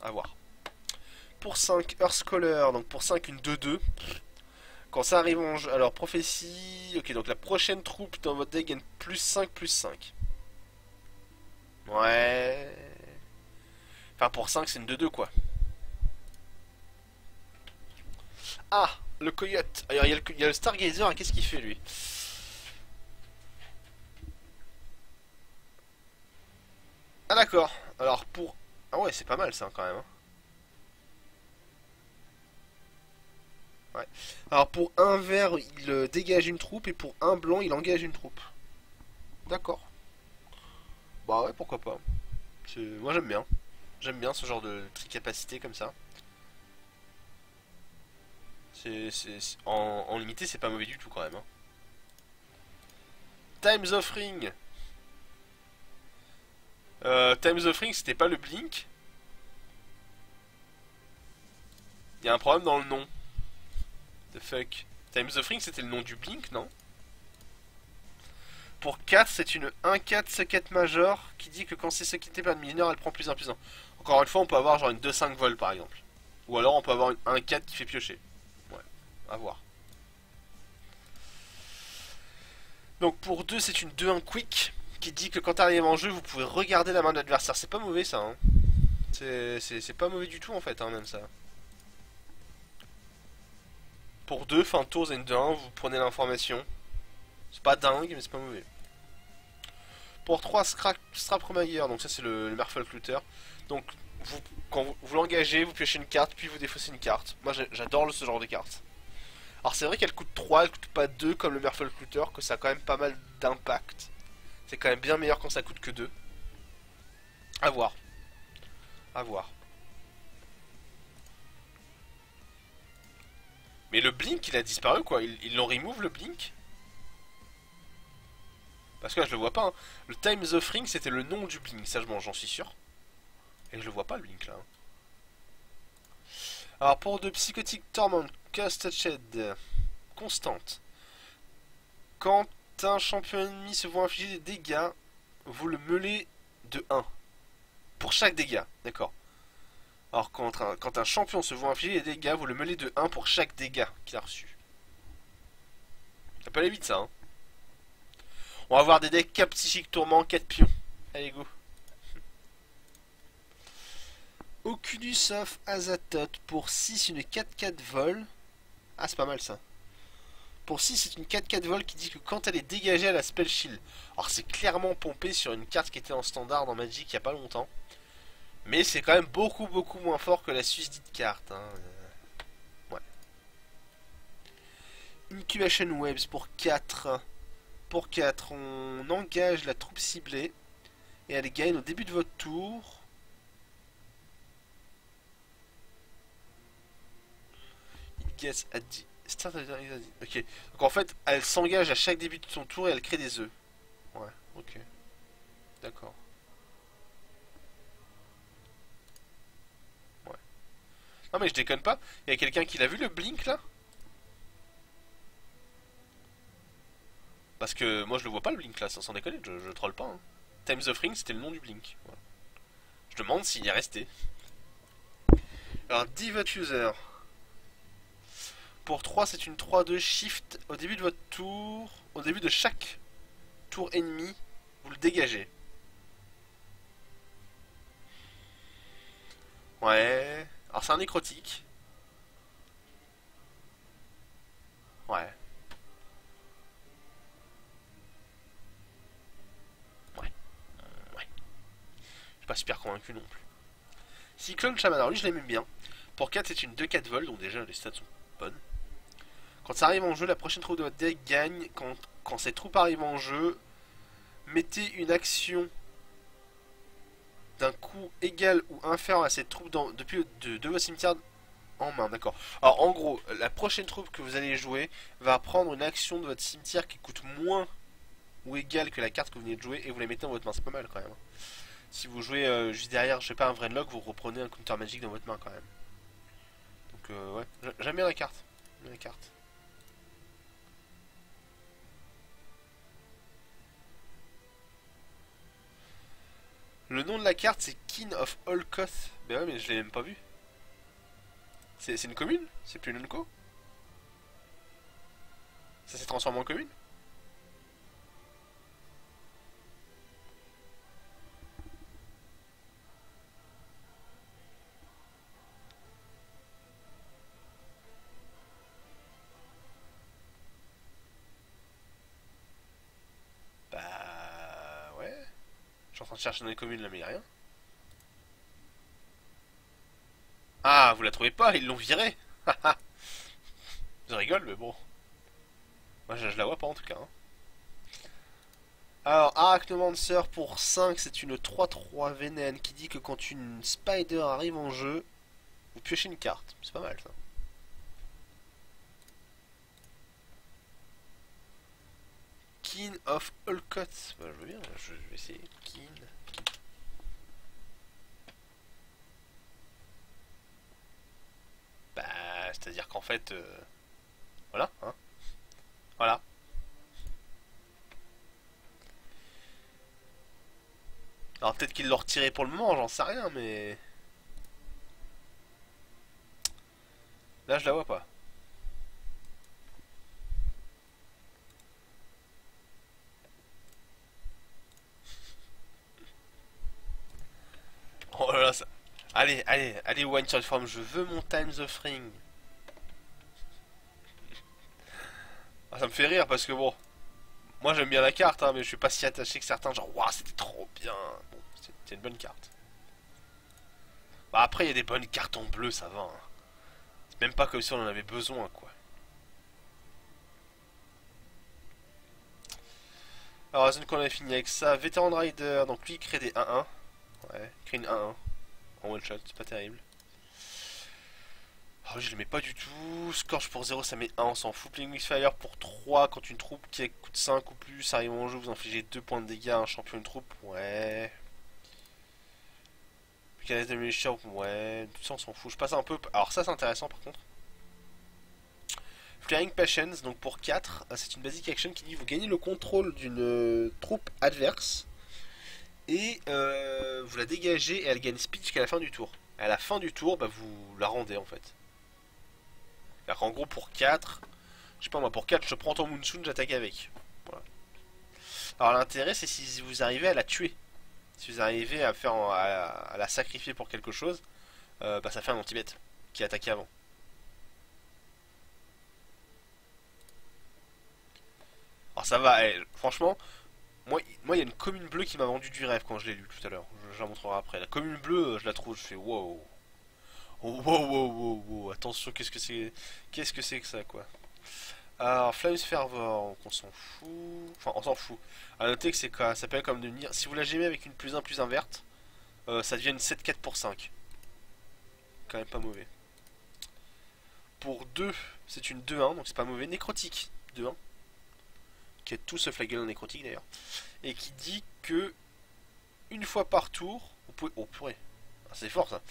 À voir. Pour 5, Earthcaller. Donc pour 5, une 2-2. Quand ça arrive en jeu. Alors, prophétie. Ok, donc la prochaine troupe dans votre deck gagne plus 5, plus 5. Ouais. Enfin, pour 5, c'est une 2-2 quoi. Ah, le coyote. Alors, il y a le Stargazer. Qu'est-ce qu'il fait lui? Ah, d'accord. Alors, pour. Ah, ouais, c'est pas mal ça quand même. Hein. Ouais. Alors, pour un vert, il dégage une troupe. Et pour un blanc, il engage une troupe. D'accord. Bah, ouais, pourquoi pas. Moi, j'aime bien. J'aime bien ce genre de tricapacité comme ça. En limité, c'est pas mauvais du tout quand même. Hein. Times of Ring. Times of Ring, c'était pas le Blink. Il y a un problème dans le nom. The fuck. Times of Ring, c'était le nom du Blink, non? Pour 4, c'est une 1-4 socket major qui dit que quand c'est socketté par une mineure, elle prend plus 1 plus 1. Encore une fois, on peut avoir genre une 2-5 vol par exemple. Ou alors on peut avoir une 1-4 qui fait piocher. Ouais, à voir. Donc pour 2, c'est une 2-1 quick qui dit que quand tu arrives en jeu, vous pouvez regarder la main de l'adversaire. C'est pas mauvais ça. Hein. C'est pas mauvais du tout en fait, hein, même ça. Pour 2, fin de tour, une 2-1, vous prenez l'information. C'est pas dingue, mais c'est pas mauvais. Pour 3, Strapmayer, donc ça c'est le Merfolk-Looter. Donc quand vous l'engagez, vous piochez une carte, puis vous défaussez une carte. Moi j'adore ce genre de carte. Alors c'est vrai qu'elle coûte 3, elle coûte pas 2 comme le Merfolk-Looter, que ça a quand même pas mal d'impact. C'est quand même bien meilleur quand ça coûte que 2. A voir. A voir. Mais le Blink il a disparu quoi, ils l'ont remove le Blink. Parce que là je le vois pas. Hein. Le Times of Ring c'était le nom du Blink, ça j'en suis sûr. Et je le vois pas le Blink là. Alors pour de Psychotic Torment, Custached, constante. Quand un champion ennemi se voit infliger des dégâts, vous le meulez de 1. Pour chaque dégât, d'accord. Alors quand un champion se voit infliger des dégâts, vous le meulez de 1 pour chaque dégât qu'il a reçu. Ça peut aller vite ça, hein. On va avoir des decks Cap Psychique Tourment, 4 pions. Allez go. Oculus of Azathoth pour 6, une 4-4 vol. Ah, c'est pas mal ça. Pour 6, c'est une 4-4 vol qui dit que quand elle est dégagée, elle a Spell Shield. Alors, c'est clairement pompé sur une carte qui était en standard dans Magic il y a pas longtemps. Mais c'est quand même beaucoup moins fort que la susdite carte. Hein. Ouais. Incubation Webs pour 4. Pour 4, on engage la troupe ciblée. Et elle gagne au début de votre tour. It gets at the start of the... Ok. Donc en fait, elle s'engage à chaque début de son tour et elle crée des œufs. Ouais, ok. D'accord. Ouais. Non mais je déconne pas. Il y a quelqu'un qui l'a vu le blink là? Parce que moi je le vois pas le blink là, sans déconner, je troll pas. Hein. Times of Ring c'était le nom du blink. Voilà. Je demande s'il y est resté. Alors, Devote User. Pour 3, c'est une 3-2 shift. Au début de votre tour, au début de chaque tour ennemi, vous le dégagez. Ouais. Alors, c'est un nécrotique. Ouais. Ouais. Ouais. Je suis pas super convaincu non plus. Cyclone Shaman. Alors, lui, je l'aime bien. Pour 4, c'est une 2-4 vol, donc déjà, les stats sont bonnes. Quand ça arrive en jeu, la prochaine troupe de votre deck gagne. Quand ces troupes arrivent en jeu, mettez une action d'un coût égal ou inférieur à cette troupe depuis de vos cimetières en main, d'accord. Alors en gros, la prochaine troupe que vous allez jouer va prendre une action de votre cimetière qui coûte moins ou égale que la carte que vous venez de jouer et vous la mettez dans votre main, c'est pas mal quand même. Si vous jouez juste derrière, je sais pas, un Vrenlock, vous reprenez un counter magic dans votre main quand même. Donc ouais, j'aime bien la carte. J'aime bien la carte. Le nom de la carte c'est King of Olkoth. Ben ouais, mais je l'ai même pas vu. C'est une commune? C'est plus une unco? Ça s'est transformé en commune? Bah ouais. Je suis en train de chercher dans les communes là mais y'a rien. Ah, vous la trouvez pas? Ils l'ont virée. Je rigole mais bon. Moi je la vois pas en tout cas. Hein. Alors, Arachnomancer pour 5, c'est une 3-3 Vénène qui dit que quand une Spider arrive en jeu, vous piochez une carte. C'est pas mal ça. King of Olcott. Bah, je veux bien, je vais essayer. King. Bah, c'est-à-dire qu'en fait. Voilà, hein. Voilà. Alors peut-être qu'ils l'ont retiré pour le moment, j'en sais rien, mais. Là, je la vois pas. Oh là là, ça. Allez, allez, allez, One Shot Form, je veux mon Times of Ring. Ah, ça me fait rire parce que bon, moi j'aime bien la carte, hein, mais je suis pas si attaché que certains, genre, waouh, c'était trop bien. Bon, c'est une bonne carte. Bah après, il y a des bonnes cartes en bleu, ça va. Hein. C'est même pas comme si on en avait besoin, quoi. Alors, la zone qu'on a fini avec ça, Veteran Rider, donc lui il crée des 1-1. Ouais, il crée une 1-1 en one shot, c'est pas terrible. Ah, je le mets pas du tout. Scorch pour 0, ça met 1, on s'en fout. Playing with Fire pour 3, quand une troupe qui coûte 5 ou plus arrive en jeu, vous infligez 2 points de dégâts à un champion de troupe. Ouais. Mécanisme de Militia, ouais. Tout ça, on s'en fout. Je passe un peu. Alors, ça, c'est intéressant par contre. Flaring Patience, donc pour 4, c'est une basic action qui dit vous gagnez le contrôle d'une troupe adverse et vous la dégagez et elle gagne speed jusqu'à la fin du tour. Et à la fin du tour, bah, vous la rendez en fait. C'est-à-dire qu'en gros, pour 4, je sais pas moi, pour 4, je prends ton Moonsoon, j'attaque avec. Voilà. Alors l'intérêt, c'est si vous arrivez à la tuer. Si vous arrivez à, faire, à la sacrifier pour quelque chose, bah, ça fait un anti-bet qui attaquait avant. Alors ça va, franchement, moi il y a une commune bleue qui m'a vendu du rêve quand je l'ai lu tout à l'heure. Je la montrerai après. La commune bleue, je la trouve, je fais wow. Oh, wow, wow, wow, wow. Attention, qu'est-ce que c'est. Qu'est-ce que c'est que ça, quoi. Alors, Flames Fervor, on s'en fout. Enfin, on s'en fout. A noter que c'est quoi, ça s'appelle comme devenir. Si vous la gemez avec une plus 1 verte, ça devient une 7-4 pour 5. Quand même pas mauvais. Pour 2, c'est une 2-1, donc c'est pas mauvais. Nécrotique, 2-1. qui est tout sauf la gueule nécrotique d'ailleurs, et qui dit que une fois par tour, vous pouvez... Oh purée, ah, c'est fort ça.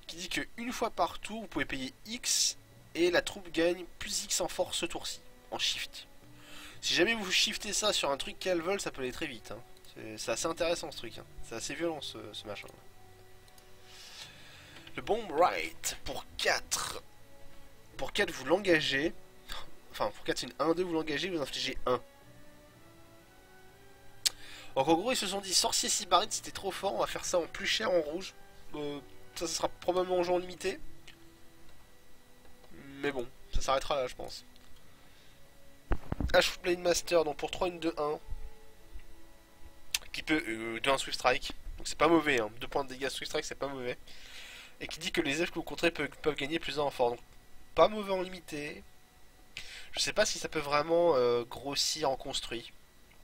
Qui dit que une fois par tour, vous pouvez payer X et la troupe gagne plus X en force ce tour-ci, en shift. Si jamais vous shiftez ça sur un truc qu'elle vole, ça peut aller très vite. Hein. C'est assez intéressant ce truc. Hein. C'est assez violent ce machin. Le bomb right pour 4. Pour 4 vous l'engagez. Enfin pour 4 c'est une 1-2, vous l'engagez, vous infligez 1. Donc en gros ils se sont dit sorcier sybarite c'était trop fort, on va faire ça en plus cher en rouge. Ça sera probablement en jeu en limité. Mais bon, ça s'arrêtera là je pense. Ash Blade Master, donc pour 3 une 2-1. Qui peut 2-1 Swift Strike. Donc c'est pas mauvais, hein. 2 points de dégâts Swift Strike c'est pas mauvais. Et qui dit que les elfes que vous contrez peuvent gagner plus 1 en fort. Donc pas mauvais en limité. Je sais pas si ça peut vraiment grossir en construit.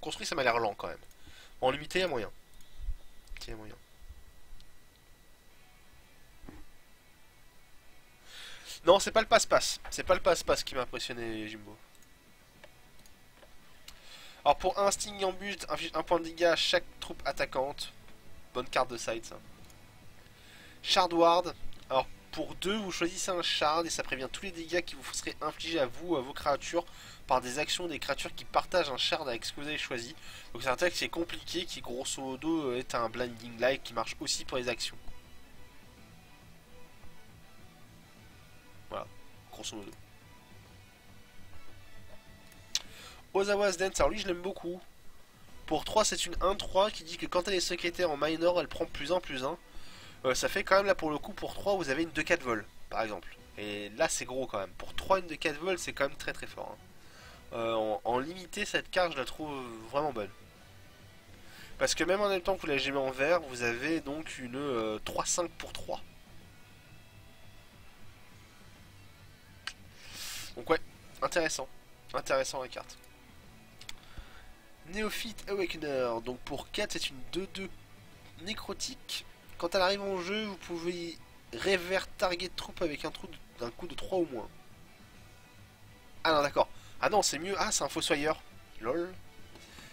Construit ça m'a l'air lent quand même. En limité il y a moyen. Il y a moyen. Non c'est pas le passe-passe. C'est pas le passe-passe qui m'a impressionné Jimbo. Alors pour un Sting Ambush, inflige 1 point de dégâts à chaque troupe attaquante. Bonne carte de side ça. Shardward. Alors pour 2 vous choisissez un shard et ça prévient tous les dégâts qui vous seraient infligés à vous ou à vos créatures par des actions des créatures qui partagent un shard avec ce que vous avez choisi. Donc c'est un texte qui est compliqué, qui grosso modo est un blinding light qui marche aussi pour les actions. Voilà, grosso modo. Ozawa's Dance, alors lui je l'aime beaucoup. Pour 3 c'est une 1-3 qui dit que quand elle est secrétaire en minor elle prend plus 1 plus 1. Ça fait quand même là pour le coup pour 3 vous avez une 2-4 vol par exemple. Et là c'est gros quand même. Pour 3 une 2-4 vol c'est quand même très très fort. Hein. En limité cette carte je la trouve vraiment bonne. Parce que même en même temps que vous la gemez en vert vous avez donc une 3-5 pour 3. Donc ouais, intéressant. Intéressant la carte. Néophyte Awakener, donc pour 4 c'est une 2-2 nécrotique. Quand elle arrive en jeu, vous pouvez revert target troupe avec un coup de 3 ou moins. Ah non d'accord. Ah non c'est mieux, ah c'est un fossoyeur. Lol.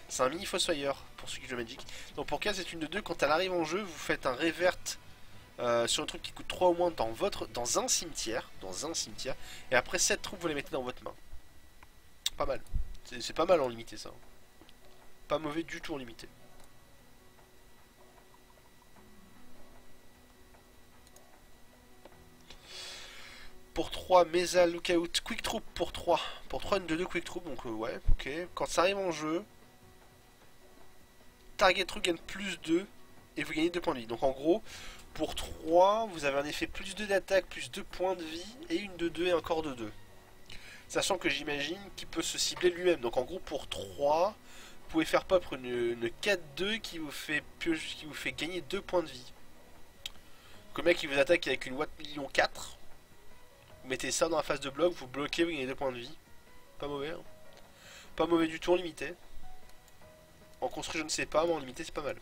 C'est un mini fossoyeur pour ceux qui jouent Magic. Donc pour 4 c'est une 2-2, quand elle arrive en jeu, vous faites un revert sur un truc qui coûte 3 ou moins dans un cimetière. Et après 7 troupes vous les mettez dans votre main. Pas mal. C'est pas mal en limité ça. Pas mauvais du tout en limité. Pour 3, Mesa Lookout, Quick Troop pour 3. Pour 3, une 2-2 Quick Troop, donc ouais, ok. Quand ça arrive en jeu, Target Troop gagne plus 2 et vous gagnez 2 points de vie. Donc en gros, pour 3, vous avez un effet plus 2 d'attaque, plus 2 points de vie et une de 2 et encore de 2. Sachant que j'imagine qu'il peut se cibler lui-même. Donc en gros, pour 3, vous pouvez faire pop une 4-2 qui vous fait gagner 2 points de vie. Donc le mec qui vous attaque avec une Watt million 4. Vous mettez ça dans la phase de bloc, vous bloquez, vous gagnez 2 points de vie. Pas mauvais. Hein. Pas mauvais du tout en limité. En construit je ne sais pas, mais en limité c'est pas mal.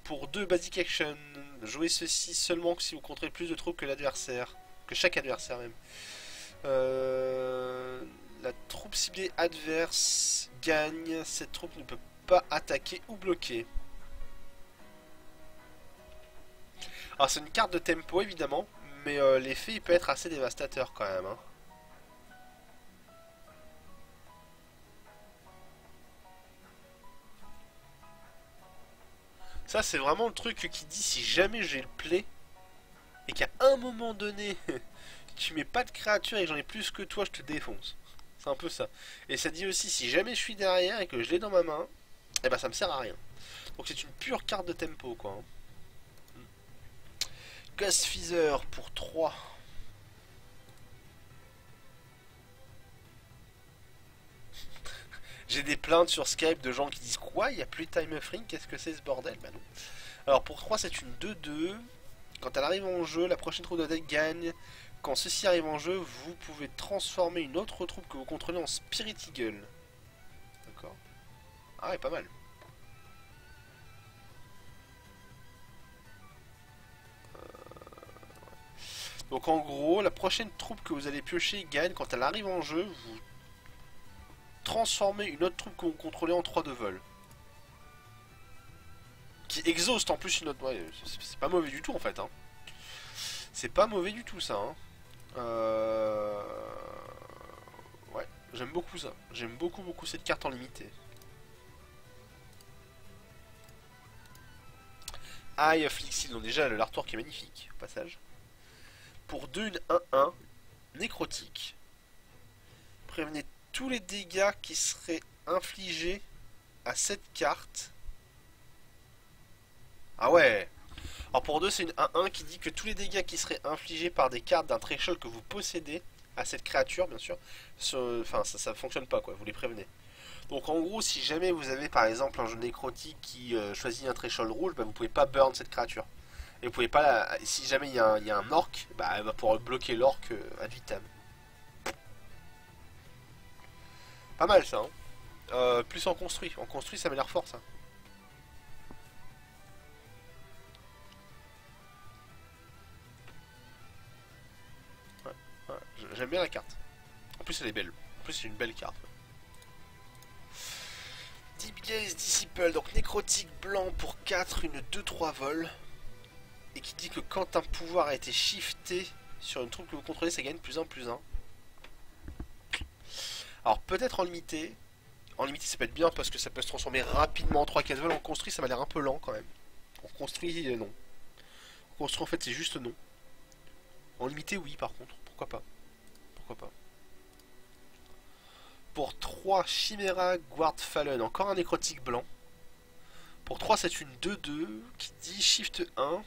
Pour 2 basic action, jouez ceci seulement si vous contrôlez plus de troupes que l'adversaire. Que chaque adversaire même. La troupe ciblée adverse gagne. Cette troupe ne peut pas attaquer ou bloquer. Alors c'est une carte de tempo évidemment, mais l'effet il peut être assez dévastateur quand même. Hein. Ça c'est vraiment le truc qui dit si jamais j'ai le play et qu'à un moment donné tu mets pas de créature et que j'en ai plus que toi, je te défonce. C'est un peu ça. Et ça dit aussi si jamais je suis derrière et que je l'ai dans ma main, eh ben ça me sert à rien. Donc c'est une pure carte de tempo quoi. Hein. Ghost Feather pour 3. J'ai des plaintes sur Skype de gens qui disent quoi, il n'y a plus de time offering, qu'est-ce que c'est ce bordel? Bah non. Alors pour 3 c'est une 2-2. Quand elle arrive en jeu, la prochaine troupe de deck gagne. Quand ceci arrive en jeu, vous pouvez transformer une autre troupe que vous contrôlez en Spirit Eagle. D'accord. Ah ouais, pas mal. Donc en gros, la prochaine troupe que vous allez piocher gagne. Quand elle arrive en jeu, vous transformer une autre troupe que vous contrôlez en 3 de vol. Qui exhauste en plus une autre... Ouais, c'est pas mauvais du tout en fait. Hein. C'est pas mauvais du tout ça. Hein. Ouais, j'aime beaucoup ça. J'aime beaucoup cette carte en limité. Eye of Lixil, donc déjà l'artwork qui est magnifique, au passage. Pour 2, une 1-1, nécrotique. Prévenez tous les dégâts qui seraient infligés à cette carte. Ah ouais. Alors pour 2, c'est une 1-1 qui dit que tous les dégâts qui seraient infligés par des cartes d'un threshold que vous possédez à cette créature, bien sûr, enfin ça fonctionne pas quoi, vous les prévenez. Donc en gros, si jamais vous avez par exemple un jeu nécrotique qui choisit un threshold rouge, bah, vous pouvez pas burn cette créature. Et vous pouvez pas si jamais il y a un orc, bah, elle va pouvoir bloquer l'orc ad vitam. Pas mal ça, hein. Plus en construit. En construit, ça m'a l'air fort ça. Ouais, ouais, j'aime bien la carte. En plus, elle est belle. En plus, c'est une belle carte. Deep Gaze Disciple, donc nécrotique blanc pour 4, une 2-3 vol. Et qui dit que quand un pouvoir a été shifté sur une troupe que vous contrôlez, ça gagne +1/+1. Alors peut-être en limité. En limité ça peut être bien parce que ça peut se transformer rapidement en 3-4 vols. En construit ça m'a l'air un peu lent quand même. En construit non. En construit en fait c'est juste non. En limité oui par contre. Pourquoi pas. Pourquoi pas. Pour 3 Chimera Guard Fallen. Encore un nécrotique blanc. Pour 3 c'est une 2-2 qui dit Shift 1.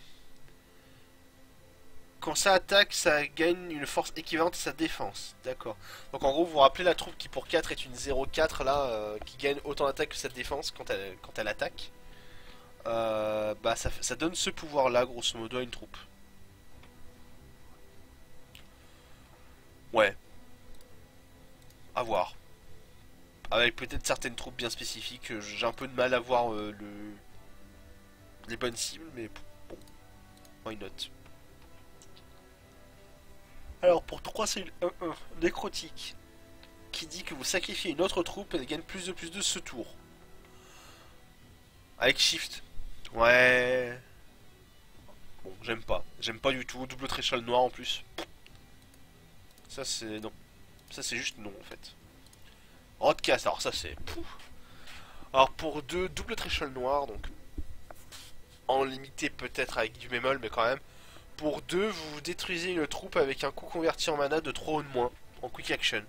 Quand ça attaque, ça gagne une force équivalente à sa défense. D'accord. Donc en gros, vous vous rappelez la troupe qui pour 4 est une 0-4 là, qui gagne autant d'attaque que sa défense quand elle attaque. Bah ça donne ce pouvoir là, grosso modo, à une troupe. Ouais. À voir. Avec peut-être certaines troupes bien spécifiques, j'ai un peu de mal à voir les bonnes cibles, mais bon, why not. Alors pour 3 c'est une 1-1 nécrotique qui dit que vous sacrifiez une autre troupe et elle gagne +2/+2 ce tour. Avec shift. Ouais. Bon, j'aime pas. J'aime pas du tout. Double threshold noir en plus. Ça c'est non. Ça c'est juste non en fait. Rodcast, alors ça c'est... Alors pour 2, double threshold noir, donc en limité peut-être avec du bémol, mais quand même. Pour 2, vous détruisez une troupe avec un coup converti en mana de 3 ou de moins, en quick action.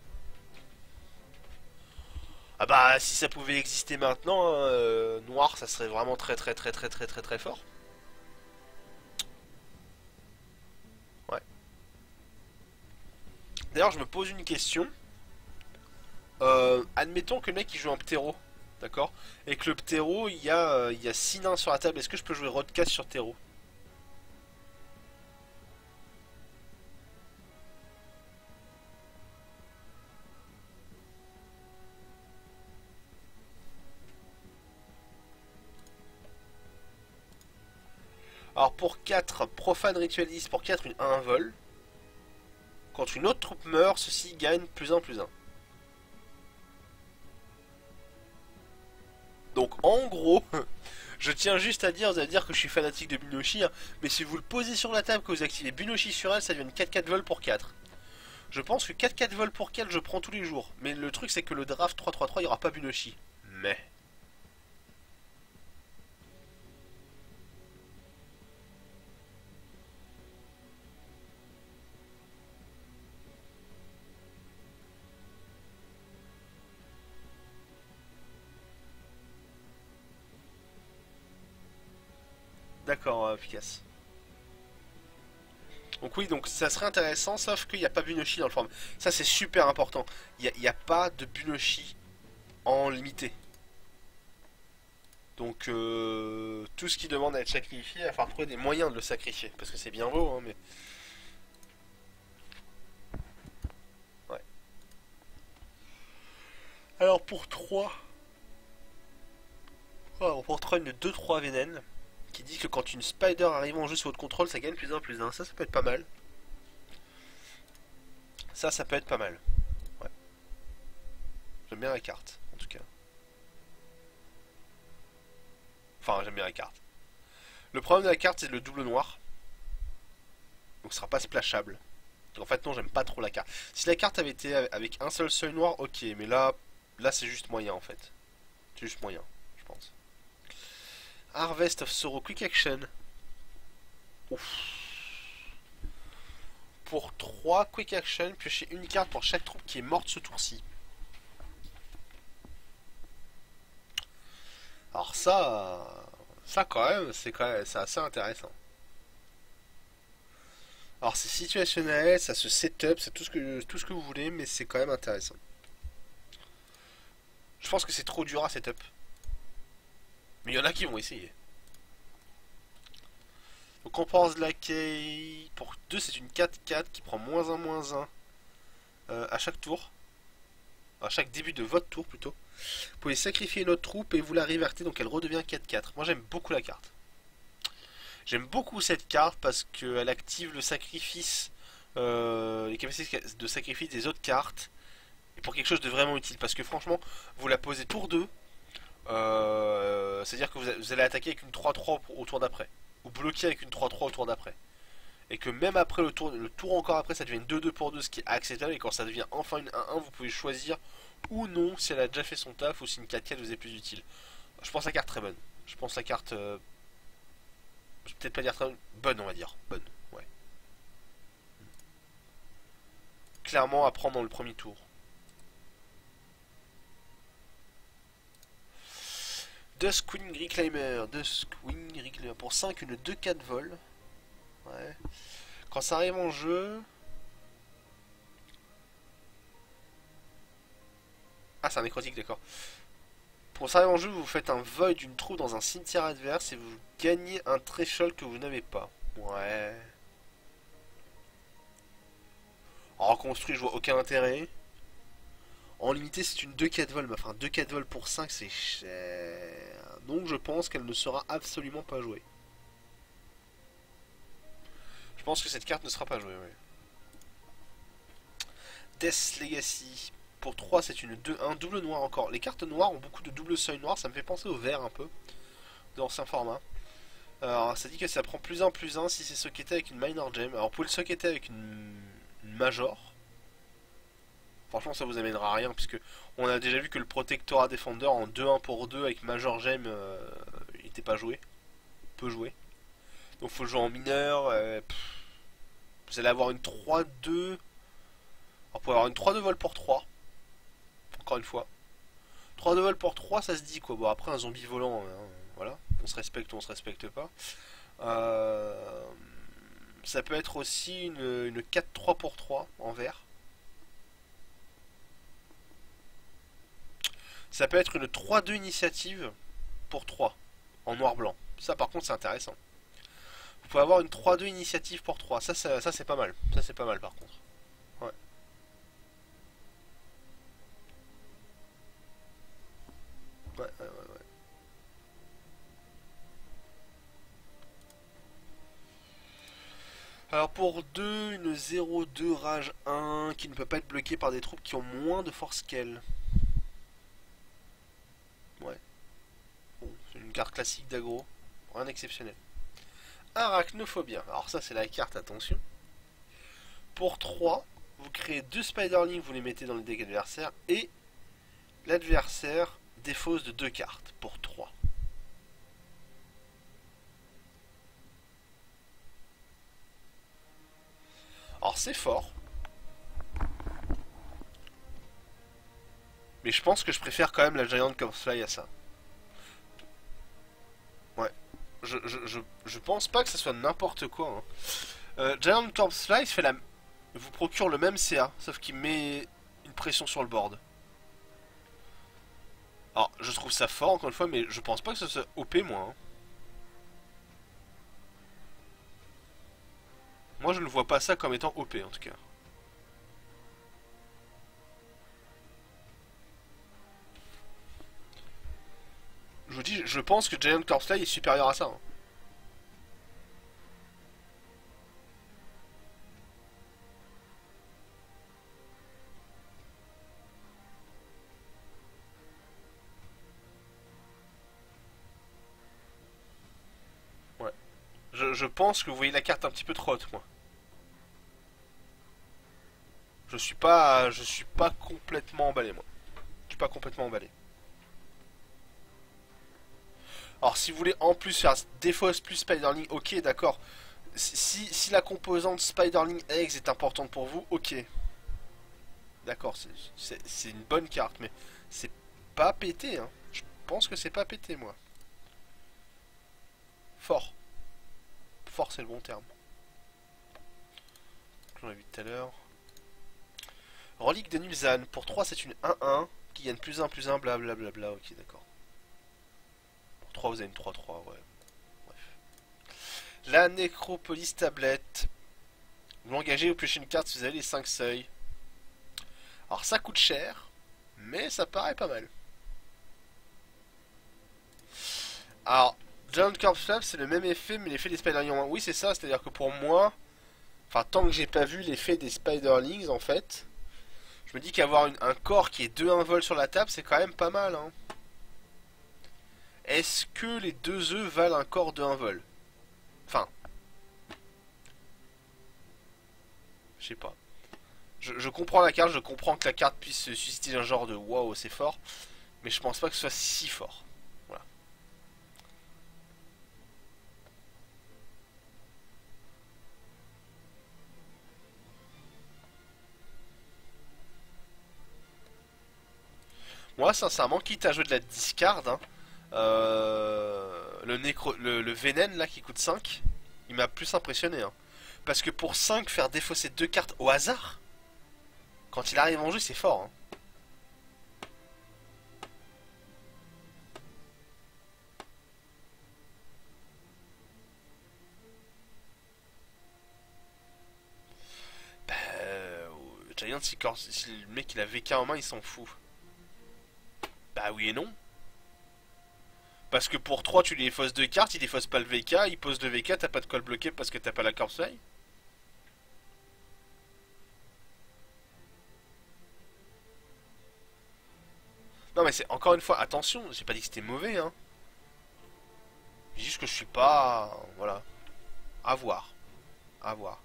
Ah bah si ça pouvait exister maintenant, hein, noir ça serait vraiment très fort. Ouais. D'ailleurs je me pose une question. Admettons que le mec il joue en ptéro, d'accord? Et que le ptéro il y a 6 nains sur la table, est-ce que je peux jouer Rodcast sur ptéro? Alors pour 4, profane ritualiste, pour 4, une 1 vol. Quand une autre troupe meurt, ceci gagne +1/+1. Donc en gros, je tiens juste à dire, vous allez dire que je suis fanatique de Bunoshi, hein, mais si vous le posez sur la table, que vous activez Bunoshi sur elle, ça devient une 4-4 vol pour 4. Je pense que 4-4 vol pour 4, je prends tous les jours. Mais le truc, c'est que le draft 3-3-3, il n'y aura pas Bunoshi. Mais... D'accord, efficace. Donc oui, donc ça serait intéressant, sauf qu'il n'y a pas Bunoshi dans le format. Ça c'est super important. Il n'y a pas de Bunoshi en limité. Donc tout ce qui demande à être sacrifié, il va falloir trouver des moyens de le sacrifier. Parce que c'est bien beau, hein, mais... Ouais. Alors pour 3... Alors pour 3, une 2-3 Vénène. Qui dit que quand une spider arrive en jeu sous votre contrôle, ça gagne +1/+1. Ça peut être pas mal. Ça peut être pas mal. Ouais. J'aime bien la carte, en tout cas. Enfin, j'aime bien la carte. Le problème de la carte, c'est le double noir. Donc ce sera pas splashable. Donc, en fait, non, j'aime pas trop la carte. Si la carte avait été avec un seul seuil noir, ok. Mais là c'est juste moyen, en fait. C'est juste moyen, je pense. Harvest of Sorrow, Quick Action. Ouf. Pour 3 Quick Action, piochez une carte pour chaque troupe qui est morte ce tour-ci. Alors ça quand même, c'est assez intéressant. Alors c'est situationnel, ça se setup, c'est tout ce que vous voulez, mais c'est quand même intéressant. Je pense que c'est trop dur à setup. Mais il y en a qui vont essayer. Donc on pense de la key. Pour 2 c'est une 4-4 qui prend -1/-1 à chaque tour. À chaque début de votre tour plutôt. Vous pouvez sacrifier une autre troupe et vous la revertez, donc elle redevient 4-4. Moi j'aime beaucoup la carte. J'aime beaucoup cette carte parce qu'elle active le sacrifice, les capacités de sacrifice des autres cartes, et pour quelque chose de vraiment utile. Parce que franchement, vous la posez tour 2, c'est-à-dire que vous allez attaquer avec une 3-3 au tour d'après, ou bloquer avec une 3-3 au tour d'après. Et que même après le tour encore après, ça devient une 2-2 pour 2, ce qui est acceptable. Et quand ça devient enfin une 1-1, vous pouvez choisir ou non si elle a déjà fait son taf ou si une 4-4 vous est plus utile. Je pense la carte très bonne. Je pense la carte, je vais peut-être pas dire très bonne, on va dire. Bonne, ouais. Clairement à prendre dans le premier tour. Duskwing Reclaimer. Duskwing Reclaimer. Pour 5, une 2-4 vol. Ouais. Quand ça arrive en jeu. Ah, c'est un nécrotique, d'accord. Pour ça arrive en jeu, vous faites un void d'une troupe dans un cimetière adverse et vous gagnez un threshold que vous n'avez pas. Ouais. En reconstruit, je vois aucun intérêt. En limité, c'est une 2-4 vol. Mais enfin, 2-4 vol pour 5, c'est cher. Donc, je pense qu'elle ne sera absolument pas jouée. Je pense que cette carte ne sera pas jouée, ouais. Death Legacy. Pour 3, c'est une 2-1 double noir encore. Les cartes noires ont beaucoup de double seuil noir. Ça me fait penser au vert un peu. D'ancien format. Alors, ça dit que ça prend +1/+1 si c'est socketé avec une minor gem. Alors, vous pouvez le socketer avec une major. Franchement, ça vous amènera à rien, puisque on a déjà vu que le Protectorat Defender en 2-1 pour 2 avec Major Gem, il n'était pas joué. Peu joué. Donc faut le jouer en mineur. Vous allez avoir une 3-2. Alors, vous pouvez avoir une 3-2 vol pour 3. Encore une fois. 3-2 vol pour 3, ça se dit quoi. Bon, après, un zombie volant, hein, voilà. On se respecte ou on se respecte pas. Ça peut être aussi une 4-3 pour 3 en vert. Ça peut être une 3-2 initiative pour 3 en noir-blanc. Ça par contre c'est intéressant. Vous pouvez avoir une 3-2 initiative pour 3. Ça c'est pas mal. Ça c'est pas mal par contre. Ouais. Ouais. Alors pour 2, une 0-2 rage 1 qui ne peut pas être bloquée par des troupes qui ont moins de force qu'elle. Ouais. Bon, c'est une carte classique d'aggro. Rien d'exceptionnel. Arachnophobia. Alors ça c'est la carte, attention. Pour 3, vous créez 2 Spiderlings, vous les mettez dans le deck adversaire et l'adversaire défausse de 2 cartes pour 3. Alors c'est fort. Mais je pense que je préfère quand même la Giant Corpsefly à ça. Ouais. Je pense pas que ça soit n'importe quoi. Hein. Giant Corpsefly vous procure le même CA, sauf qu'il met une pression sur le board. Alors, je trouve ça fort encore une fois, mais je pense pas que ce soit OP moi. Hein. Moi, je ne vois pas ça comme étant OP en tout cas. Je vous dis, je pense que Giant Corpsefly est supérieur à ça. Hein. je pense que vous voyez la carte un petit peu trop haute, moi. Je suis pas complètement emballé, moi. Je suis pas complètement emballé. Alors, si vous voulez en plus faire défausse plus Spiderling, ok, d'accord. Si la composante Spiderling Eggs est importante pour vous, ok. D'accord, c'est une bonne carte, mais c'est pas pété, hein. Je pense que c'est pas pété, moi. Fort. Fort, c'est le bon terme. On l'a vu tout à l'heure. Relique de Nulzan. Pour 3, c'est une 1-1 qui gagne +1/+1, blablabla. Ok, d'accord. Pour 3, vous avez une 3-3, ouais. Bref. La Nécropolis Tablette. Vous l'engagez, vous piochez une carte si vous avez les 5 seuils. Alors, ça coûte cher, mais ça paraît pas mal. Alors, Giant Corpse Flap, c'est le même effet, mais l'effet des Spiderlings en moins. Oui, c'est ça, c'est-à-dire que pour moi, enfin, tant que j'ai pas vu l'effet des Spiderlings, en fait, je me dis qu'avoir un corps qui est 2-1 vol sur la table, c'est quand même pas mal, hein. Est-ce que les 2 œufs valent un corps de 1 vol? Enfin, je sais pas. Je comprends la carte, je comprends que la carte puisse susciter un genre de waouh, c'est fort, mais je pense pas que ce soit si fort. Voilà. Moi, sincèrement, quitte à jouer de la discard, hein, le Vénène là qui coûte 5, il m'a plus impressionné. Hein. Parce que pour 5, faire défausser 2 cartes au hasard, quand il arrive en jeu, c'est fort. Hein. Bah, Giant, si le mec il a VK en main, il s'en fout. Bah oui et non. Parce que pour 3 tu lui défausses 2 cartes, il défausse pas le VK, il pose le VK, t'as pas de call bloqué parce que t'as pas la Corpse Fly. Non mais c'est encore une fois, attention, j'ai pas dit que c'était mauvais hein. J'ai juste que je suis pas... Voilà. À voir. À voir.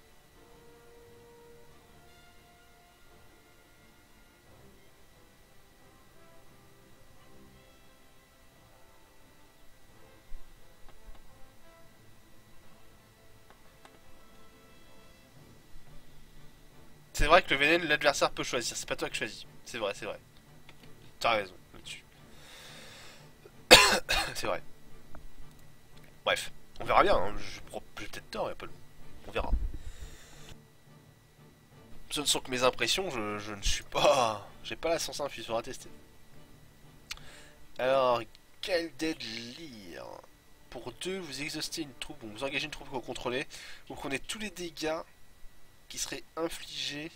C'est vrai que le Vénène, l'adversaire peut choisir, c'est pas toi qui choisis. C'est vrai, c'est vrai. T'as raison là-dessus. C'est vrai. Bref, on verra bien, hein. J'ai peut-être tort, on verra. Ce ne sont que mes impressions, je ne suis pas... J'ai pas la sens infuse, faudra tester. Alors, quel Deadly. Pour 2, vous exhaustez une troupe, bon, vous engagez une troupe que vous contrôlez, vous prenez tous les dégâts qui seraient infligés.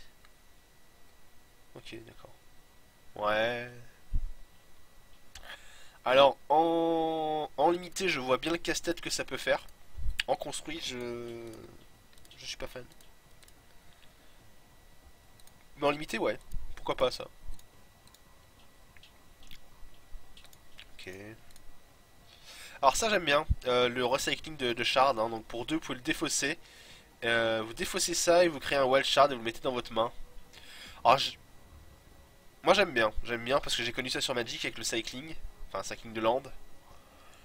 Ok, d'accord. Ouais. Alors, en limité, je vois bien le casse-tête que ça peut faire. En construit, je suis pas fan. Mais en limité, ouais. Pourquoi pas ça? Ok. Alors ça j'aime bien, le recycling de shard, hein. Donc pour 2 vous pouvez le défausser. Vous défaussez ça et vous créez un wild shard et vous le mettez dans votre main. Alors moi j'aime bien parce que j'ai connu ça sur Magic avec le cycling, enfin cycling de land.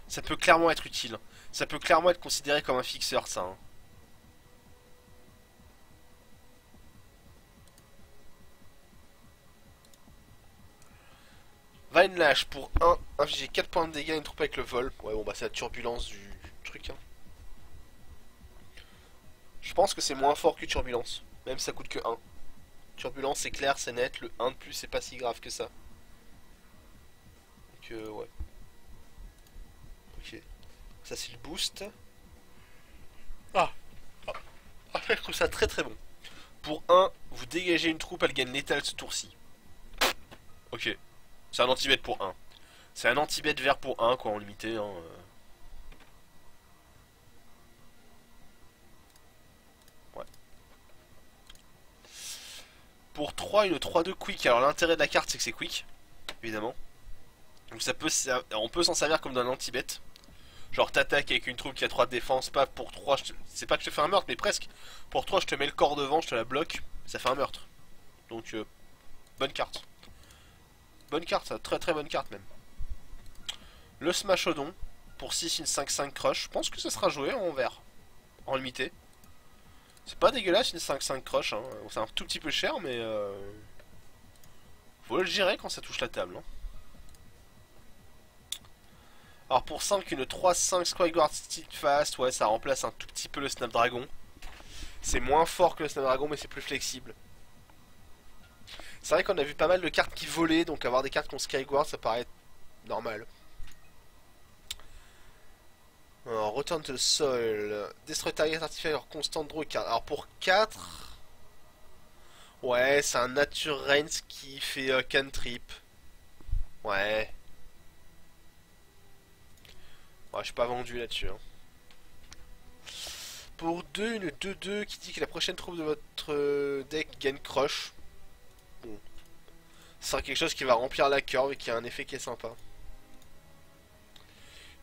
Ça peut clairement être utile, ça peut clairement être considéré comme un fixeur ça. Hein. Vine Lash pour 1, infliger 4 points de dégâts à une troupe avec le vol. Ouais bon bah c'est la turbulence du truc hein. Je pense que c'est moins fort que turbulence, même si ça coûte que 1. Turbulence c'est clair, c'est net, le 1 de plus c'est pas si grave que ça. Donc ouais. Ok. Ça c'est le boost. Ah, ah, je trouve ça très très bon. Pour 1, vous dégagez une troupe, elle gagne létal ce tour-ci. Ok. C'est un anti-bet pour 1. C'est un anti-bet vert pour 1 quoi en limité. Hein. Ouais. Pour 3, une 3-2 quick. Alors l'intérêt de la carte c'est que c'est quick. Évidemment. Donc ça peut, on peut s'en servir comme d'un anti-bet. Genre t'attaques avec une troupe qui a 3 de défense, pas pour 3, c'est pas que je te fais un meurtre, mais presque. Pour 3 je te mets le corps devant, je te la bloque, ça fait un meurtre. Donc bonne carte. Bonne carte, ça, très très bonne carte même. Le Smashodon, pour 6 une 5-5 crush, je pense que ça sera joué en vert, en limité. C'est pas dégueulasse une 5-5 crush, hein. C'est un tout petit peu cher, mais faut le gérer quand ça touche la table. Hein. Alors pour 5, une 3-5 Squigward Steadfast, ouais, ça remplace un tout petit peu le Snapdragon. C'est moins fort que le Snapdragon, mais c'est plus flexible. C'est vrai qu'on a vu pas mal de cartes qui volaient, donc avoir des cartes qu'on Skyward, ça paraît normal. Alors, Return to the Soil, Destroy Target Artificial, alors Constant Draw card. Alors pour 4, ouais, c'est un Nature Reigns qui fait cantrip. Ouais. Ouais, je suis pas vendu là-dessus. Hein. Pour 2, une 2-2 qui dit que la prochaine troupe de votre deck gagne crush. Bon. Ce sera quelque chose qui va remplir la curve et qui a un effet qui est sympa.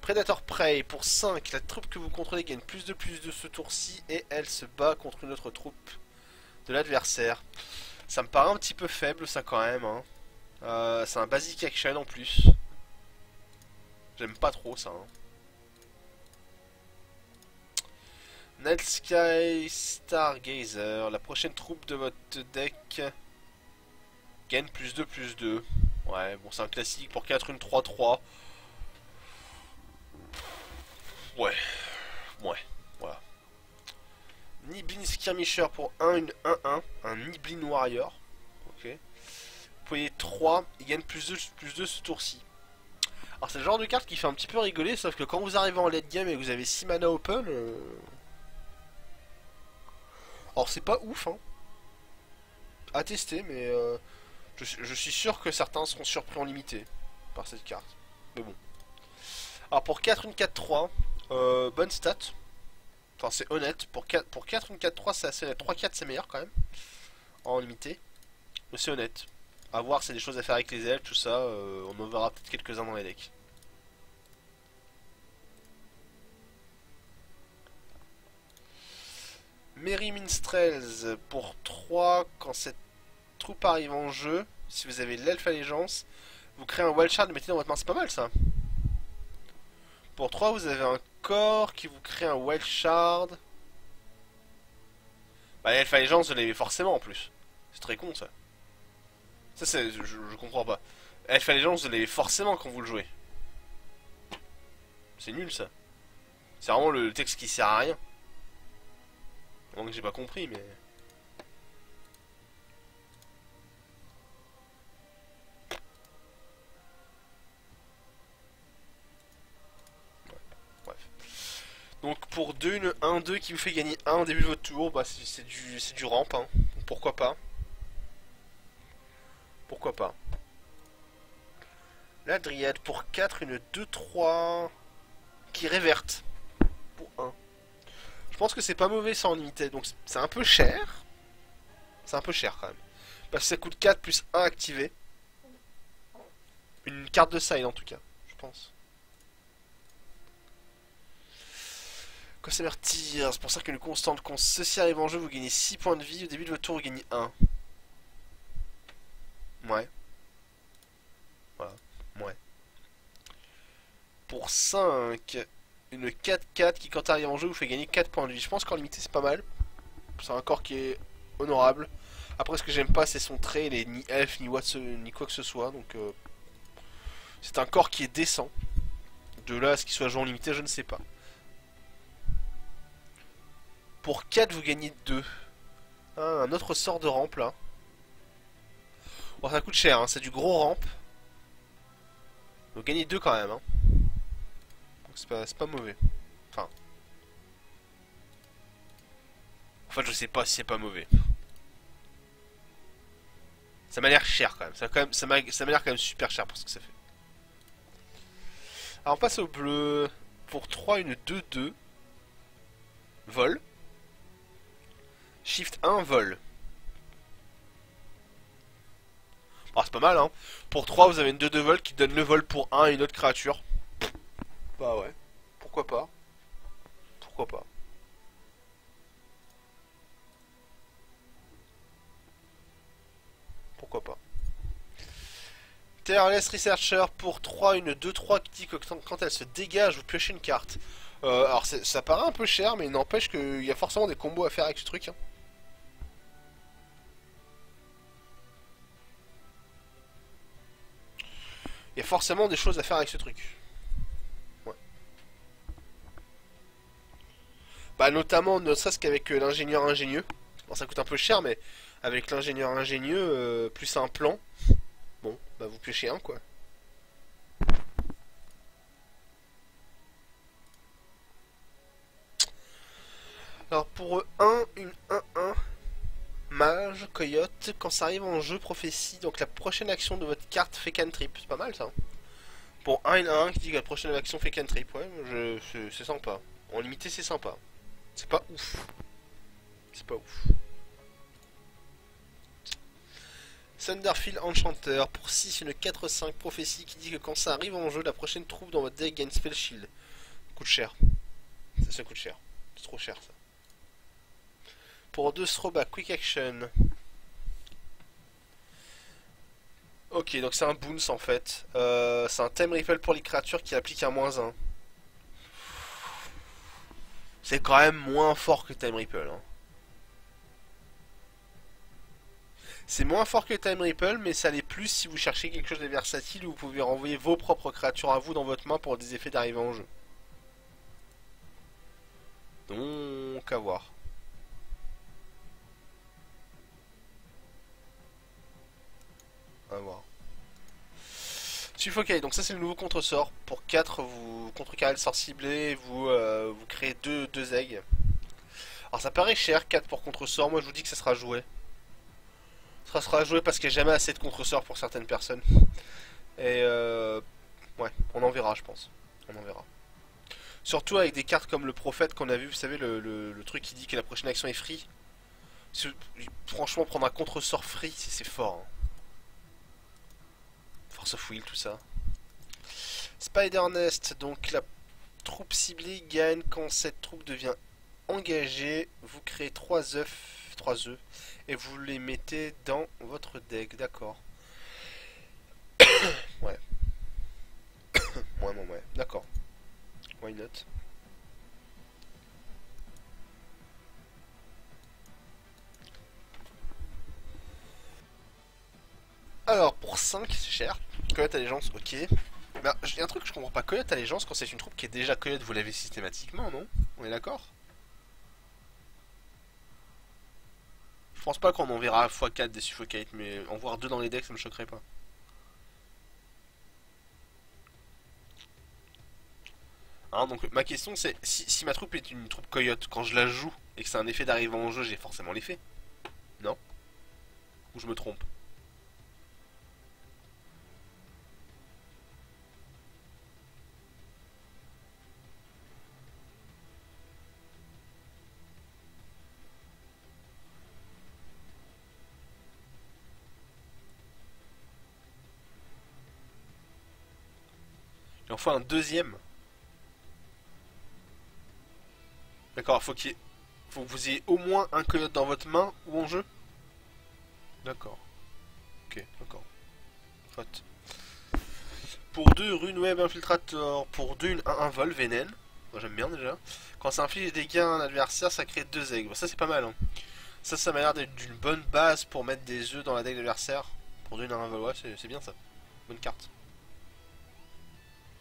Predator Prey, pour 5, la troupe que vous contrôlez gagne plus de ce tour-ci et elle se bat contre une autre troupe de l'adversaire. Ça me paraît un petit peu faible ça quand même. Hein. C'est un basic action en plus. J'aime pas trop ça. Hein. Night Sky Stargazer, la prochaine troupe de votre deck gagne plus 2. Ouais, bon c'est un classique pour 4, une 3-3. Ouais, voilà. Niblin Skirmisher pour 1, une 1-1, un Niblin Warrior. Ok. Vous voyez 3, il gagne plus 2 ce tour-ci. Alors c'est le genre de carte qui fait un petit peu rigoler, sauf que quand vous arrivez en late game et que vous avez 6 mana open... Alors c'est pas ouf, hein. À tester, mais je suis sûr que certains seront surpris en limité par cette carte. Mais bon. Alors pour 4, une 4-3, bonne stat. Enfin c'est honnête, pour 4 une 4-3 c'est assez honnête. 3-4 c'est meilleur quand même, en limité. Mais c'est honnête. A voir, c'est des choses à faire avec les ailes, tout ça, on en verra peut-être quelques-uns dans les decks. Merry Minstrels, pour 3, quand cette troupe arrive en jeu, si vous avez l'elfe allégeance, vous créez un wild shard et mettez dans votre main, c'est pas mal ça. Pour 3, vous avez un corps qui vous crée un wild shard. Bah, l'elfe allégeance, vous l'avez forcément en plus. C'est très con ça. Ça, c'est, je comprends pas. Elfe allégeance, vous l'avez forcément quand vous le jouez. C'est nul ça. C'est vraiment le texte qui sert à rien. Donc j'ai pas compris, mais. Bref. Donc pour 2, une 1-2 qui vous fait gagner 1 au début de votre tour, bah c'est du ramp, hein. Pourquoi pas. Pourquoi pas. La Dryade pour 4, une 2-3 qui réverte pour 1. Je pense que c'est pas mauvais ça en limité, donc c'est un peu cher. C'est un peu cher quand même. Parce que ça coûte 4 plus 1 activé. Une carte de side en tout cas, je pense. Cossamer Tears, c'est pour ça qu'une constante, quand ceci arrive en jeu, vous gagnez 6 points de vie. Au début de votre tour, vous gagnez 1. Ouais. Voilà. Ouais. Pour 5, une 4-4 qui, quand elle arrive en jeu, vous fait gagner 4 points de vie. Je pense qu'en limité, c'est pas mal. C'est un corps qui est honorable. Après, ce que j'aime pas, c'est son trait. Il est ni elf, ni quoi que ce soit. Donc, c'est un corps qui est décent. De là à ce qu'il soit joué en limité, je ne sais pas. Pour 4, vous gagnez 2. Ah, un autre sort de rampe là. Bon, ça coûte cher, hein. C'est du gros rampe. Vous gagnez 2 quand même. Hein. C'est pas mauvais. Enfin. En fait, je sais pas si c'est pas mauvais. Ça m'a l'air cher quand même. Ça m'a l'air quand même super cher pour ce que ça fait. Alors on passe au bleu. Pour 3, une 2-2. Vol. Shift 1, vol. Bon, c'est pas mal, hein. Pour 3, vous avez une 2-2 vol qui donne le vol pour 1 et une autre créature. Bah ouais. pourquoi pas. Pourquoi pas. Pourquoi pas. Tireless Researcher pour 3, une 2-3 qui dit que quand elle se dégage, vous piochez une carte. Alors ça paraît un peu cher, mais il n'empêche qu'il y a forcément des combos à faire avec ce truc. Hein. Il y a forcément des choses à faire avec ce truc. Ouais. Bah notamment, ne serait-ce qu'avec l'ingénieur ingénieux. Bon, ça coûte un peu cher, mais avec l'ingénieur ingénieux, plus un plan, bon, bah vous piochez un quoi. Alors pour 1, une 1-1, mage, coyote, quand ça arrive en jeu, prophétie, donc la prochaine action de votre carte fait cantrip. C'est pas mal ça. Pour 1 et 1 qui dit que la prochaine action fait cantrip, ouais, c'est sympa. En limité, c'est sympa. C'est pas ouf. C'est pas ouf. Thunderfield Enchanter pour 6, une 4-5 prophétie qui dit que quand ça arrive en jeu, la prochaine troupe dans votre deck gagne spell shield. Coûte cher. Ça coûte cher. C'est trop cher ça. Pour 2 throwback quick action. Ok, donc c'est un bounce en fait. C'est un Time Ripple pour les créatures qui applique un -1. C'est quand même moins fort que Time Ripple. Hein. C'est moins fort que Time Ripple, mais ça l'est plus si vous cherchez quelque chose de versatile où vous pouvez renvoyer vos propres créatures à vous dans votre main pour des effets d'arrivée en jeu. Donc, à voir. À voir. Suffocate, donc ça c'est le nouveau contre-sort. Pour 4, vous contrecarrez le sort ciblé, vous créez 2 aigles. Alors ça paraît cher, 4 pour contre-sort, moi je vous dis que ça sera joué. Ça sera joué parce qu'il n'y a jamais assez de contre-sort pour certaines personnes. Et ouais, on en verra je pense. On en verra. Surtout avec des cartes comme le prophète qu'on a vu, vous savez, le truc qui dit que la prochaine action est free. Franchement, prendre un contre-sort free, c'est fort. Hein. Force of Will, tout ça. Spider Nest, donc la troupe ciblée gagne quand cette troupe devient engagée. Vous créez 3 œufs, et vous les mettez dans votre deck, d'accord. Ouais. Ouais, d'accord. Why not? Alors, pour 5, c'est cher. Coyote Allégeance, ok. Mais il y a un truc que je comprends pas. Coyote Allégeance, quand c'est une troupe qui est déjà Coyote, vous l'avez systématiquement, non? On est d'accord? Je pense pas qu'on en verra x4 des Suffocate, mais en voir 2 dans les decks, ça me choquerait pas. Hein, donc ma question c'est, si ma troupe est une troupe Coyote, quand je la joue, et que c'est un effet d'arrivée en jeu, j'ai forcément l'effet. Non? Ou je me trompe? Il en faut un deuxième. D'accord, faut que vous ayez au moins un coyote dans votre main ou en jeu. D'accord. Ok, d'accord. Faute. Pour 2, Rune Web Infiltrator. Pour 2, une 1-1 vol, Vénène. Moi j'aime bien déjà. Quand ça inflige des dégâts à un adversaire, ça crée 2 aigles. Bon, ça c'est pas mal. Hein. Ça m'a l'air d'être d'une bonne base pour mettre des œufs dans la deck d'adversaire. Pour 2, une 1-1 vol, ouais, c'est bien ça. Bonne carte.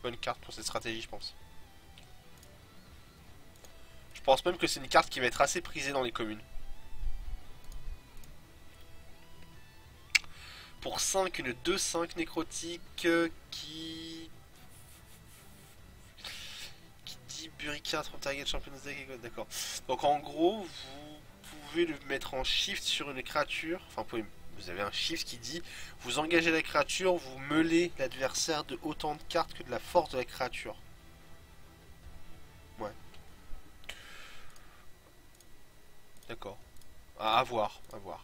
Bonne carte pour cette stratégie, je pense. Je pense même que c'est une carte qui va être assez prisée dans les communes. Pour 5, une 2-5 nécrotique qui dit Burika, target Champions Deck, d'accord. Donc en gros, vous pouvez le mettre en shift sur une créature. Enfin, vous avez un shift qui dit vous engagez la créature, vous meulez l'adversaire de autant de cartes que de la force de la créature. Ouais. D'accord. À voir, à voir.